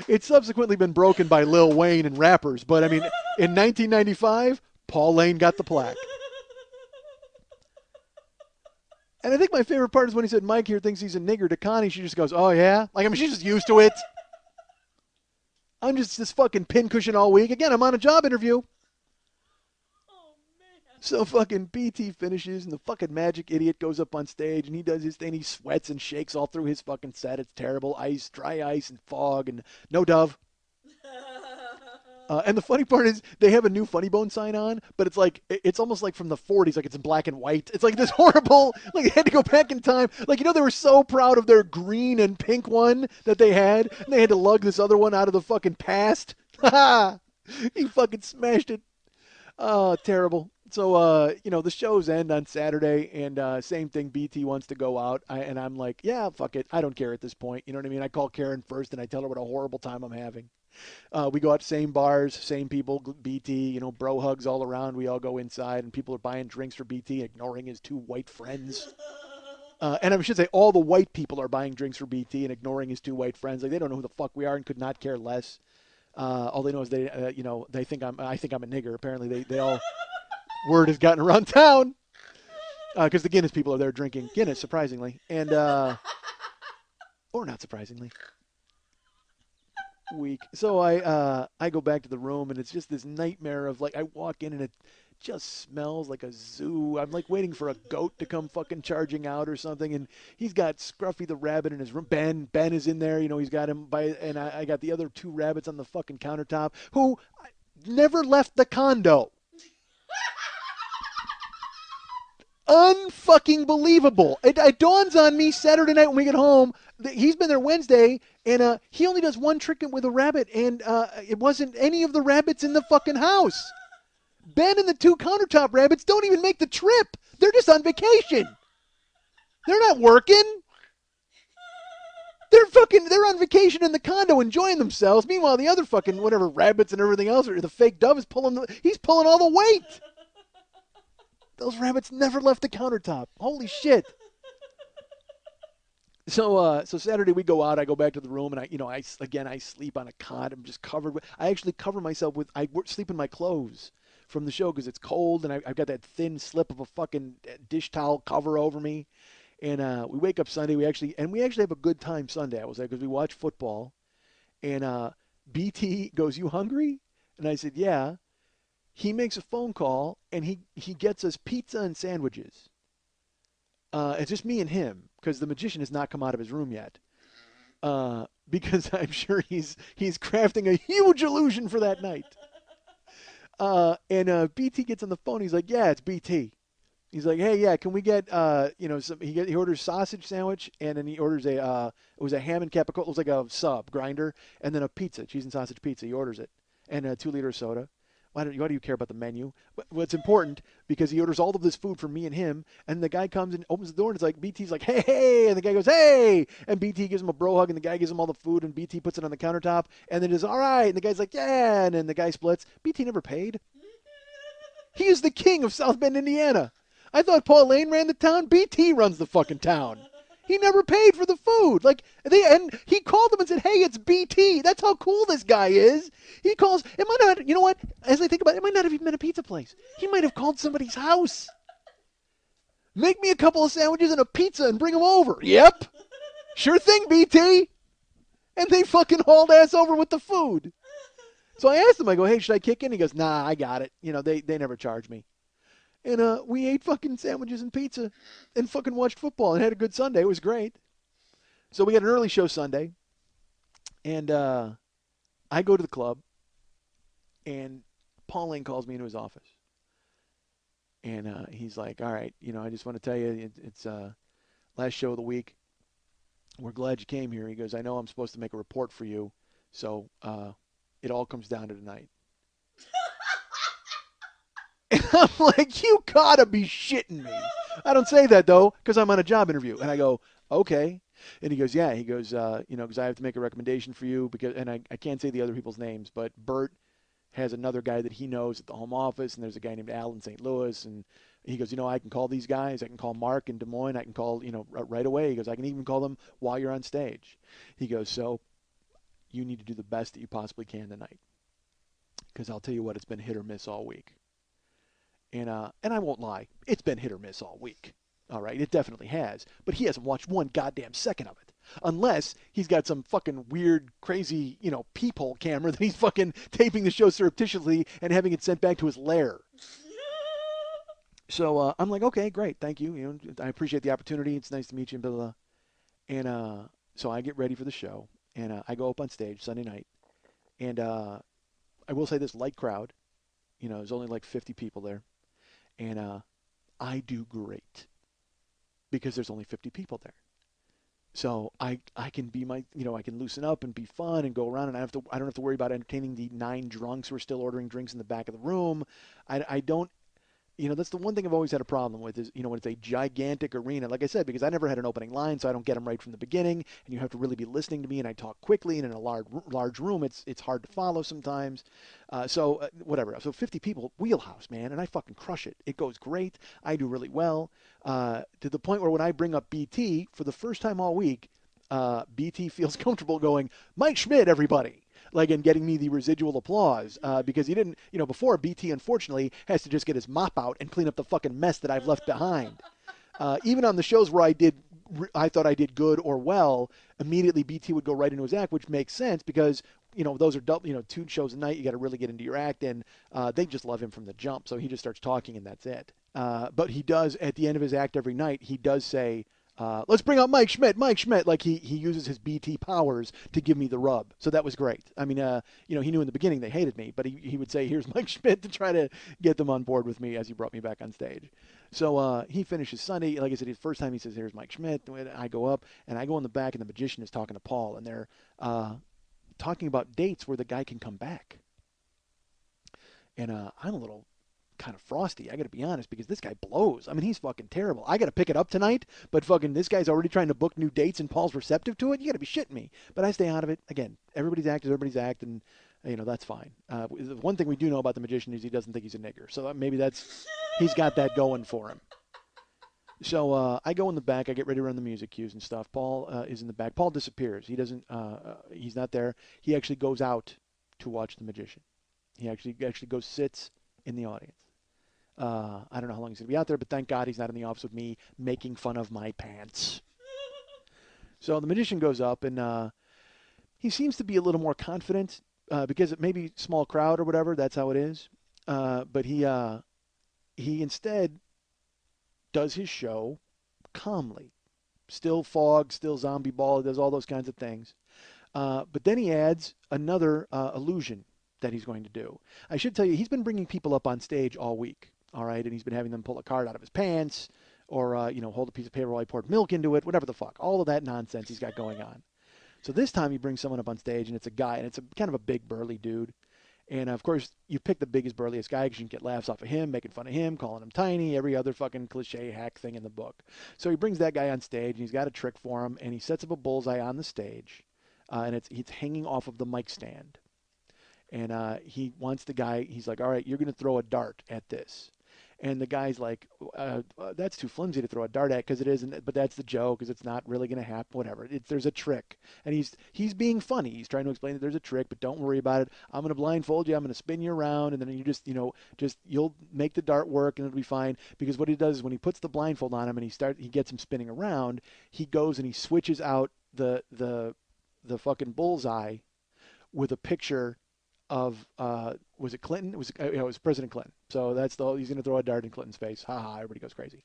It's subsequently been broken by Lil Wayne and rappers, but I mean, in 1995, Paul Lane got the plaque. And I think my favorite part is when he said, "Mike here thinks he's a nigger." To Connie, she just goes, "Oh, yeah?" Like, I mean, she's just used to it. I'm just this fucking pincushion all week. Again, I'm on a job interview. So fucking BT finishes, and the fucking magic idiot goes up on stage, and he does his thing. He sweats and shakes all through his fucking set. It's terrible. Ice, dry ice, and fog, and no Dove. And the funny part is they have a new Funny Bone sign on, but it's almost like from the 40s, like it's in black and white. It's like this horrible, like they had to go back in time. Like, they were so proud of their green and pink one that they had, and they had to lug this other one out of the fucking past. He fucking smashed it. Oh, terrible. So, the shows end on Saturday, and same thing, BT wants to go out, and I'm like, yeah, fuck it. I don't care at this point. You know what I mean? I call Karen first, and I tell her what a horrible time I'm having. We go out, same bars, same people, BT, bro hugs all around. We all go inside, and people are buying drinks for BT, ignoring his two white friends. And I should say all the white people are buying drinks for BT and ignoring his two white friends. Like, they don't know who the fuck we are and could not care less. All they know is they think I think I'm a nigger. Apparently, they all word has gotten around town because the Guinness people are there drinking Guinness, surprisingly, and or not surprisingly. Week. So I go back to the room, and it's just this nightmare of, like, I walk in and just smells like a zoo. I'm like waiting for a goat to come fucking charging out or something, and he's got Scruffy the rabbit in his room. Ben is in there. He's got him and I got the other 2 rabbits on the fucking countertop who never left the condo. Unfucking believable. It dawns on me Saturday night when we get home. He's been there Wednesday, and he only does one trick with a rabbit, and it wasn't any of the rabbits in the fucking house. Ben and the 2 countertop rabbits don't even make the trip. They're just on vacation. They're not working. They're on vacation in the condo enjoying themselves. Meanwhile, the other fucking whatever rabbits and everything else, or the fake dove is he's pulling all the weight. Those rabbits never left the countertop. Holy shit. So Saturday we go out. I go back to the room, and I sleep on a cot. I'm just covered with. I actually cover myself with. I sleep in my clothes from the show because it's cold, and I've got that thin slip of a fucking dish towel cover over me. And we wake up Sunday. We actually have a good time Sunday. I was like, because we watch football, and BT goes, "You hungry?" And I said, "Yeah." He makes a phone call, and he gets us pizza and sandwiches. It's just me and him, because the magician has not come out of his room yet. Because I'm sure he's crafting a huge illusion for that night. And BT gets on the phone. He's like, "Yeah, it's BT." He's like, "Hey, yeah, can we get he orders sausage sandwich, and then he orders it was a ham and capicola. It was like a sub grinder, and then a pizza, cheese and sausage pizza. He orders it, and a 2-liter soda." Why do you care about the menu? Well, it's important because he orders all of this food for me and him, and the guy comes and opens the door, and it's like, BT's like, "Hey," and the guy goes, "Hey," and BT gives him a bro hug, and the guy gives him all the food, and BT puts it on the countertop, and then is "All right," and the guy's like, "Yeah," and then the guy splits. BT never paid. He is the king of South Bend, Indiana. I thought Paul Lane ran the town. BT runs the fucking town. He never paid for the food. And he called them and said, "Hey, it's BT." That's how cool this guy is. He calls. It might not. You know what? As I think about it, it might not have even been a pizza place. He might have called somebody's house. "Make me a couple of sandwiches and a pizza and bring them over." Yep. Sure thing, BT. And they fucking hauled ass over with the food. So I asked him. I go, "Hey, should I kick in?" He goes, "Nah, I got it. They never charge me." And we ate fucking sandwiches and pizza and fucking watched football and had a good Sunday. It was great. So we had an early show Sunday. And I go to the club. And Paul Lane calls me into his office. And he's like, "All right, I just want to tell you, it's last show of the week. We're glad you came here." He goes, "I know I'm supposed to make a report for you. So it all comes down to tonight." And I'm like, "You gotta be shitting me." I don't say that, though, because I'm on a job interview. And I go, "Okay." And he goes, "Yeah." He goes, because I have to make a recommendation for you. And I can't say the other people's names, but Bert has another guy that he knows at the home office, and there's a guy named Al in St. Louis. And he goes, "I can call these guys. I can call Mark in Des Moines. I can call, right away." He goes, "I can even call them while you're on stage." He goes, "So you need to do the best that you possibly can tonight. Because I'll tell you what, it's been hit or miss all week." And I won't lie, it's been hit or miss all week. All right, it definitely has. But he hasn't watched one goddamn second of it. Unless he's got some fucking weird, crazy, peephole camera that he's fucking taping the show surreptitiously and having it sent back to his lair. So I'm like, "Okay, great, thank you. I appreciate the opportunity. It's nice to meet you, blah, blah, blah." And so I get ready for the show, and I go up on stage Sunday night. And I will say this, light crowd. There's only like 50 people there. And I do great because there's only 50 people there. So I can be I can loosen up and be fun and go around, and I don't have to worry about entertaining the 9 drunks who are still ordering drinks in the back of the room. I don't. That's the one thing I've always had a problem with is, when it's a gigantic arena, like I said, because I never had an opening line, so I don't get them right from the beginning, and you have to really be listening to me, and I talk quickly, and in a large room, it's hard to follow sometimes. So whatever. So 50 people, wheelhouse, man, and I fucking crush it. It goes great. I do really well, to the point where when I bring up BT for the first time all week, BT feels comfortable going, "Mike Schmidt, everybody." And getting me the residual applause, because he didn't, before BT, unfortunately, has to just get his mop out and clean up the fucking mess that I've left behind. Even on the shows where I thought I did good or well, immediately BT would go right into his act, which makes sense because those are two shows a night. You got to really get into your act, and they just love him from the jump. So he just starts talking, and that's it. But he does, at the end of his act every night, he does say, let's bring out Mike Schmidt. Like he uses his BT powers to give me the rub. So that was great. I mean, he knew in the beginning they hated me, but he would say, here's Mike Schmidt, to try to get them on board with me as he brought me back on stage. So he finishes Sunday. Like I said, the first time he says, here's Mike Schmidt. I go up, and I go in the back, and the magician is talking to Paul, and they're talking about dates where the guy can come back. And I'm a little kind of frosty, I got to be honest, because this guy blows. I mean, he's fucking terrible. I got to pick it up tonight, but fucking this guy's already trying to book new dates, and Paul's receptive to it. You got to be shitting me. But I stay out of it. Again, everybody's acting. That's fine. The one thing we do know about the magician is he doesn't think he's a nigger. So maybe he's got that going for him. So I go in the back. I get ready to run the music cues and stuff. Paul is in the back. Paul disappears. He doesn't. He's not there. He actually goes out to watch the magician. He actually goes sits in the audience. I don't know how long he's going to be out there, but thank God he's not in the office with me making fun of my pants. So the magician goes up, and he seems to be a little more confident because it may be small crowd or whatever. That's how it is. But he instead does his show calmly. Still fog, still zombie ball, does all those kinds of things. But then he adds another illusion that he's going to do. I should tell you, he's been bringing people up on stage all week, all right? And he's been having them pull a card out of his pants or, hold a piece of paper while he poured milk into it, whatever the fuck. All of that nonsense he's got going on. So this time he brings someone up on stage, and it's a guy, and it's kind of a big, burly dude. And, of course, you pick the biggest, burliest guy because you can get laughs off of him, making fun of him, calling him tiny, every other fucking cliche hack thing in the book. So he brings that guy on stage, and he's got a trick for him, and he sets up a bullseye on the stage, and it's hanging off of the mic stand. And he wants the guy, he's like, all right, you're going to throw a dart at this. And the guy's like, that's too flimsy to throw a dart at because it isn't, but that's the joke because it's not really going to happen, whatever. There's a trick. And he's being funny. He's trying to explain that there's a trick, but don't worry about it. I'm going to blindfold you. I'm going to spin you around, and then you just you'll make the dart work, and it'll be fine. Because what he does is when he puts the blindfold on him and he gets him spinning around, he goes and he switches out the fucking bullseye with a picture of was it Clinton? It was President Clinton. So that's he's going to throw a dart in Clinton's face. Ha ha! Everybody goes crazy.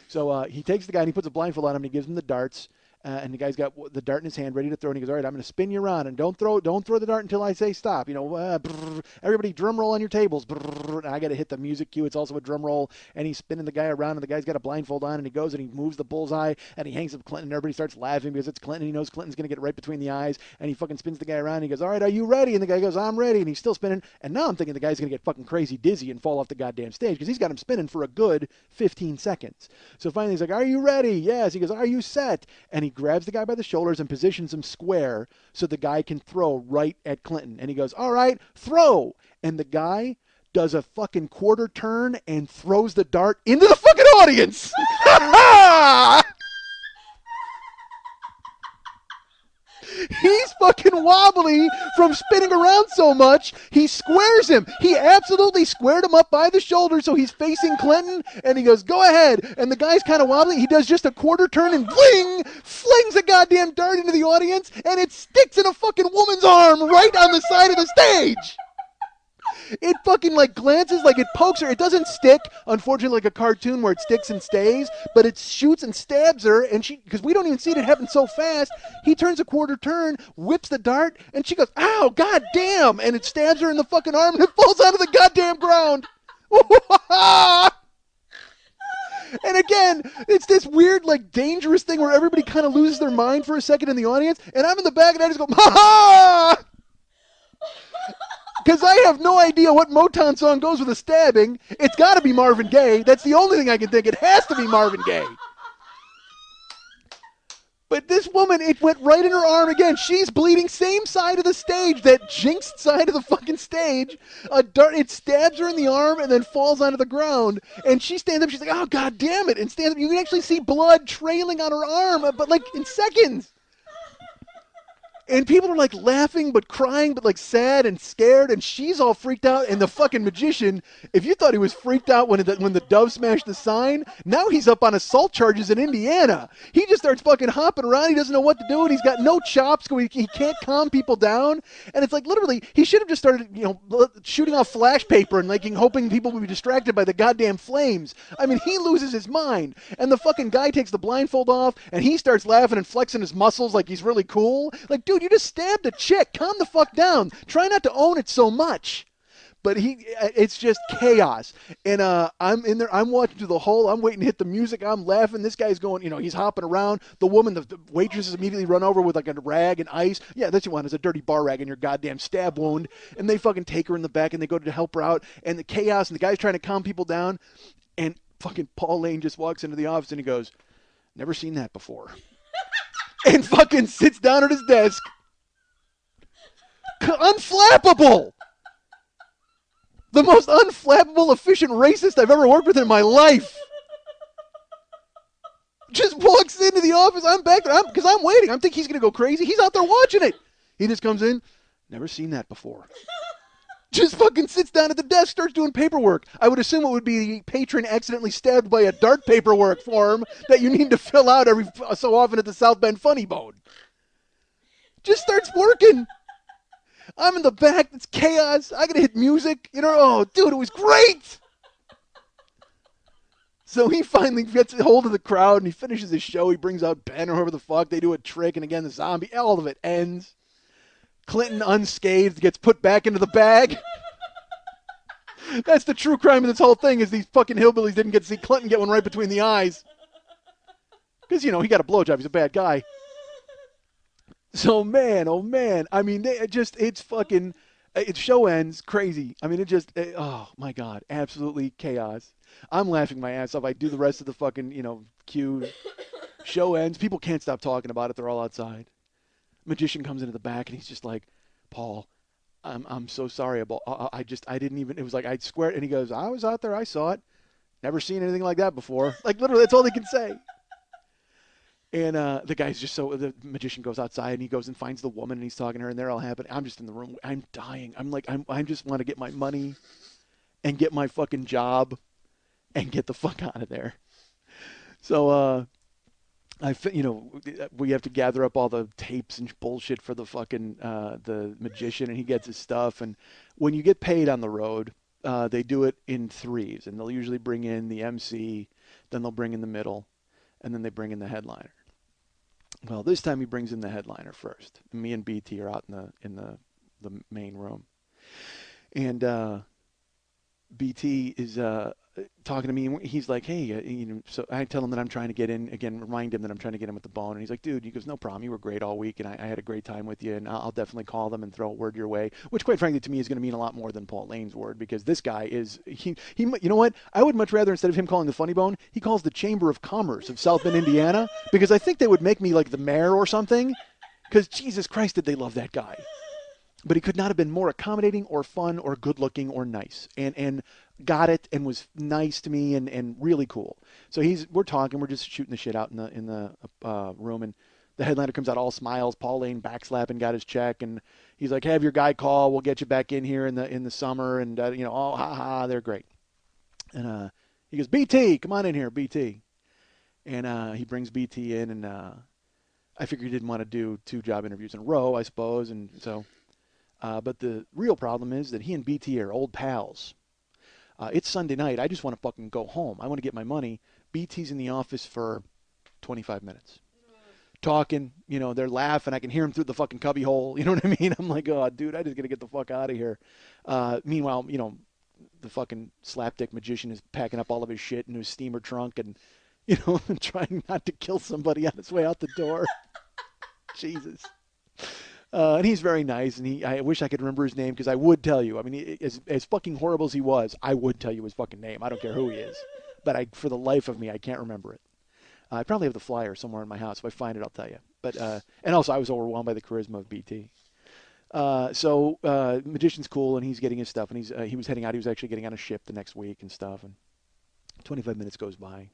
So he takes the guy and he puts a blindfold on him and he gives him the darts. And the guy's got the dart in his hand, ready to throw. And he goes, "All right, I'm going to spin you around, and don't throw the dart until I say stop. Everybody, drum roll on your tables. And I got to hit the music cue. It's also a drum roll. And he's spinning the guy around, and the guy's got a blindfold on, and he goes and he moves the bullseye, and he hangs up Clinton. And everybody starts laughing because it's Clinton. He knows Clinton's going to get right between the eyes, and he fucking spins the guy around. And he goes, "All right, are you ready?" And the guy goes, "I'm ready." And he's still spinning. And now I'm thinking the guy's going to get fucking crazy dizzy and fall off the goddamn stage because he's got him spinning for a good 15 seconds. So finally he's like, "Are you ready?" "Yes." He goes, "Are you set?" And he grabs the guy by the shoulders and positions him square so the guy can throw right at Clinton. And he goes, "All right, throw." And the guy does a fucking quarter turn and throws the dart into the fucking audience. He's fucking wobbly from spinning around so much. He squares him. He absolutely squared him up by the shoulder so he's facing Clinton, and he goes, "Go ahead." And the guy's kind of wobbly. He does just a quarter turn and bling, flings a goddamn dart into the audience, and it sticks in a fucking woman's arm right on the side of the stage. It fucking glances, it pokes her. It doesn't stick, unfortunately, like a cartoon where it sticks and stays, but it shoots and stabs her, and because we don't even see it happen so fast, he turns a quarter turn, whips the dart, and she goes, "Ow, goddamn," and it stabs her in the fucking arm, and it falls out of the goddamn ground. And again, it's this weird, dangerous thing where everybody kind of loses their mind for a second in the audience, and I'm in the back, and I just go, "Ha ha!" Because I have no idea what Motown song goes with a stabbing. It's got to be Marvin Gaye. That's the only thing I can think. It has to be Marvin Gaye. But this woman, it went right in her arm again. She's bleeding, same side of the stage, that jinxed side of the fucking stage. A dart, it stabs her in the arm and then falls onto the ground. And she stands up, she's like, "Oh, God damn it," and stands up. You can actually see blood trailing on her arm, but in seconds. And people are like laughing but crying but like sad and scared, and she's all freaked out. And the fucking magician, if you thought he was freaked out when the dove smashed the sign, now he's up on assault charges in Indiana. He just starts fucking hopping around. He doesn't know what to do, and he's got no chops. So he can't calm people down. And it's like literally he should have just started shooting off flash paper and like hoping people would be distracted by the goddamn flames. I mean, he loses his mind, and the fucking guy takes the blindfold off, and he starts laughing and flexing his muscles like he's really cool. Like, dude, you just stabbed a chick. Calm the fuck down. Try not to own it so much. But it's just chaos. And I'm in there. I'm watching through the hole. I'm waiting to hit the music. I'm laughing. This guy's going, he's hopping around. The woman, the waitresses immediately run over with like a rag and ice. Yeah, that's what you want is a dirty bar rag in your goddamn stab wound. And they fucking take her in the back and they go to help her out. And the chaos and the guy's trying to calm people down. And fucking Paul Lane just walks into the office and he goes, "Never seen that before." And fucking sits down at his desk. Unflappable! The most unflappable, efficient racist I've ever worked with in my life. Just walks into the office. I'm back there because I'm waiting. I'm thinking he's going to go crazy. He's out there watching it. He just comes in. "Never seen that before." Just fucking sits down at the desk, starts doing paperwork. I would assume it would be the patron accidentally stabbed by a dart paperwork form that you need to fill out every so often at the South Bend Funny Bone. Just starts working. I'm in the back. It's chaos. I gotta hit music. Oh, dude, it was great. So he finally gets a hold of the crowd and he finishes his show. He brings out Ben or whoever the fuck. They do a trick, and again, the zombie, all of it ends. Clinton, unscathed, gets put back into the bag. That's the true crime of this whole thing is these fucking hillbillies didn't get to see Clinton get one right between the eyes. Because, he got a blowjob. He's a bad guy. So, man, oh, man. I mean, it's fucking, show ends crazy. I mean, oh, my God, absolutely chaos. I'm laughing my ass off. I do the rest of the fucking, cue. Show ends. People can't stop talking about it. They're all outside. Magician comes into the back and he's just like, "Paul, I'm so sorry about, I didn't even, it was like, I swear," and he goes, "I was out there. I saw it. Never seen anything like that before." Like, literally, that's all they can say. And the guy's just the magician goes outside and he goes and finds the woman and he's talking to her and they're all happy. I'm just in the room. I'm dying. I'm like, I just want to get my money and get my fucking job and get the fuck out of there. So, we have to gather up all the tapes and bullshit for the fucking, the magician, and he gets his stuff. And when you get paid on the road, they do it in threes, and they'll usually bring in the MC, then they'll bring in the middle, and then they bring in the headliner. Well, this time he brings in the headliner first. Me and BT are out in the main room. And, BT is, talking to me. He's like, "Hey, so I tell him that I'm trying to get in again, remind him that I'm trying to get him at the bone." And he's like, "Dude," he goes, "no problem. You were great all week, and I had a great time with you, and I'll definitely call them and throw a word your way," which, quite frankly, to me is going to mean a lot more than Paul Lane's word, because this guy is, he, you know what? I would much rather, instead of him calling the Funny Bone, he calls the Chamber of Commerce of South Bend, Indiana, because I think they would make me like the mayor or something, because Jesus Christ, did they love that guy. But he could not have been more accommodating or fun or good-looking or nice, and got it and was nice to me and really cool. So we're talking, we're just shooting the shit out in the room, and the headliner comes out all smiles. Paul Lane backslapping, got his check, and he's like, "Have your guy call. We'll get you back in here in the summer." And oh, ha ha, they're great. And he goes, "BT, come on in here, BT." And he brings BT in, and I figured he didn't want to do 2 job interviews in a row, I suppose, and so. But the real problem is that he and BT are old pals. It's Sunday night. I just want to fucking go home. I want to get my money. BT's in the office for 25 minutes. Talking, they're laughing. I can hear him through the fucking cubby hole. You know what I mean? I'm like, "Oh, dude, I just got to get the fuck out of here." Meanwhile, the fucking slapdick magician is packing up all of his shit into his steamer trunk and, trying not to kill somebody on his way out the door. Jesus. And he's very nice, and I wish I could remember his name, because I would tell you. I mean, as fucking horrible as he was, I would tell you his fucking name. I don't care who he is. But for the life of me, I can't remember it. I probably have the flyer somewhere in my house. If I find it, I'll tell you. But and also, I was overwhelmed by the charisma of BT. So magician's cool, and he's getting his stuff, and he was heading out. He was actually getting on a ship the next week and stuff. And 25 minutes goes by.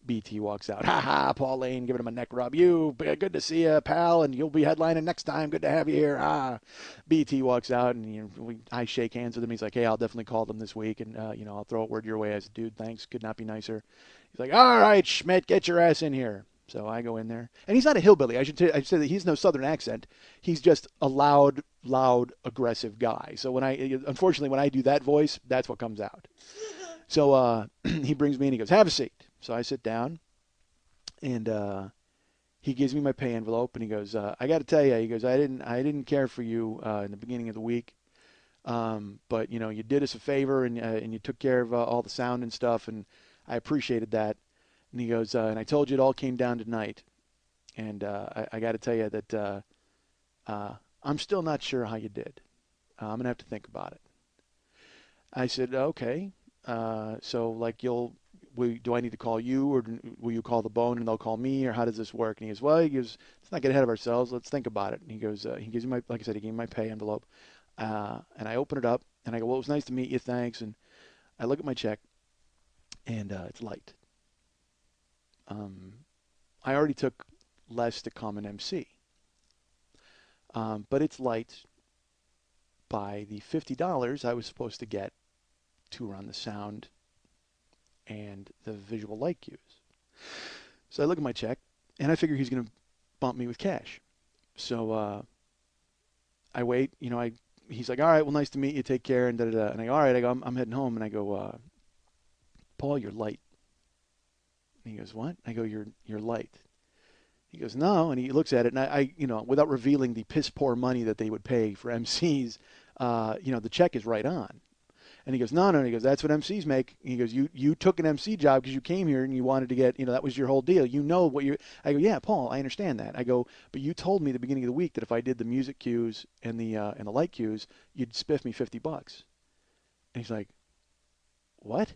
BT walks out. Ha ha, Paul Lane giving him a neck rub. Good to see you, pal, and you'll be headlining next time. Good to have you here. Ah. BT walks out, and I shake hands with him. He's like, hey, I'll definitely call them this week, and I'll throw a word your way. I said, dude, thanks. Could not be nicer. He's like, all right, Schmidt, get your ass in here. So I go in there. And he's not a hillbilly. I should say that he's no southern accent. He's just a loud, aggressive guy. So unfortunately, when I do that voice, that's what comes out. So he brings me in. He goes, have a seat. So I sit down, and he gives me my pay envelope, and he goes, I got to tell you, he goes, I didn't care for you in the beginning of the week, but you did us a favor, and you took care of all the sound and stuff, and I appreciated that. And he goes, and I told you it all came down tonight, and I got to tell you that I'm still not sure how you did. I'm gonna have to think about it. I said, okay, so like do I need to call you, or will you call the Bone and they'll call me, or how does this work? And he goes, let's not get ahead of ourselves. Let's think about it. And he goes, he gives me like I said, he gave me my pay envelope, and I open it up, and I go, well, it was nice to meet you, thanks. And I look at my check, and it's light. I already took less to come and MC, but it's light by the $50 I was supposed to get to run the sound and the visual light cues. So I look at my check, and I figure he's going to bump me with cash. So I wait. He's like, all right, well, nice to meet you. Take care. And da-da-da. And I go, all right. I go, I'm heading home. And I go, Paul, you're light. And he goes, what? I go, you're light. He goes, no. And he looks at it, and I without revealing the piss poor money that they would pay for MCs, the check is right on. And he goes, no. He goes, that's what MCs make. He goes, you took an MC job because you came here and you wanted to get, that was your whole deal. I go, yeah, Paul, I understand that. I go, but you told me at the beginning of the week that if I did the music cues and the light cues, you'd spiff me $50. And he's like, what?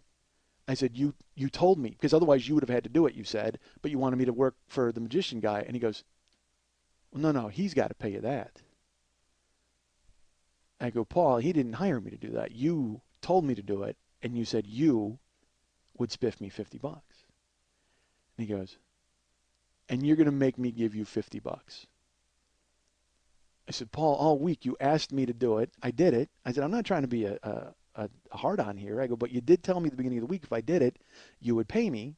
I said, you told me, because otherwise you would have had to do it, you said, but you wanted me to work for the magician guy. And he goes, well, no, he's got to pay you that. I go, Paul, he didn't hire me to do that. You told me to do it, and you said you would spiff me $50. And he goes, and you're going to make me give you $50. I said, Paul, all week you asked me to do it. I did it. I said, I'm not trying to be a hard-on here. I go, but you did tell me at the beginning of the week if I did it, you would pay me.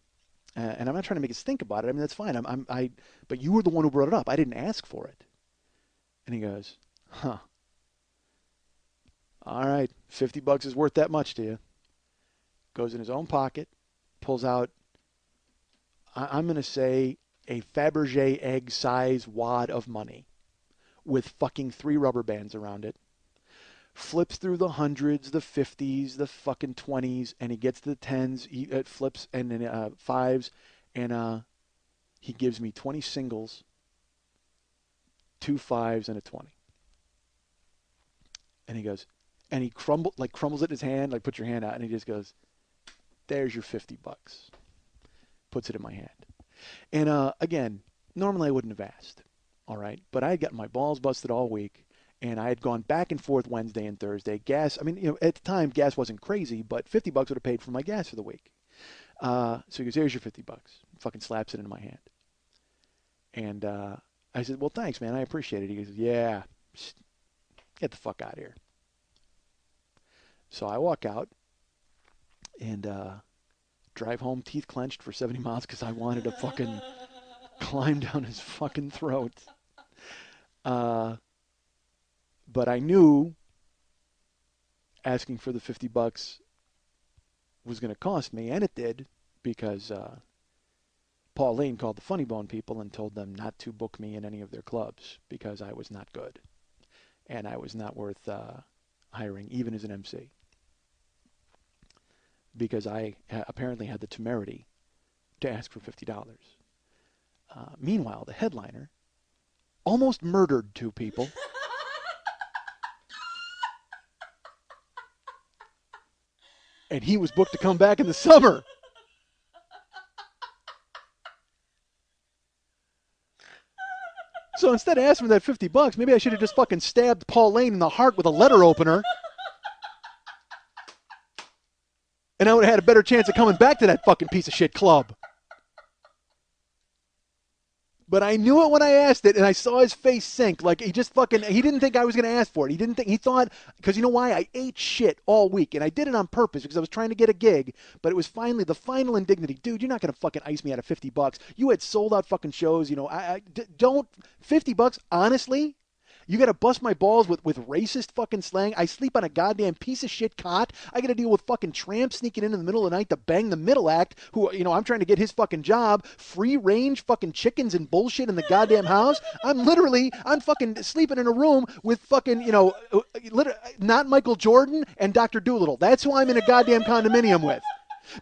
And I'm not trying to make us think about it. I mean, that's fine. But you were the one who brought it up. I didn't ask for it. And he goes, huh. All right, $50 is worth that much to you. Goes in his own pocket, pulls out, I'm going to say, a Fabergé egg size wad of money with fucking 3 rubber bands around it. Flips through the hundreds, the 50s, the fucking 20s, and he gets to the 10s, he flips, and then 5s, and he gives me 20 singles, 2 5s, and a 20. And he goes, and he crumbles it in his hand, like, put your hand out, and he just goes, there's your $50. Puts it in my hand. And again, normally I wouldn't have asked, all right? But I had gotten my balls busted all week, and I had gone back and forth Wednesday and Thursday. Gas, I mean, at the time, gas wasn't crazy, but $50 would have paid for my gas for the week. So he goes, here's your $50. Fucking slaps it into my hand. And I said, well, thanks, man. I appreciate it. He goes, yeah, get the fuck out of here. So I walk out and drive home teeth clenched for 70 miles because I wanted to fucking climb down his fucking throat. But I knew asking for the $50 was going to cost me, and it did, because Paul Lane called the Funny Bone people and told them not to book me in any of their clubs because I was not good, and I was not worth hiring, even as an MC, because I apparently had the temerity to ask for $50. Meanwhile, the headliner almost murdered 2 people. And he was booked to come back in the summer. So instead of asking for that $50, maybe I should have just fucking stabbed Paul Lane in the heart with a letter opener. And I would have had a better chance of coming back to that fucking piece of shit club. But I knew it when I asked it, and I saw his face sink. Like, he just fucking, he didn't think I was going to ask for it. He thought, because you know why? I ate shit all week, and I did it on purpose because I was trying to get a gig, but it was finally the final indignity. Dude, you're not going to fucking ice me out of $50. You had sold out fucking shows, you know. Don't, $50, honestly? You got to bust my balls with racist fucking slang. I sleep on a goddamn piece of shit cot. I got to deal with fucking tramps sneaking in the middle of the night to bang the middle act who, you know, I'm trying to get his fucking job. Free range fucking chickens and bullshit in the goddamn house. I'm fucking sleeping in a room with fucking, you know, not Michael Jordan and Dr. Doolittle. That's who I'm in a goddamn condominium with.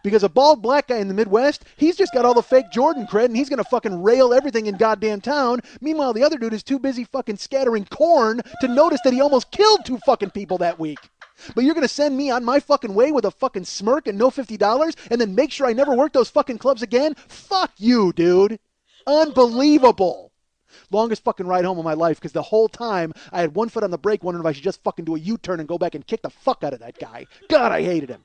Because a bald black guy in the Midwest, he's just got all the fake Jordan cred, and he's going to fucking rail everything in goddamn town. Meanwhile, the other dude is too busy fucking scattering corn to notice that he almost killed 2 fucking people that week. But you're going to send me on my fucking way with a fucking smirk and no $50 and then make sure I never work those fucking clubs again? Fuck you, dude. Unbelievable. Longest fucking ride home of my life because the whole time I had one foot on the brake wondering if I should just fucking do a U-turn and go back and kick the fuck out of that guy. God, I hated him.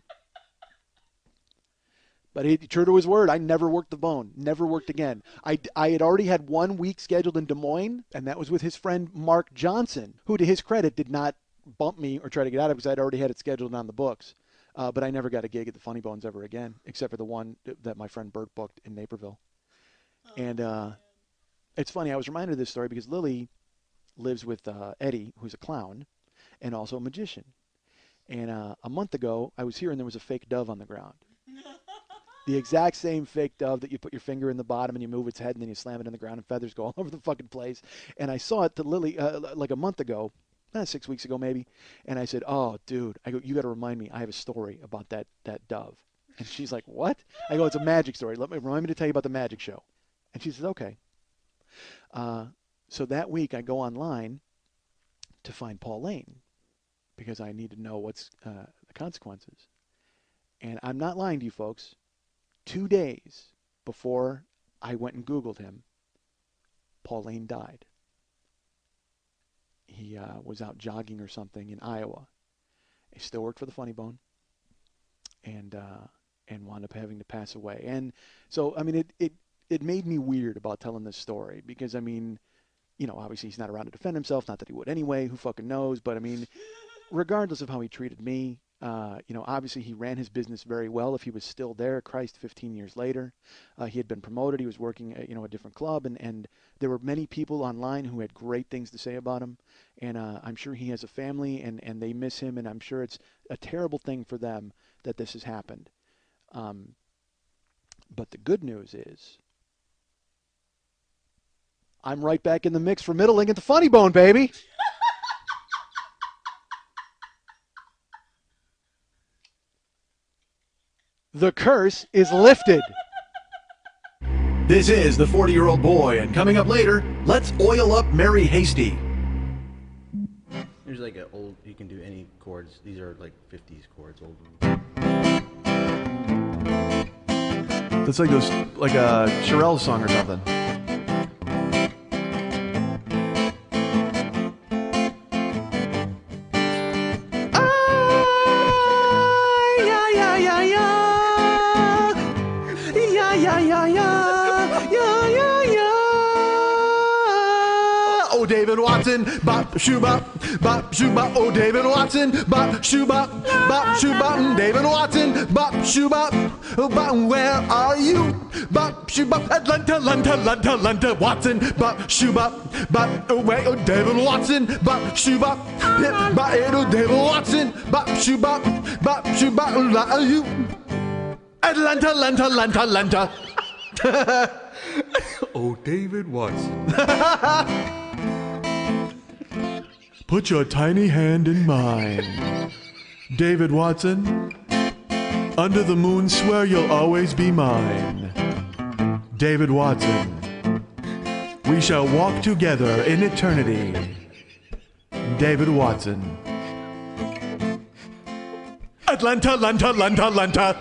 But he, true to his word, I never worked the bone. Never worked again. I had already had 1 week scheduled in Des Moines, and that was with his friend Mark Johnson, who, to his credit, did not bump me or try to get out of it because I'd already had it scheduled on the books. But I never got a gig at the Funny Bones ever again, except for the one that my friend Bert booked in Naperville. And it's funny, I was reminded of this story because Lily lives with Eddie, who's a clown, and also a magician. And a month ago, I was here and there was a fake dove on the ground. The exact same fake dove that you put your finger in the bottom and you move its head and then you slam it in the ground and feathers go all over the fucking place. And I saw it to Lily like a month ago, 6 weeks ago maybe. And I said, oh, dude, I go, you got to remind me. I have a story about that dove. And she's like, what? I go, it's a magic story. Remind me to tell you about the magic show. And she says, okay. So that week I go online to find Paul Lane because I need to know what's the consequences. And I'm not lying to you folks. 2 days before I went and Googled him, Paul Lane died. He was out jogging or something in Iowa. He still worked for the Funny Bone and wound up having to pass away. And so, I mean, it made me weird about telling this story because, I mean, you know, obviously he's not around to defend himself. Not that he would anyway. Who fucking knows? But, I mean, regardless of how he treated me, you know, obviously he ran his business very well if he was still there, Christ, 15 years later. He had been promoted. He was working at, you know, a different club. And there were many people online who had great things to say about him. And I'm sure he has a family and they miss him. And I'm sure it's a terrible thing for them that this has happened. But the good news is I'm right back in the mix for middling at the Funny Bone, baby. The curse is lifted. This is the 40-year-old boy, and coming up later, let's oil up Mary Hasty. There's like an old, you can do any chords. These are like 50s chords, old. That's like those, like a Sherelle song or something. Oh, David Watson, bop, shoo, bop, shoo, bop. Oh, David Watson, bop, shoo, bop, shoo, bop. David Watson, bop, shoo, bop, bop. Where are you? Bop, shoo, bop. Atlanta, Atlanta, Atlanta, Atlanta. Watson, bop, shoo, bop, bop. Oh, wait, oh, David Watson, bop, shoo, bop. Hit by it, oh, David Watson, bop, shoo, bop, shoo, bop. Where are you? Atlanta, Atlanta, Atlanta, Atlanta. Oh, David Watson. Put your tiny hand in mine. David Watson, under the moon swear you'll always be mine. David Watson, we shall walk together in eternity. David Watson. Atlanta, Atlanta, Atlanta, Atlanta.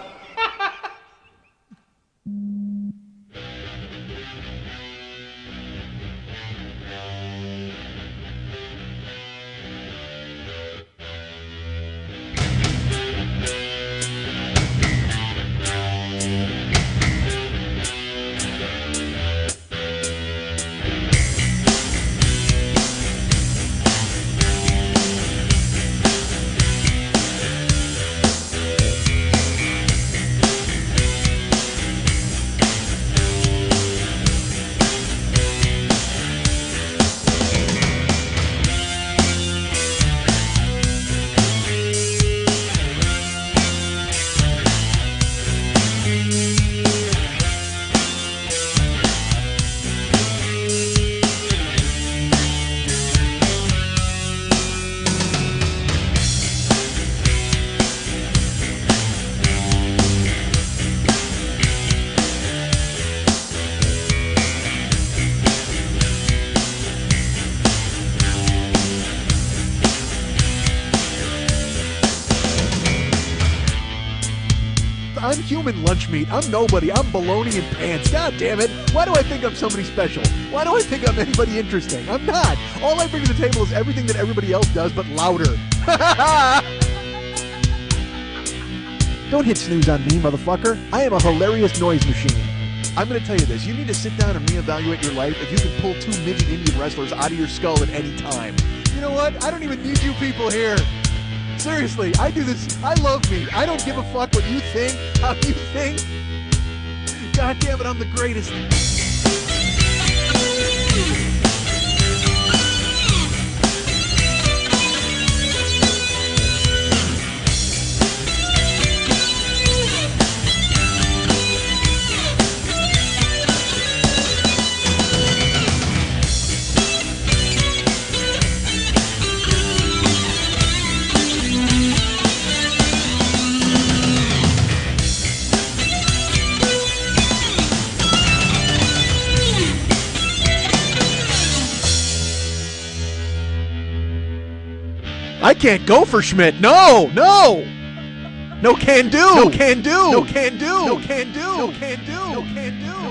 human lunch meat. I'm nobody. I'm baloney in pants. God damn it. Why do I think I'm somebody special? Why do I think I'm anybody interesting? I'm not. All I bring to the table is everything that everybody else does, but louder. Don't hit snooze on me, motherfucker. I am a hilarious noise machine. I'm going to tell you this. You need to sit down and reevaluate your life if you can pull 2 midget Indian wrestlers out of your skull at any time. You know what? I don't even need you people here. Seriously, I do this. I love me. I don't give a fuck what you think, how you think. God damn it, I'm the greatest. I can't go for Schmidt. No, no. No can do. No can do. No can do. No can do. No can do. No can do.